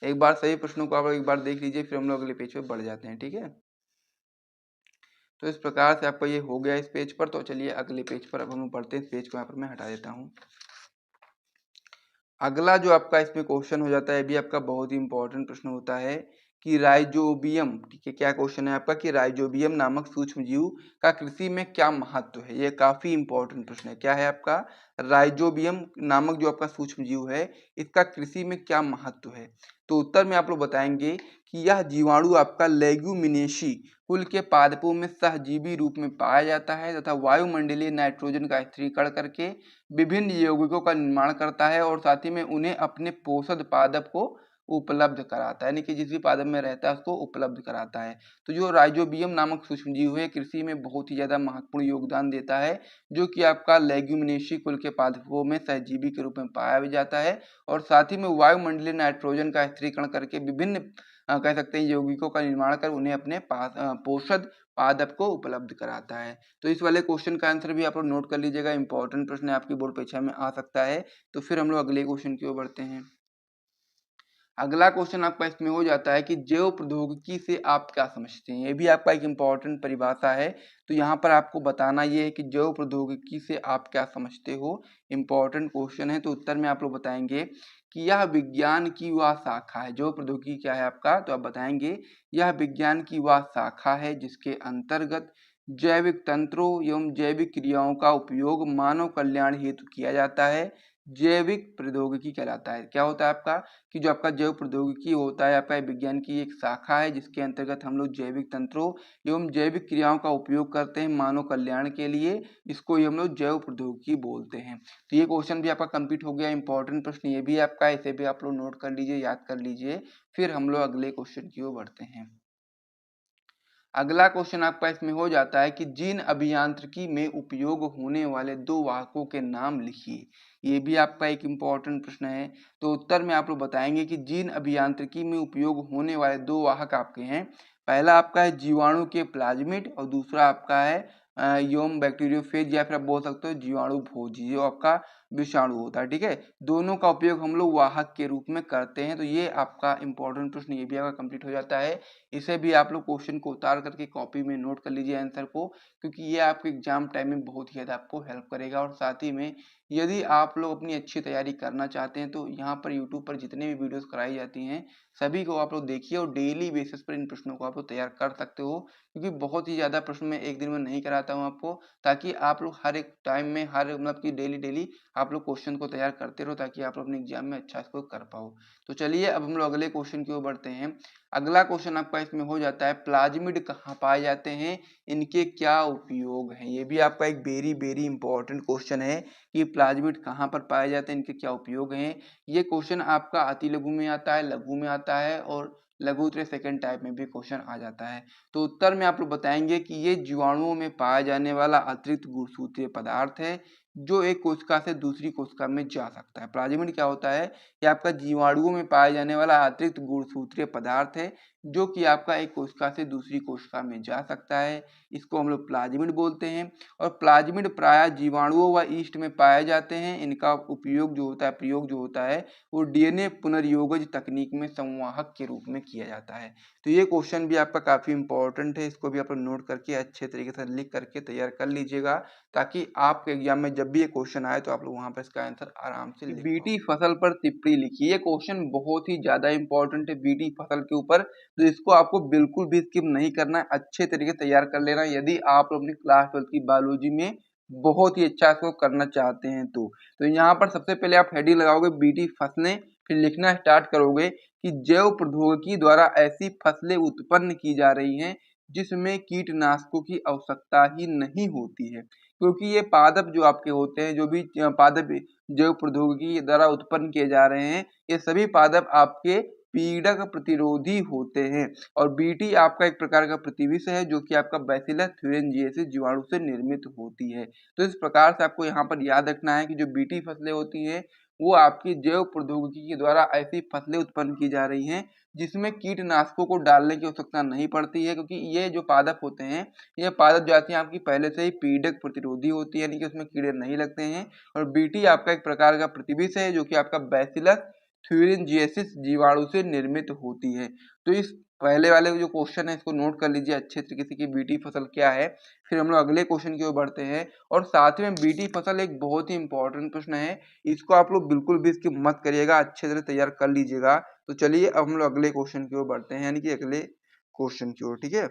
एक बार सभी प्रश्नों को आप लोग एक बार देख लीजिए, फिर हम लोग अगले पेज पर बढ़ जाते हैं। ठीक है, तो इस प्रकार से आपका ये हो गया इस पेज पर। तो चलिए अगले पेज पर अब हम बढ़ते हैं। इस पेज को यहाँ पर मैं हटा देता हूँ। अगला जो आपका इसमें क्वेश्चन हो जाता है भी आपका बहुत ही इंपॉर्टेंट प्रश्न होता है कि राइजोबियम, ठीक है, क्या क्वेश्चन है आपका कि राइजोबियम नामक सूक्ष्म जीव का कृषि में क्या महत्व है। ये काफी इंपॉर्टेंट प्रश्न है। क्या है आपका राइजोबियम नामक जो आपका सूक्ष्म जीव है इसका कृषि में क्या महत्व है। तो उत्तर में आप लोग बताएंगे कि यह जीवाणु आपका लेग्यूमिनेशी कुल के पादपों में सहजीवी रूप में पाया जाता है तथा वायुमंडलीय नाइट्रोजन का स्थिरीकरण करके विभिन्न यौगिकों का निर्माण करता है और साथ ही में उन्हें अपने पोषक पादप को उपलब्ध कराता है, यानी कि जिस भी पादप में रहता है उसको उपलब्ध कराता है। तो जो राइजोबियम नामक सूक्ष्मजीव है कृषि में बहुत ही ज्यादा महत्वपूर्ण योगदान देता है, जो कि आपका लेग्यूमिनेशी कुल के पादपों में सहजीवी के रूप में पाया भी जाता है और साथ ही में वायुमंडलीय नाइट्रोजन का स्थिरीकरण करके विभिन्न कह सकते हैं यौगिकों का निर्माण कर उन्हें अपने पोषक पादप को उपलब्ध कराता है। तो इस वाले क्वेश्चन का आंसर भी आप लोग नोट कर लीजिएगा, इंपॉर्टेंट प्रश्न है, आपकी बोर्ड परीक्षा में आ सकता है। तो फिर हम लोग अगले क्वेश्चन की ओर बढ़ते हैं। अगला क्वेश्चन आपका इसमें हो जाता है कि जैव प्रौद्योगिकी से आप क्या समझते हैं। ये भी आपका एक इम्पॉर्टेंट परिभाषा है। तो यहाँ पर आपको बताना ये है कि जैव प्रौद्योगिकी से आप क्या समझते हो। इम्पॉर्टेंट क्वेश्चन है। तो उत्तर में आप लोग बताएंगे कि यह विज्ञान की वह शाखा है। जैव प्रौद्योगिकी क्या है आपका, तो आप बताएंगे यह विज्ञान की वह शाखा है जिसके अंतर्गत जैविक तंत्रों एवं जैविक क्रियाओं का उपयोग मानव कल्याण हेतु किया जाता है। जैविक प्रौद्योगिकी कहलाता है। क्या होता है आपका कि जो आपका जैव प्रौद्योगिकी होता है आपका विज्ञान की एक शाखा है जिसके अंतर्गत हम लोग जैविक तंत्रों एवं जैविक क्रियाओं का उपयोग करते हैं मानव कल्याण के लिए, इसको हम लोग जैव प्रौद्योगिकी बोलते हैं। तो ये क्वेश्चन भी आपका कंप्लीट हो गया। इंपॉर्टेंट प्रश्न ये भी आपका, इसे भी आप लोग नोट कर लीजिए, याद कर लीजिए। फिर हम लोग अगले क्वेश्चन की ओर बढ़ते हैं। अगला क्वेश्चन आपका इसमें हो जाता है कि जीन अभियांत्रिकी में उपयोग होने वाले दो वाहकों के नाम लिखिए। ये भी आपका एक इम्पॉर्टेंट प्रश्न है। तो उत्तर में आप लोग बताएंगे कि जीन अभियांत्रिकी में उपयोग होने वाले दो वाहक आपके हैं। पहला आपका है जीवाणु के प्लाज्मिड और दूसरा आपका है योम बैक्टीरियोफेज या फिर आप बोल सकते हो जीवाणु भोजी, जो आपका विषाणु होता है। ठीक है, दोनों का उपयोग हम लोग वाहक के रूप में करते हैं। तो ये आपका इंपॉर्टेंट प्रश्न ये भी आपका कंप्लीट हो जाता है। इसे भी आप लोग क्वेश्चन को उतार करके कॉपी में नोट कर लीजिए आंसर को, क्योंकि ये आपके एग्जाम टाइम में बहुत ही ज़्यादा आपको हेल्प करेगा। और साथ ही में यदि आप लोग अपनी अच्छी तैयारी करना चाहते हैं तो यहाँ पर यूट्यूब पर जितने भी वीडियोस कराई जाती हैं सभी को आप लोग देखिए और डेली बेसिस पर इन प्रश्नों को आप लोग तैयार कर सकते हो, क्योंकि बहुत ही ज़्यादा प्रश्न मैं एक दिन में नहीं कराता हूँ आपको, ताकि आप लोग हर एक टाइम में हर मतलब कि डेली आप लोग क्वेश्चन को तैयार करते रहो ताकि आप लोग अपने एग्जाम में अच्छा स्कोर कर पाओ। तो चलिए अब हम लोग अगले क्वेश्चन की ओर बढ़ते हैं। अगला क्वेश्चन आपका इसमें हो जाता है प्लाज्मिड कहाँ पाए जाते हैं, इनके क्या उपयोग हैं। ये भी आपका एक वेरी इंपॉर्टेंट क्वेश्चन है कि प्लाज्मिड कहाँ पर पाए जाते हैं, इनके क्या उपयोग हैं। ये क्वेश्चन आपका अति लघु में आता है, लघु में आता है और लघु उत्तरीय सेकंड टाइप में भी क्वेश्चन आ जाता है। तो उत्तर में आप लोग बताएंगे कि ये जीवाणुओं में पाया जाने वाला अतिरिक्त गुणसूत्रीय पदार्थ है जो एक कोशिका से दूसरी कोशिका में जा सकता है। प्लाज्मिड क्या होता है, ये आपका जीवाणुओं में पाया जाने वाला अतिरिक्त गुणसूत्रीय पदार्थ है जो कि आपका एक कोशिका से दूसरी कोशिका में जा सकता है। इसको हम लोग प्लाज्मिड बोलते हैं। और प्लाज्मिड प्रायः जीवाणुओं व ईस्ट में पाए जाते हैं। इनका उपयोग जो होता है, प्रयोग जो होता है वो डीएनए पुनर्योगज तकनीक में संवाहक के रूप में किया जाता है। तो ये क्वेश्चन भी आपका काफी इंपॉर्टेंट है, इसको भी आप लोग नोट करके अच्छे तरीके से लिख करके तैयार कर लीजिएगा, ताकि आपके एग्जाम में जब भी ये क्वेश्चन आए तो आप लोग वहां पर इसका आंसर आराम से लिख बीटी फसल पर टिप्पणी लिखिए। ये क्वेश्चन बहुत ही ज्यादा इंपॉर्टेंट है बीटी फसल के ऊपर, तो इसको आपको बिल्कुल भी स्किप नहीं करना है, अच्छे तरीके से तैयार कर लेना है यदि आप अपनी क्लास 12 की बायोलॉजी में बहुत ही अच्छा इसको करना चाहते हैं। तो यहाँ पर सबसे पहले आप हेडिंग लगाओगे बीटी फसलें, फिर लिखना स्टार्ट करोगे कि जैव प्रौद्योगिकी द्वारा ऐसी फसलें उत्पन्न की जा रही हैं जिसमें कीटनाशकों की आवश्यकता ही नहीं होती है, क्योंकि ये पादप जो आपके होते हैं, जो भी पादप जैव प्रौद्योगिकी द्वारा उत्पन्न किए जा रहे हैं, ये सभी पादप आपके पीड़क प्रतिरोधी होते हैं। और बीटी आपका एक प्रकार का प्रतिविष है जो कि आपका बैसिलस thuringiensis जीवाणु से निर्मित होती है। तो इस प्रकार से आपको यहाँ पर याद रखना है कि जो बीटी फसलें होती हैं वो आपकी जैव प्रौद्योगिकी के द्वारा ऐसी फसलें उत्पन्न की जा रही हैं जिसमें कीटनाशकों को डालने की आवश्यकता नहीं पड़ती है, क्योंकि ये जो पादप होते हैं ये पादप जातियां आपकी पहले से ही पीड़क प्रतिरोधी होती है, यानी कि उसमें कीड़े नहीं लगते हैं। और बीटी आपका एक प्रकार का प्रतिविष है जो कि आपका बैसिलस थ्यूरिनजिएसिस जीवाणु से निर्मित होती है। तो इस पहले वाले जो क्वेश्चन है इसको नोट कर लीजिए अच्छे तरीके से कि बीटी फसल क्या है। फिर हम लोग अगले क्वेश्चन की ओर बढ़ते हैं और साथ में बीटी फसल एक बहुत ही इंपॉर्टेंट प्रश्न है, इसको आप लोग बिल्कुल भी इसकी मत करिएगा, अच्छे तरह तैयार कर लीजिएगा। तो चलिए अब हम लोग अगले क्वेश्चन की ओर बढ़ते हैं, यानी कि अगले क्वेश्चन की ओर, ठीक है।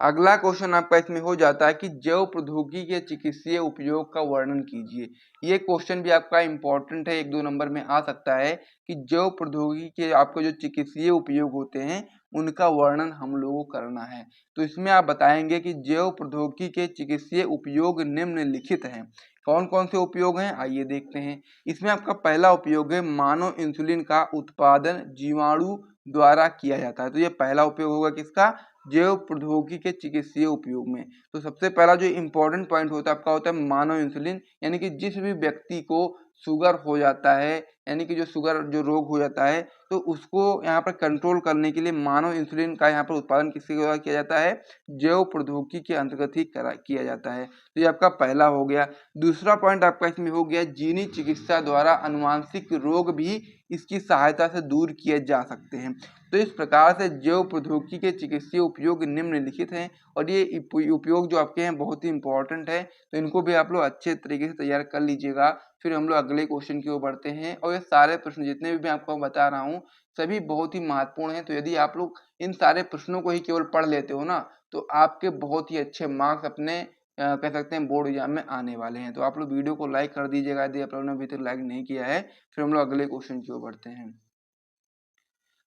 अगला क्वेश्चन आपका इसमें हो जाता है कि जैव प्रौद्योगिकी के चिकित्सीय उपयोग का वर्णन कीजिए। ये क्वेश्चन भी आपका इंपॉर्टेंट है, 1-2 नंबर में आ सकता है कि जैव प्रौद्योगिकी के आपको जो चिकित्सीय उपयोग होते हैं उनका वर्णन हम लोगों को करना है। तो इसमें आप बताएंगे कि जैव प्रौद्योगिकी के चिकित्सीय उपयोग निम्नलिखित हैं। कौन कौन से उपयोग हैं आइए देखते हैं। इसमें आपका पहला उपयोग है मानव इंसुलिन का उत्पादन जीवाणु द्वारा किया जाता है। तो ये पहला उपयोग होगा किसका, जैव प्रौद्योगिकी के चिकित्सीय उपयोग में। तो सबसे पहला जो इम्पोर्टेंट पॉइंट होता है आपका होता है मानव इंसुलिन, यानी कि जिस भी व्यक्ति को शुगर हो जाता है, यानी कि जो शुगर जो रोग हो जाता है तो उसको यहाँ पर कंट्रोल करने के लिए मानव इंसुलिन का यहाँ पर उत्पादन किसके द्वारा किया जाता है, जैव प्रौद्योगिकी के अंतर्गत ही किया जाता है। तो ये आपका पहला हो गया। दूसरा पॉइंट आपका इसमें हो गया जीनी चिकित्सा द्वारा अनुवांशिक रोग भी इसकी सहायता से दूर किए जा सकते हैं। तो इस प्रकार से जैव प्रौद्योगिकी के चिकित्सीय उपयोग निम्नलिखित हैं और ये उपयोग जो आपके हैं बहुत ही इंपॉर्टेंट है, तो इनको भी आप लोग अच्छे तरीके से तैयार कर लीजिएगा। फिर हम लोग अगले क्वेश्चन की ओर बढ़ते हैं और ये सारे प्रश्न जितने भी मैं आपको बता रहा हूँ सभी बहुत ही महत्वपूर्ण हैं। तो यदि आप लोग इन सारे प्रश्नों को ही केवल पढ़ लेते हो ना तो आपके बहुत ही अच्छे मार्क्स अपने कह सकते हैं बोर्ड एग्जाम में आने वाले हैं। तो आप लोग वीडियो को लाइक कर दीजिएगा यदि आप लोगों ने अभी तक लाइक नहीं किया है। फिर हम लोग अगले क्वेश्चन की ओर बढ़ते हैं।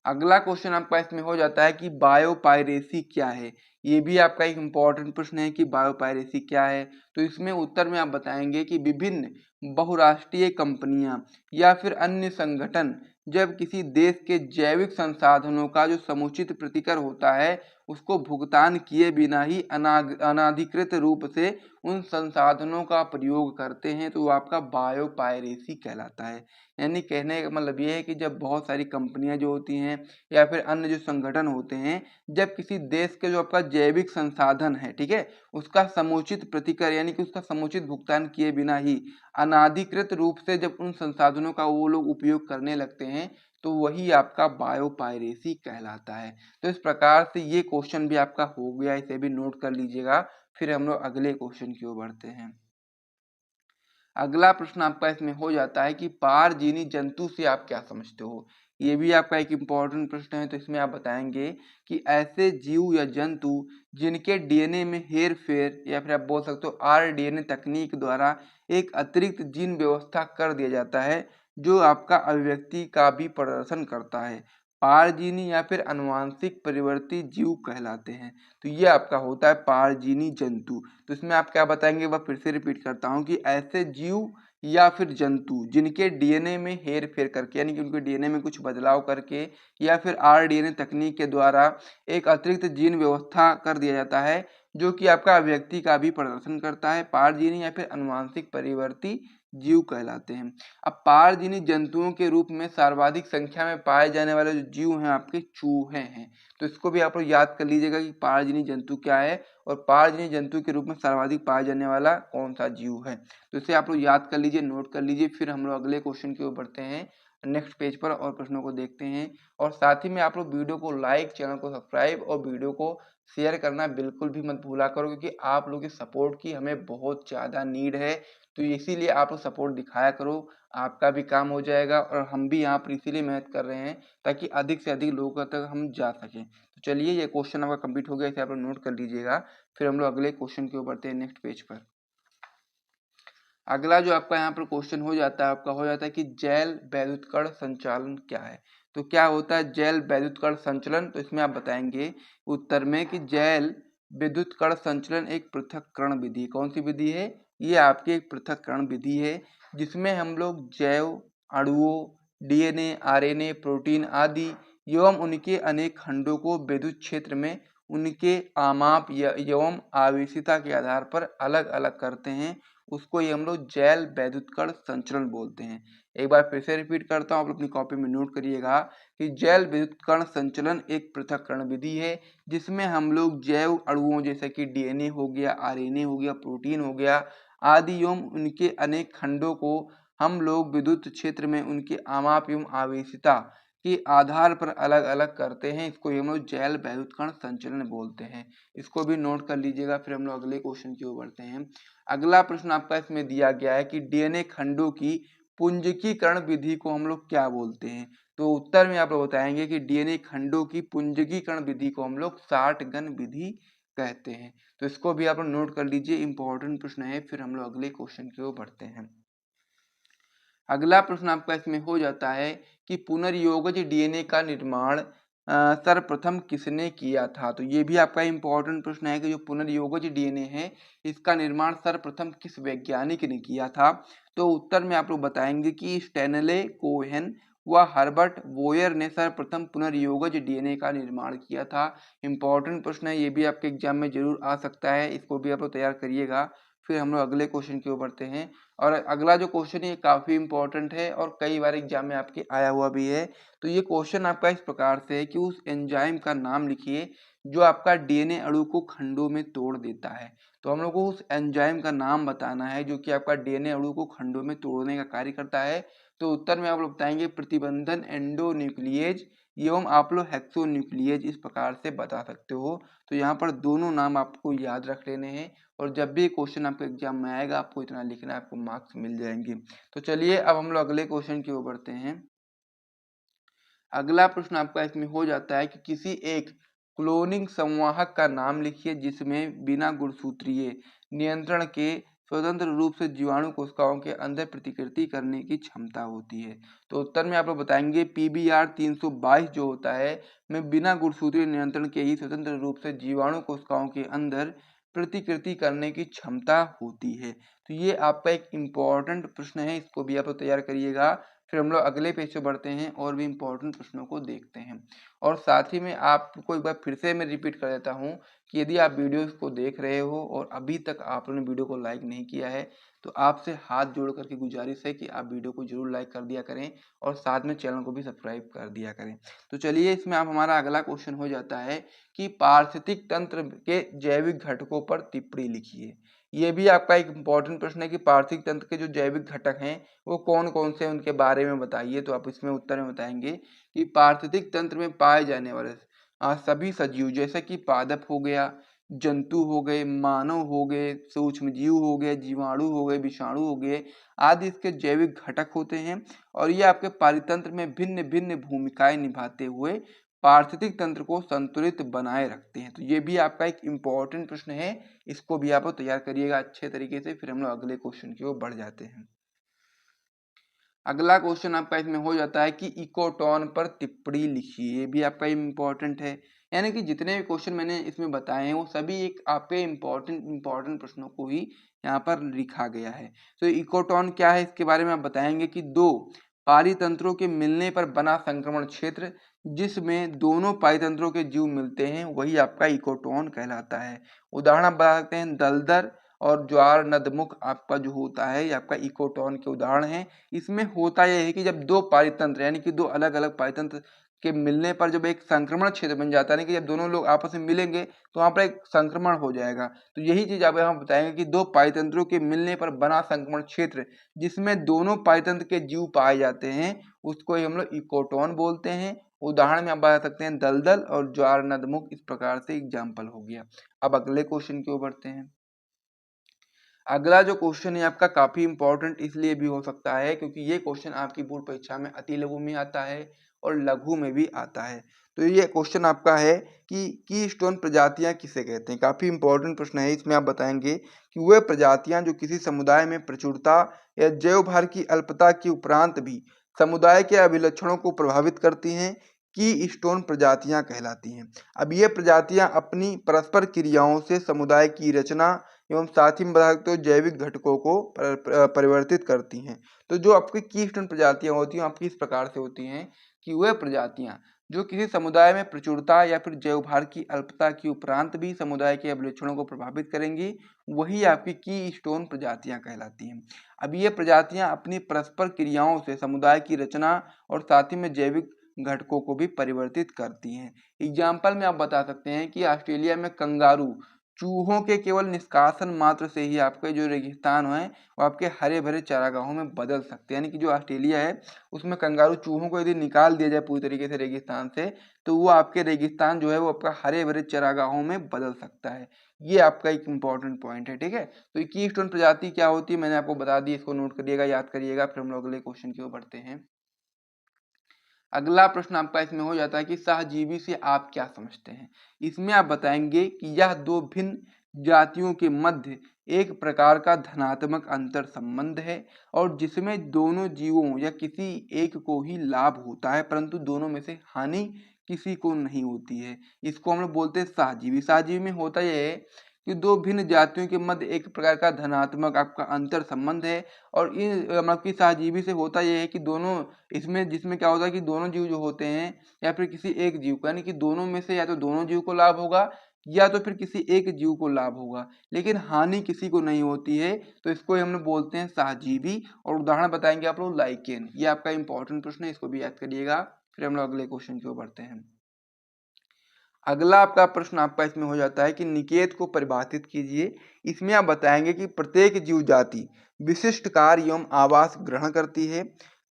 अगला क्वेश्चन आपका इसमें हो जाता है कि बायोपायरेसी क्या है। ये भी आपका एक इम्पॉर्टेंट प्रश्न है कि बायोपायरेसी क्या है। तो इसमें उत्तर में आप बताएंगे कि विभिन्न बहुराष्ट्रीय कंपनियां या फिर अन्य संगठन जब किसी देश के जैविक संसाधनों का जो समुचित प्रतिकर होता है उसको भुगतान किए बिना ही अनाधिकृत रूप से उन संसाधनों का प्रयोग करते हैं तो वो आपका बायोपायरेसी कहलाता है। यानी कहने का मतलब ये है कि जब बहुत सारी कंपनियां जो होती हैं या फिर अन्य जो संगठन होते हैं जब किसी देश के जो आपका जैविक संसाधन है, ठीक है, उसका समुचित प्रतिकर यानी कि उसका समुचित भुगतान किए बिना ही अनाधिकृत रूप से जब उन संसाधनों का वो लोग उपयोग करने लगते हैं तो वही आपका बायोपायरेसी कहलाता है। तो इस प्रकार से ये क्वेश्चन भी आपका हो गया, इसे भी नोट कर लीजिएगा। फिर हम लोग अगले क्वेश्चन की ओर बढ़ते हैं। अगला प्रश्न आपका इसमें हो जाता है कि पारजीवी जंतु से आप क्या समझते हो। ये भी आपका एक इम्पॉर्टेंट प्रश्न है। तो इसमें आप बताएंगे कि ऐसे जीव या जंतु जिनके डीएनए में हेर फेर या फिर आप बोल सकते हो आरडीएनए तकनीक द्वारा एक अतिरिक्त जीन व्यवस्था कर दिया जाता है जो आपका अभिव्यक्ति का भी प्रदर्शन करता है, पारजीवी या फिर अनुवांशिक परिवर्ती जीव कहलाते हैं। तो ये आपका होता है पारजीवी जंतु। तो इसमें आप क्या बताएंगे वह फिर से रिपीट करता हूँ कि ऐसे जीव या फिर जंतु जिनके डीएनए में हेर फेर करके यानी कि उनके डीएनए में कुछ बदलाव करके या फिर आरडीएनए तकनीक के द्वारा एक अतिरिक्त जीन व्यवस्था कर दिया जाता है जो कि आपका अभिव्यक्ति का भी प्रदर्शन करता है, पारजीवी या फिर अनुवांशिक परिवर्ती जीव कहलाते हैं। अब पारजीवी जंतुओं के रूप में सर्वाधिक संख्या में पाए जाने वाले जो जीव हैं आपके चूहे हैं। तो इसको भी आप लोग याद कर लीजिएगा कि पारजीवी जंतु क्या है और पारजीवी जंतु के रूप में सर्वाधिक पाया जाने वाला कौन सा जीव है। तो इसे आप लोग याद कर लीजिए, नोट कर लीजिए। फिर हम लोग अगले क्वेश्चन की ओर बढ़ते हैं नेक्स्ट पेज पर और प्रश्नों को देखते हैं। और साथ ही में आप लोग वीडियो को लाइक, चैनल को सब्सक्राइब और वीडियो को शेयर करना बिल्कुल भी मत भूला करो क्योंकि आप लोगों की सपोर्ट की हमें बहुत ज़्यादा नीड है। तो इसीलिए आप लोग सपोर्ट दिखाया करो, आपका भी काम हो जाएगा और हम भी यहाँ पर इसीलिए मेहनत कर रहे हैं ताकि अधिक से अधिक लोगों तक हम जा सकें। तो चलिए ये क्वेश्चन आपका कंप्लीट हो गया, इसे आप लोग नोट कर लीजिएगा। फिर हम लोग अगले क्वेश्चन के ऊपर बढ़ते हैं नेक्स्ट पेज पर। अगला जो आपका यहाँ पर क्वेश्चन हो जाता है आपका हो जाता है कि जैल वैद्युतकरण संचालन क्या है। तो क्या होता है जैल वैद्युतकरण संचलन। तो इसमें आप बताएंगे उत्तर में कि जैल विद्युतकरण संचलन एक पृथक्करण विधि, कौन सी विधि है, ये आपकी एक पृथक्करण विधि है जिसमें हम लोग जैव अणुओं, डीएनए, आरएनए, प्रोटीन आदि एवं उनके अनेक खंडों को विद्युत क्षेत्र में उनके आमाप एवं आवेशिता के आधार पर अलग अलग करते हैं, उसको ये हम लोग जैल वैद्युतकरण संचलन बोलते हैं। एक बार फिर से रिपीट करता हूँ, आप अपनी कॉपी में नोट करिएगा कि जैल विद्युतकरण संचलन एक पृथक्करण विधि है जिसमें हम लोग जैव अणुओं जैसे कि डीएनए हो गया, आरएनए हो गया, प्रोटीन हो गया आदि एवं उनके अनेक खंडों को हम लोग विद्युत क्षेत्र में उनके आमाप एवं आवेशिता के आधार पर अलग अलग करते हैं। इसको हम लोग जैल वैद्युतकण संचलन बोलते हैं। इसको भी नोट कर लीजिएगा। फिर हम लोग अगले क्वेश्चन की ओर बढ़ते हैं। अगला प्रश्न आपका इसमें दिया गया है कि डीएनए खंडों की पुंजकीकरण विधि को हम लोग क्या बोलते हैं। तो उत्तर में आप लोग बताएंगे कि डीएनए खंडों की पुंजकीकरण विधि को हम लोग शॉटगन विधि कहते हैं। तो इसको भी आप लोग नोट कर लीजिए, इंपॉर्टेंट प्रश्न है। फिर हम लोग अगले क्वेश्चन की ओर बढ़ते हैं। अगला प्रश्न आपका इसमें हो जाता है कि पुनर्योगज डीएनए का निर्माण सर्वप्रथम किसने किया था। तो ये भी आपका इंपॉर्टेंट प्रश्न है कि जो पुनर्योगज डीएनए है इसका निर्माण सर्वप्रथम किस वैज्ञानिक ने किया था। तो उत्तर में आप लोग बताएंगे कि स्टैनले कोहेन व हर्बर्ट बोयर ने सर्वप्रथम पुनर्योगज डीएनए का निर्माण किया था। इंपॉर्टेंट प्रश्न है, ये भी आपके एग्जाम में जरूर आ सकता है। इसको भी आप लोग तैयार करिएगा। फिर हम लोग अगले क्वेश्चन की ओर बढ़ते हैं। और अगला जो क्वेश्चन है काफी इंपॉर्टेंट है और कई बार एग्जाम में आपके आया हुआ भी है। तो ये क्वेश्चन आपका इस प्रकार से है कि उस एंजाइम का नाम लिखिए जो आपका डीएनए अणु को खंडों में तोड़ देता है। तो हम लोग को उस एंजाइम का नाम बताना है जो कि आपका डीएनए अणु को खंडों में तोड़ने का कार्य करता है। तो उत्तर में आप लोग बताएंगे प्रतिबंधन एंडोन्यूक्लिएज एवं आप लोग हेक्सोन्यूक्लिएज इस प्रकार से बता सकते हो। तो यहाँ पर दोनों नाम आपको याद रख लेने हैं और जब भी क्वेश्चन आपके एग्जाम में आएगा आपको इतना लिखना है, आपको मार्क्स मिल जाएंगे। तो चलिए अब हम लोग अगले क्वेश्चन की ओर बढ़ते हैं। अगला प्रश्न आपका इसमें हो जाता है कि किसी एक क्लोनिंग संवाहक का नाम लिखिए जिसमें बिना गुणसूत्रीय नियंत्रण के स्वतंत्र रूप से जीवाणु कोशिकाओं के अंदर प्रतिकृति करने की क्षमता होती है। तो उत्तर में आप लोग बताएंगे PBR 322 जो होता है में बिना गुणसूत्रीय नियंत्रण के ही स्वतंत्र रूप से जीवाणु कोशिकाओं के अंदर प्रतिकृति करने की क्षमता होती है। तो ये आपका एक इम्पॉर्टेंट प्रश्न है, इसको भी आप लोग तैयार करिएगा। फिर हम लोग अगले पेज पे बढ़ते हैं और भी इम्पोर्टेंट प्रश्नों को देखते हैं। और साथ ही में आपको एक बार फिर से मैं रिपीट कर देता हूँ कि यदि आप वीडियोस को देख रहे हो और अभी तक आपने वीडियो को लाइक नहीं किया है तो आपसे हाथ जोड़ करके गुजारिश है कि आप वीडियो को जरूर लाइक कर दिया करें और साथ में चैनल को भी सब्सक्राइब कर दिया करें। तो चलिए इसमें आप हमारा अगला क्वेश्चन हो जाता है कि पारिस्थितिक तंत्र के जैविक घटकों पर टिप्पणी लिखिए। ये भी आपका एक इम्पॉर्टेंट प्रश्न है कि पारिस्थितिक तंत्र के जो जैविक घटक हैं वो कौन कौन से उनके बारे में बताइए। तो आप इसमें उत्तर में बताएंगे कि पारिस्थितिक तंत्र में पाए जाने वाले सभी सजीव जैसे कि पादप हो गया, जंतु हो गए, मानव हो गए, सूक्ष्म जीव हो गए, जीवाणु हो गए, विषाणु हो गए आदि इसके जैविक घटक होते हैं और ये आपके पारितंत्र में भिन्न भिन्न भूमिकाएं निभाते हुए पारिस्थितिक तंत्र को संतुलित बनाए रखते हैं। तो ये भी आपका एक इम्पॉर्टेंट प्रश्न है, इसको भी आप तैयार करिएगा अच्छे तरीके से। फिर हम लोग अगले क्वेश्चन की ओर बढ़ जाते हैं। अगला क्वेश्चन आपका इसमें हो जाता है कि इकोटोन पर टिप्पणी लिखिए। ये भी आपका इम्पोर्टेंट है, यानी कि जितने भी क्वेश्चन मैंने इसमें बताए हैं वो सभी एक आपके इम्पोर्टेंट प्रश्नों को ही यहाँ पर लिखा गया है। तो इकोटोन क्या है इसके बारे में आप बताएंगे कि दो पारितंत्रों के मिलने पर बना संक्रमण क्षेत्र जिसमें दोनों पारितंत्रों के जीव मिलते हैं वही आपका इकोटोन कहलाता है। उदाहरण आप बता सकते हैं दलदल और ज्वार नदमुख आपका जो होता है ये आपका इकोटोन के उदाहरण है। इसमें होता यह है कि जब दो पारितंत्र यानी कि दो अलग अलग पारितंत्र के मिलने पर जब एक संक्रमण क्षेत्र बन जाता है, यानी कि जब दोनों लोग आपस में मिलेंगे तो वहां पर एक संक्रमण हो जाएगा। तो यही चीज आप यहाँ बताएंगे कि दो पारितंत्रों के मिलने पर बना संक्रमण क्षेत्र जिसमें दोनों पारितंत्र के जीव पाए जाते हैं उसको हम लोग इकोटोन बोलते हैं। उदाहरण में आप बता सकते हैं दलदल और ज्वार नदमुख, इस प्रकार से एग्जाम्पल हो गया। अब अगले क्वेश्चन की ओर बढ़ते हैं। अगला जो क्वेश्चन है आपका काफी इंपॉर्टेंट इसलिए भी हो सकता है क्योंकि ये क्वेश्चन आपकी पूर्व परीक्षा में अति लघु में आता है और लघु में भी आता है। तो ये क्वेश्चन आपका है कि कीस्टोन प्रजातियां किसे कहते हैं। काफी इंपॉर्टेंट प्रश्न है, इसमें आप बताएंगे कि वे प्रजातियां जो किसी समुदाय में प्रचुरता या जैव भार की अल्पता के उपरांत भी समुदाय के अभिलक्षणों को प्रभावित करती हैं की स्टोन प्रजातियां कहलाती हैं। अब ये प्रजातियां अपनी परस्पर क्रियाओं से समुदाय की रचना एवं साथ ही में बता सकते हो जैविक घटकों को परिवर्तित करती हैं। तो जो आपकी कीस्टोन प्रजातियां होती हैं आपकी इस प्रकार से होती हैं कि वह प्रजातियां जो किसी समुदाय में प्रचुरता या फिर जैव भार की अल्पता के उपरांत भी समुदाय के अभिलक्षणों को प्रभावित करेंगी वही आपकी कीस्टोन प्रजातियां कहलाती हैं। अब ये प्रजातियां अपनी परस्पर क्रियाओं से समुदाय की रचना और साथ ही में जैविक घटकों को भी परिवर्तित करती हैं। एग्जाम्पल में आप बता सकते हैं कि ऑस्ट्रेलिया में कंगारू चूहों के केवल निष्कासन मात्र से ही आपके जो रेगिस्तान है वो आपके हरे भरे चारागाहों में बदल सकते हैं। यानी कि जो ऑस्ट्रेलिया है उसमें कंगारू चूहों को यदि निकाल दिया जाए पूरी तरीके से रेगिस्तान से, तो वो आपके रेगिस्तान जो है वो आपका हरे भरे चारागाहों में बदल सकता है। ये आपका एक इंपॉर्टेंट पॉइंट है, ठीक है। तो ये कीस्टोन प्रजाति क्या होती है मैंने आपको बता दी, इसको नोट करिएगा, याद करिएगा। फिर हम लोग अगले क्वेश्चन की ओर बढ़ते हैं। अगला प्रश्न आपका इसमें हो जाता है कि सहजीवी से आप क्या समझते हैं। इसमें आप बताएंगे कि यह दो भिन्न जातियों के मध्य एक प्रकार का धनात्मक अंतर संबंध है और जिसमें दोनों जीवों या किसी एक को ही लाभ होता है परंतु दोनों में से हानि किसी को नहीं होती है। इसको हम लोग बोलते हैं सहजीवी। सहजीवी में होता यह है कि दो भिन्न जातियों के मध्य एक प्रकार का धनात्मक आपका अंतर संबंध है और इन मतलब कि सहजीवी से होता यह है कि दोनों इसमें जिसमें क्या होता है कि दोनों जीव जो होते हैं या फिर किसी एक जीव को, यानी कि दोनों में से या तो दोनों जीव को लाभ होगा या तो फिर किसी एक जीव को लाभ होगा, लेकिन हानि किसी को नहीं होती है। तो इसको हम लोग बोलते हैं सहजीवी। और उदाहरण बताएंगे आप लोग लाइकेन। ये आपका इंपॉर्टेंट प्रश्न है, इसको भी याद करिएगा। फिर हम लोग अगले क्वेश्चन की ओर बढ़ते हैं। अगला आपका प्रश्न आपका इसमें हो जाता है कि निकेत को परिभाषित कीजिए। इसमें आप बताएंगे कि प्रत्येक जीव जाति विशिष्ट कार्य एवं आवास ग्रहण करती है।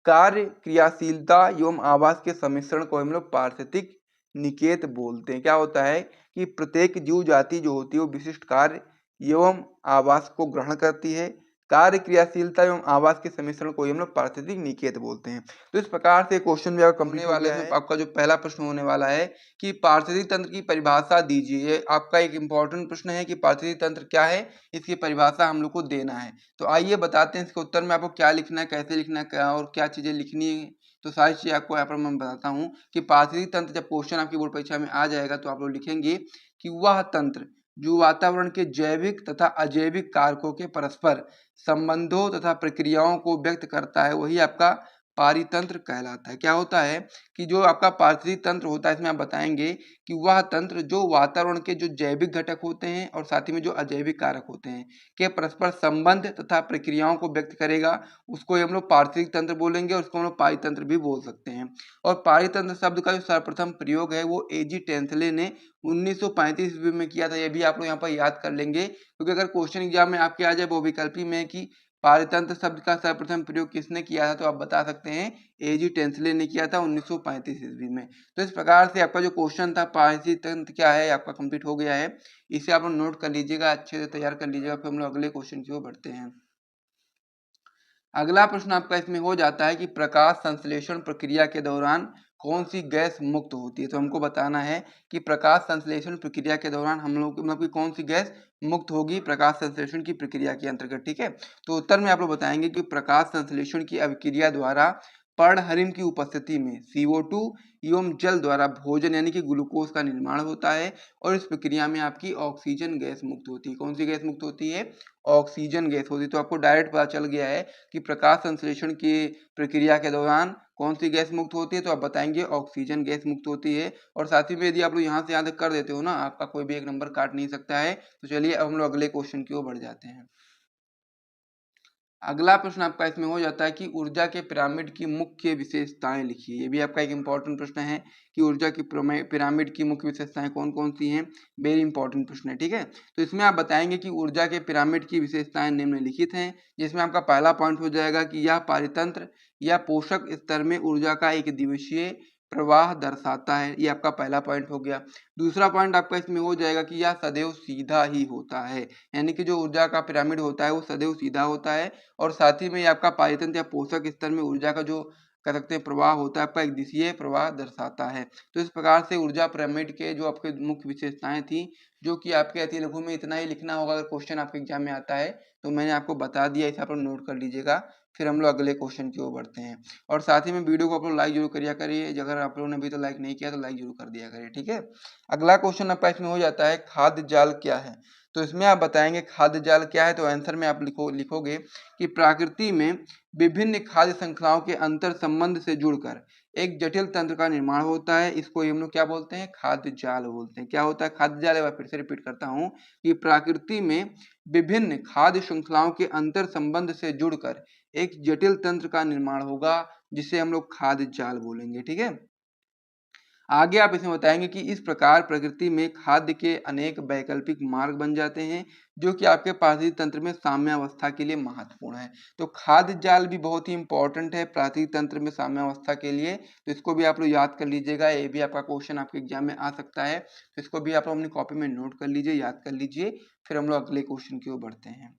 कार्य क्रियाशीलता एवं आवास के सम्मिश्रण को हम लोग पारिस्थितिक निकेत बोलते हैं। क्या होता है कि प्रत्येक जीव जाति जो होती है वो विशिष्ट कार्य एवं आवास को ग्रहण करती है। कार्य क्रियाशीलता एवं आवास के सम्मिश्रण को हम लोग पारिस्थितिक निकेत बोलते हैं। तो इस प्रकार से क्वेश्चन भी कंप्लीट वाले हैं। आपका जो पहला प्रश्न होने वाला है कि पारिस्थितिक तंत्र की परिभाषा दीजिए। ये आपका एक इंपॉर्टेंट प्रश्न है कि पारिस्थितिक तंत्र क्या है, इसकी परिभाषा हम लोग को देना है। तो आइए बताते हैं इसके उत्तर में आपको क्या लिखना है, कैसे लिखना है और क्या चीजें लिखनी है। तो सारी चीजें आपको यहाँ पर मैं बताता हूँ कि पारिस्थितिक तंत्र जब क्वेश्चन आपकी बोर्ड परीक्षा में आ जाएगा तो आप लोग लिखेंगे कि वह तंत्र जो वातावरण के जैविक तथा अजैविक कारकों के परस्पर संबंधों तथा प्रक्रियाओं को व्यक्त करता है वही आपका पारितंत्र कहलाता है। क्या होता है कि जो आपका पारिस्थितिक तंत्र होता है इसमें आप बताएंगे कि वह तंत्र जो वातावरण के जो जैविक घटक होते हैं और साथ ही में जो अजैविक कारक होते हैं के परस्पर संबंध तथा प्रक्रियाओं को व्यक्त करेगा, उसको हम लोग पारिस्थितिक तंत्र बोलेंगे और उसको हम लोग पारितंत्र भी बोल सकते हैं। और पारितंत्र शब्द का जो सर्वप्रथम प्रयोग है वो एजी टेंसले ने 1935 ईस्वी में किया था। ये भी आप लोग यहाँ पर याद कर लेंगे क्योंकि अगर क्वेश्चन एग्जाम में आपके आ जाए वो विकल्पी में कि पारितंत्र शब्द का सर्वप्रथम प्रयोग किसने किया था, तो आप बता सकते हैं एजी टेंसले ने किया था 1935 ईस्वी में। तो इस प्रकार से आपका जो क्वेश्चन था पारिस्थितिक तंत्र क्या है आपका कंप्लीट हो गया है। इसे आप लोग नोट कर लीजिएगा, अच्छे से तैयार कर लीजिएगा। फिर हम लोग अगले क्वेश्चन की ओर बढ़ते हैं। अगला प्रश्न आपका इसमें हो जाता है कि प्रकाश संश्लेषण प्रक्रिया के दौरान कौन सी गैस मुक्त होती है। तो हमको बताना है कि प्रकाश संश्लेषण प्रक्रिया के दौरान हम लोग मतलब कि कौन सी गैस मुक्त होगी प्रकाश संश्लेषण की प्रक्रिया के अंतर्गत, ठीक है। तो उत्तर में आप लोग बताएंगे कि प्रकाश संश्लेषण की अभिक्रिया द्वारा पर्णहरिम की उपस्थिति में CO2 एवं जल द्वारा भोजन यानी कि ग्लूकोज का निर्माण होता है और इस प्रक्रिया में आपकी ऑक्सीजन गैस मुक्त होती है। कौन सी गैस मुक्त होती है, ऑक्सीजन गैस होती है। तो आपको डायरेक्ट पता चल गया है कि प्रकाश संश्लेषण की प्रक्रिया के दौरान कौन सी गैस मुक्त होती है, तो आप बताएंगे ऑक्सीजन गैस मुक्त होती है। और साथ ही में यदि आप लोग यहाँ से यहाँ तक कर देते हो ना, आपका कोई भी एक नंबर काट नहीं सकता है। तो चलिए अब हम लोग अगले क्वेश्चन की ओर बढ़ जाते हैं। अगला प्रश्न आपका इसमें हो जाता है कि ऊर्जा के पिरामिड की मुख्य विशेषताएं लिखिए। ये भी आपका एक इंपॉर्टेंट प्रश्न है कि ऊर्जा की पिरामिड की मुख्य विशेषताएं कौन कौन सी हैं। वेरी इंपॉर्टेंट प्रश्न है, ठीक है। तो इसमें आप बताएंगे कि ऊर्जा के पिरामिड की विशेषताएं निम्नलिखित हैं, जिसमें आपका पहला पॉइंट हो जाएगा कि यह पारितंत्र या पोषक स्तर में ऊर्जा का एक दिवसीय प्रवाह दर्शाता है। ये आपका पहला पॉइंट हो गया। दूसरा पॉइंट आपका इसमें हो जाएगा कि यह सदैव सीधा ही होता है, यानी कि जो ऊर्जा का पिरामिड होता है वो सदैव सीधा होता है। और साथ ही में आपका पारितंत्र या पोषक स्तर में ऊर्जा का जो कह सकते हैं प्रवाह होता है आपका एक दिशीय प्रवाह दर्शाता है। तो इस प्रकार से ऊर्जा पिरामिड के जो आपके मुख्य विशेषताएं थी, जो कि आपके अति लघु में इतना ही लिखना होगा अगर क्वेश्चन आपके एग्जाम में आता है, तो मैंने आपको बता दिया, इसे आप लोग नोट कर लीजिएगा। फिर हम लोग अगले क्वेश्चन की ओर बढ़ते हैं। और साथ ही में वीडियो को आप लोग लाइक जरूर करिए करिए, अगर आप लोगों ने अभी तो लाइक नहीं किया तो लाइक जरूर कर दिया करिए, ठीक है। अगला क्वेश्चन आपका इसमें हो जाता है खाद्य जाल क्या है। तो इसमें आप बताएंगे खाद्य जाल क्या है। तो आंसर में आप लिखोगे कि प्रकृति में विभिन्न खाद्य श्रृंखलाओं के अंतर संबंध से जुड़कर एक जटिल तंत्र का निर्माण होता है। इसको हम लोग क्या बोलते हैं, खाद्य जाल बोलते हैं। क्या होता है खाद्य जाल, फिर से रिपीट करता हूं कि प्रकृति में विभिन्न खाद्य श्रृंखलाओं के अंतर संबंध से जुड़कर एक जटिल तंत्र का निर्माण होगा, जिसे हम लोग खाद्य जाल बोलेंगे, ठीक है। आगे आप इसमें बताएंगे कि इस प्रकार प्रकृति में खाद्य के अनेक वैकल्पिक मार्ग बन जाते हैं जो कि आपके पारिस्थितिक तंत्र में साम्यावस्था के लिए महत्वपूर्ण है। तो खाद्य जाल भी बहुत ही इंपॉर्टेंट है पारिस्थितिक तंत्र में साम्यावस्था के लिए, तो इसको भी आप लोग याद कर लीजिएगा। ये भी आपका क्वेश्चन आपके एग्जाम में आ सकता है, तो इसको भी आप लोग अपनी कॉपी में नोट कर लीजिए, याद कर लीजिए। फिर हम लोग अगले क्वेश्चन की ओर बढ़ते हैं।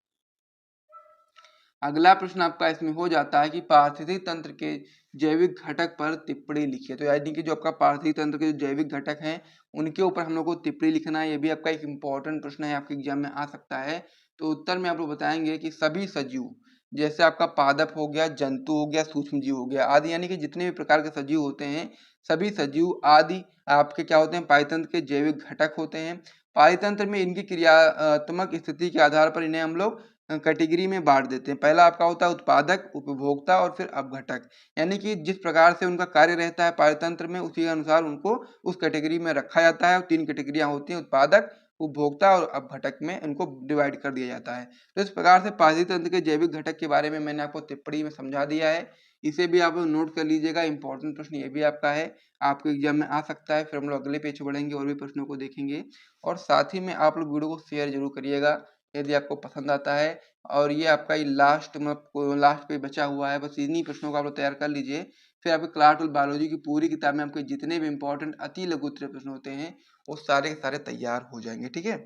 अगला प्रश्न आपका इसमें हो जाता है कि पारिस्थितिक तंत्र के जैविक घटक पर टिप्पणी लिखिए। तो यानी कि जो आपका पारिस्थितिक तंत्र के जो जैविक घटक हैं उनके ऊपर हम लोग को टिप्पणी लिखना है। ये भी आपका एक इंपॉर्टेंट प्रश्न है, आपके एग्जाम में आ सकता है। तो उत्तर में आप लोग बताएंगे कि सभी सजीव, जैसे आपका पादप हो गया, जंतु हो गया, सूक्ष्म जीव हो गया आदि, यानी कि जितने भी प्रकार के सजीव होते हैं सभी सजीव आदि आपके क्या होते हैं, पारितंत्र के जैविक घटक होते हैं। पारितंत्र में इनकी क्रियात्मक स्थिति के आधार पर इन्हें हम लोग कैटेगरी में बांट देते हैं। पहला आपका होता है उत्पादक, उपभोक्ता और फिर अपघटक, यानी कि जिस प्रकार से उनका कार्य रहता है पारितंत्र में उसी के अनुसार उनको उस कैटेगरी में रखा जाता है। और 3 कैटेगरियां होती हैं, उत्पादक, उपभोक्ता और अपघटक में इनको डिवाइड कर दिया जाता है। तो इस प्रकार से पारिस्थितिक तंत्र के जैविक घटक के बारे में मैंने आपको टिप्पणी में समझा दिया है। इसे भी आप नोट कर लीजिएगा, इंपॉर्टेंट प्रश्न ये भी आपका है, आपके एग्जाम में आ सकता है। फिर हम लोग अगले पेज बढ़ेंगे और भी प्रश्नों को देखेंगे। और साथ ही में आप लोग वीडियो को शेयर जरूर करिएगा यदि आपको पसंद आता है। और ये आपका लास्ट मतलब लास्ट पे बचा हुआ है, बस इन्हीं प्रश्नों को आप लोग तैयार कर लीजिए। फिर आपके क्लास 12 बायोलॉजी की पूरी किताब में आपके जितने भी इंपॉर्टेंट अति लघु उत्तरीय प्रश्न होते हैं वो सारे के सारे तैयार हो जाएंगे, ठीक है।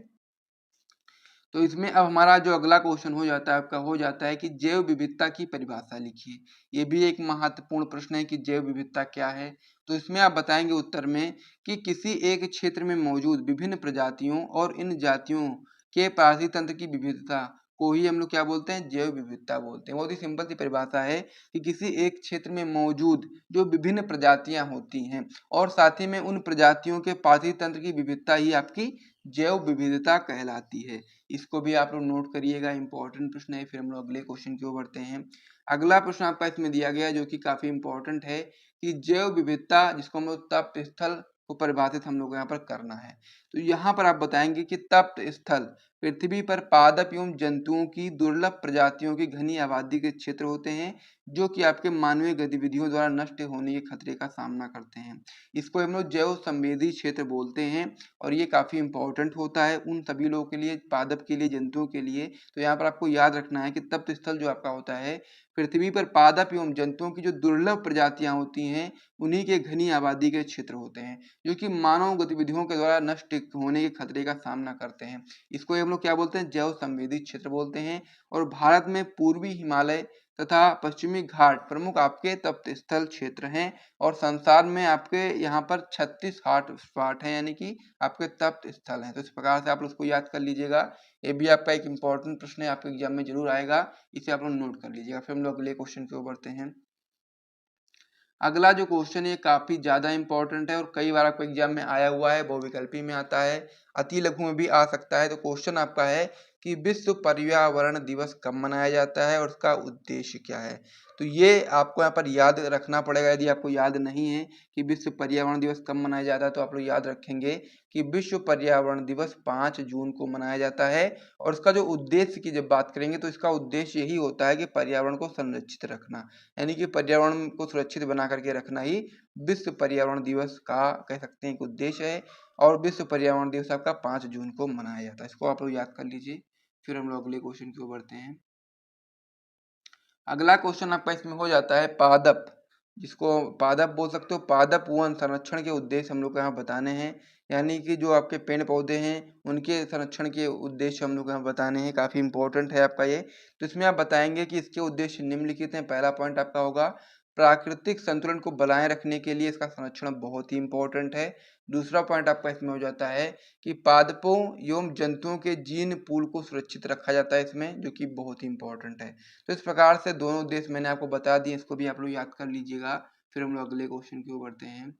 तो इसमें अब हमारा जो अगला क्वेश्चन हो जाता है आपका हो जाता है कि जैव विविधता की परिभाषा लिखिए। ये भी एक महत्वपूर्ण प्रश्न है कि जैव विविधता क्या है। तो इसमें आप बताएंगे उत्तर में कि किसी एक क्षेत्र में मौजूद विभिन्न प्रजातियों और इन जातियों के पारिस्थितिक तंत्र की विविधता को ही हम लोग क्या बोलते हैं, जैव विविधता बोलते हैं। बहुत ही सिंपल सी परिभाषा है कि किसी एक क्षेत्र में मौजूद जो विभिन्न प्रजातियां होती हैं और साथ ही में उन प्रजातियों के पारिस्थितिक तंत्र की विविधता ही आपकी जैव विविधता कहलाती है। इसको भी आप लोग नोट करिएगा, इंपॉर्टेंट प्रश्न है। फिर हम लोग अगले क्वेश्चन की ओर बढ़ते हैं। अगला प्रश्न आपका इसमें दिया गया है जो कि काफी इंपॉर्टेंट है कि जैव विविधता जिसको हम लोग तप्त स्थल को परिभाषित हम लोग यहाँ पर करना है। तो यहाँ पर आप बताएंगे कि तप्त स्थल पृथ्वी पर पादप एवं जंतुओं की दुर्लभ प्रजातियों की घनी आबादी के क्षेत्र होते हैं जो कि आपके मानवीय गतिविधियों द्वारा नष्ट होने के खतरे का सामना करते हैं। इसको हम लोग जैव संवेदी क्षेत्र बोलते हैं और ये काफी इंपॉर्टेंट होता है उन सभी लोगों के लिए, पादप के लिए, जंतुओं के लिए। तो यहाँ पर आपको याद रखना है कि तप्त स्थल जो आपका होता है पृथ्वी पर पादप एवं जंतुओं की जो दुर्लभ प्रजातियां होती हैं उन्हीं के घनी आबादी के क्षेत्र होते हैं जो कि मानव गतिविधियों के द्वारा नष्ट होने के खतरे का सामना करते हैं। इसको हम लोग क्या बोलते हैं, जैव संवेदी क्षेत्र बोलते हैं। और भारत में पूर्वी हिमालय तथा पश्चिमी घाट प्रमुख आपके तप्त स्थल क्षेत्र हैं और संसार में आपके यहाँ पर 36 हॉट स्पॉट हैं, यानी कि आपके तप्त स्थल हैं। तो इस प्रकार से आप उसको याद कर लीजिएगा। ये भी आपका एक इंपॉर्टेंट प्रश्न है, आपके एग्जाम में जरूर आएगा, इसे आप लोग नोट कर लीजिएगा। फिर हम लोग अगले क्वेश्चन की ओर बढ़ते हैं। अगला जो क्वेश्चन है काफी ज्यादा इंपॉर्टेंट है और कई बार आपको एग्जाम में आया हुआ है, बहुविकल्पी में आता है, अति लघु में भी आ सकता है। तो क्वेश्चन आपका है कि विश्व पर्यावरण दिवस कब मनाया जाता है और उसका उद्देश्य क्या है। तो ये आपको यहाँ पर याद रखना पड़ेगा। यदि आपको याद नहीं है कि विश्व पर्यावरण दिवस कब मनाया जाता है तो आप लोग याद रखेंगे कि विश्व पर्यावरण दिवस 5 जून को मनाया जाता है। और इसका जो उद्देश्य की जब बात करेंगे तो इसका उद्देश्य यही होता है कि पर्यावरण को संरक्षित रखना, यानी कि पर्यावरण को सुरक्षित बना करके रखना ही विश्व पर्यावरण दिवस का कह सकते हैं एक उद्देश्य है। और विश्व पर्यावरण दिवस आपका 5 जून को मनाया जाता है, इसको आप लोग याद कर लीजिए। फिर हम लोग अगले क्वेश्चन की ओर बढ़ते हैं। अगला क्वेश्चन आपका इसमें हो जाता है पादप, जिसको पादप बोल सकते हो। पादप वन संरक्षण के उद्देश्य हम लोग को यहाँ बताने हैं, यानी कि जो आपके पेड़ पौधे हैं उनके संरक्षण के उद्देश्य हम लोग यहाँ बताने हैं। काफी इंपॉर्टेंट है आपका ये। तो इसमें आप बताएंगे कि इसके उद्देश्य निम्नलिखित हैं। पहला पॉइंट आपका होगा प्राकृतिक संतुलन को बनाए रखने के लिए इसका संरक्षण बहुत ही इंपॉर्टेंट है। दूसरा पॉइंट आपका इसमें हो जाता है कि पादपों एवं जंतुओं के जीन पूल को सुरक्षित रखा जाता है इसमें, जो कि बहुत ही इंपॉर्टेंट है। तो इस प्रकार से दोनों उद्देश्य मैंने आपको बता दिए, इसको भी आप लोग याद कर लीजिएगा। फिर हम लोग अगले क्वेश्चन की ओर बढ़ते हैं।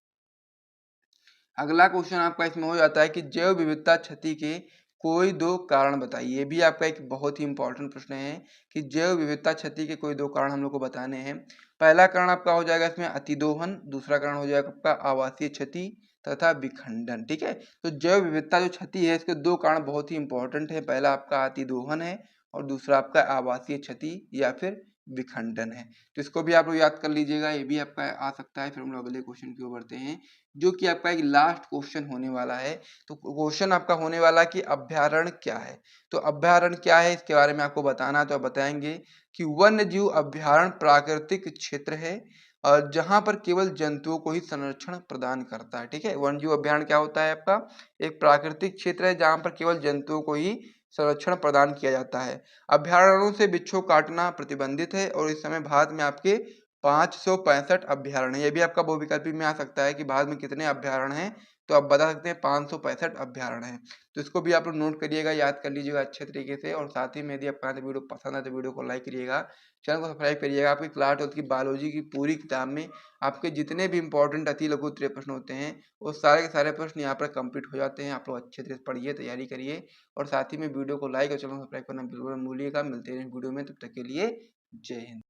अगला क्वेश्चन आपका इसमें हो जाता है कि जैव विविधता क्षति के कोई दो कारण बताइए। ये भी आपका एक बहुत ही इंपॉर्टेंट प्रश्न है कि जैव विविधता क्षति के कोई दो कारण हम लोग को बताने हैं। पहला कारण आपका हो जाएगा इसमें अतिदोहन, दूसरा कारण हो जाएगा आपका आवासीय क्षति तथा विखंडन, ठीक है। तो जैव विविधता जो क्षति है इसके दो कारण बहुत ही इंपॉर्टेंट है। पहला आपका अतिदोहन है और दूसरा आपका आवासीय क्षति या फिर विखंडन है। तो इसको भी आप लोग याद कर लीजिएगा, ये भी आपका आ सकता है। फिर हम लोग अगले क्वेश्चन की ओर बढ़ते हैं, जो कि आपका एक लास्ट क्वेश्चन होने वाला है। तो क्वेश्चन आपका होने वाला कि अभ्यारण्य क्या है। तो अभ्यारण्य क्या है इसके बारे में आपको बताना है, तो आप बताएंगे कि वन्य जीव अभ्यारण्य प्राकृतिक क्षेत्र है और जहां पर केवल जंतुओं को ही संरक्षण प्रदान करता है। ठीक है, वन्य जीव अभ्यारण्य क्या होता है आपका, एक प्राकृतिक क्षेत्र है जहां पर केवल जंतुओं को ही संरक्षण प्रदान किया जाता है। अभ्यारण्यों से बिच्छू काटना प्रतिबंधित है और इस समय भारत में आपके 565 अभ्यारण्य, ये भी आपका बहुविकल्पी में आ सकता है कि भारत में कितने अभ्यारण्य हैं, तो आप बता सकते हैं 565 अभ्यारण्य हैं। तो इसको भी आप लोग नोट करिएगा, याद कर लीजिएगा अच्छे तरीके से। और साथ ही में यदि आपको वीडियो पसंद है तो वीडियो को लाइक करिएगा, चैनल को सब्सक्राइब करिएगा। आपकी क्लास 12 की बायोलॉजी की पूरी किताब में आपके जितने भी इंपॉर्टेंट अति लघु उत्तरीय प्रश्न होते हैं वो सारे के सारे प्रश्न यहाँ पर कंप्लीट हो जाते हैं। आप लोग अच्छे से पढ़िए, तैयारी करिए और साथ ही में वीडियो को लाइक और चैनल को सब्सक्राइब करना बिल्कुल मत भूलिएगा। मिलते हैं वीडियो में, तब तक के लिए जय हिंद।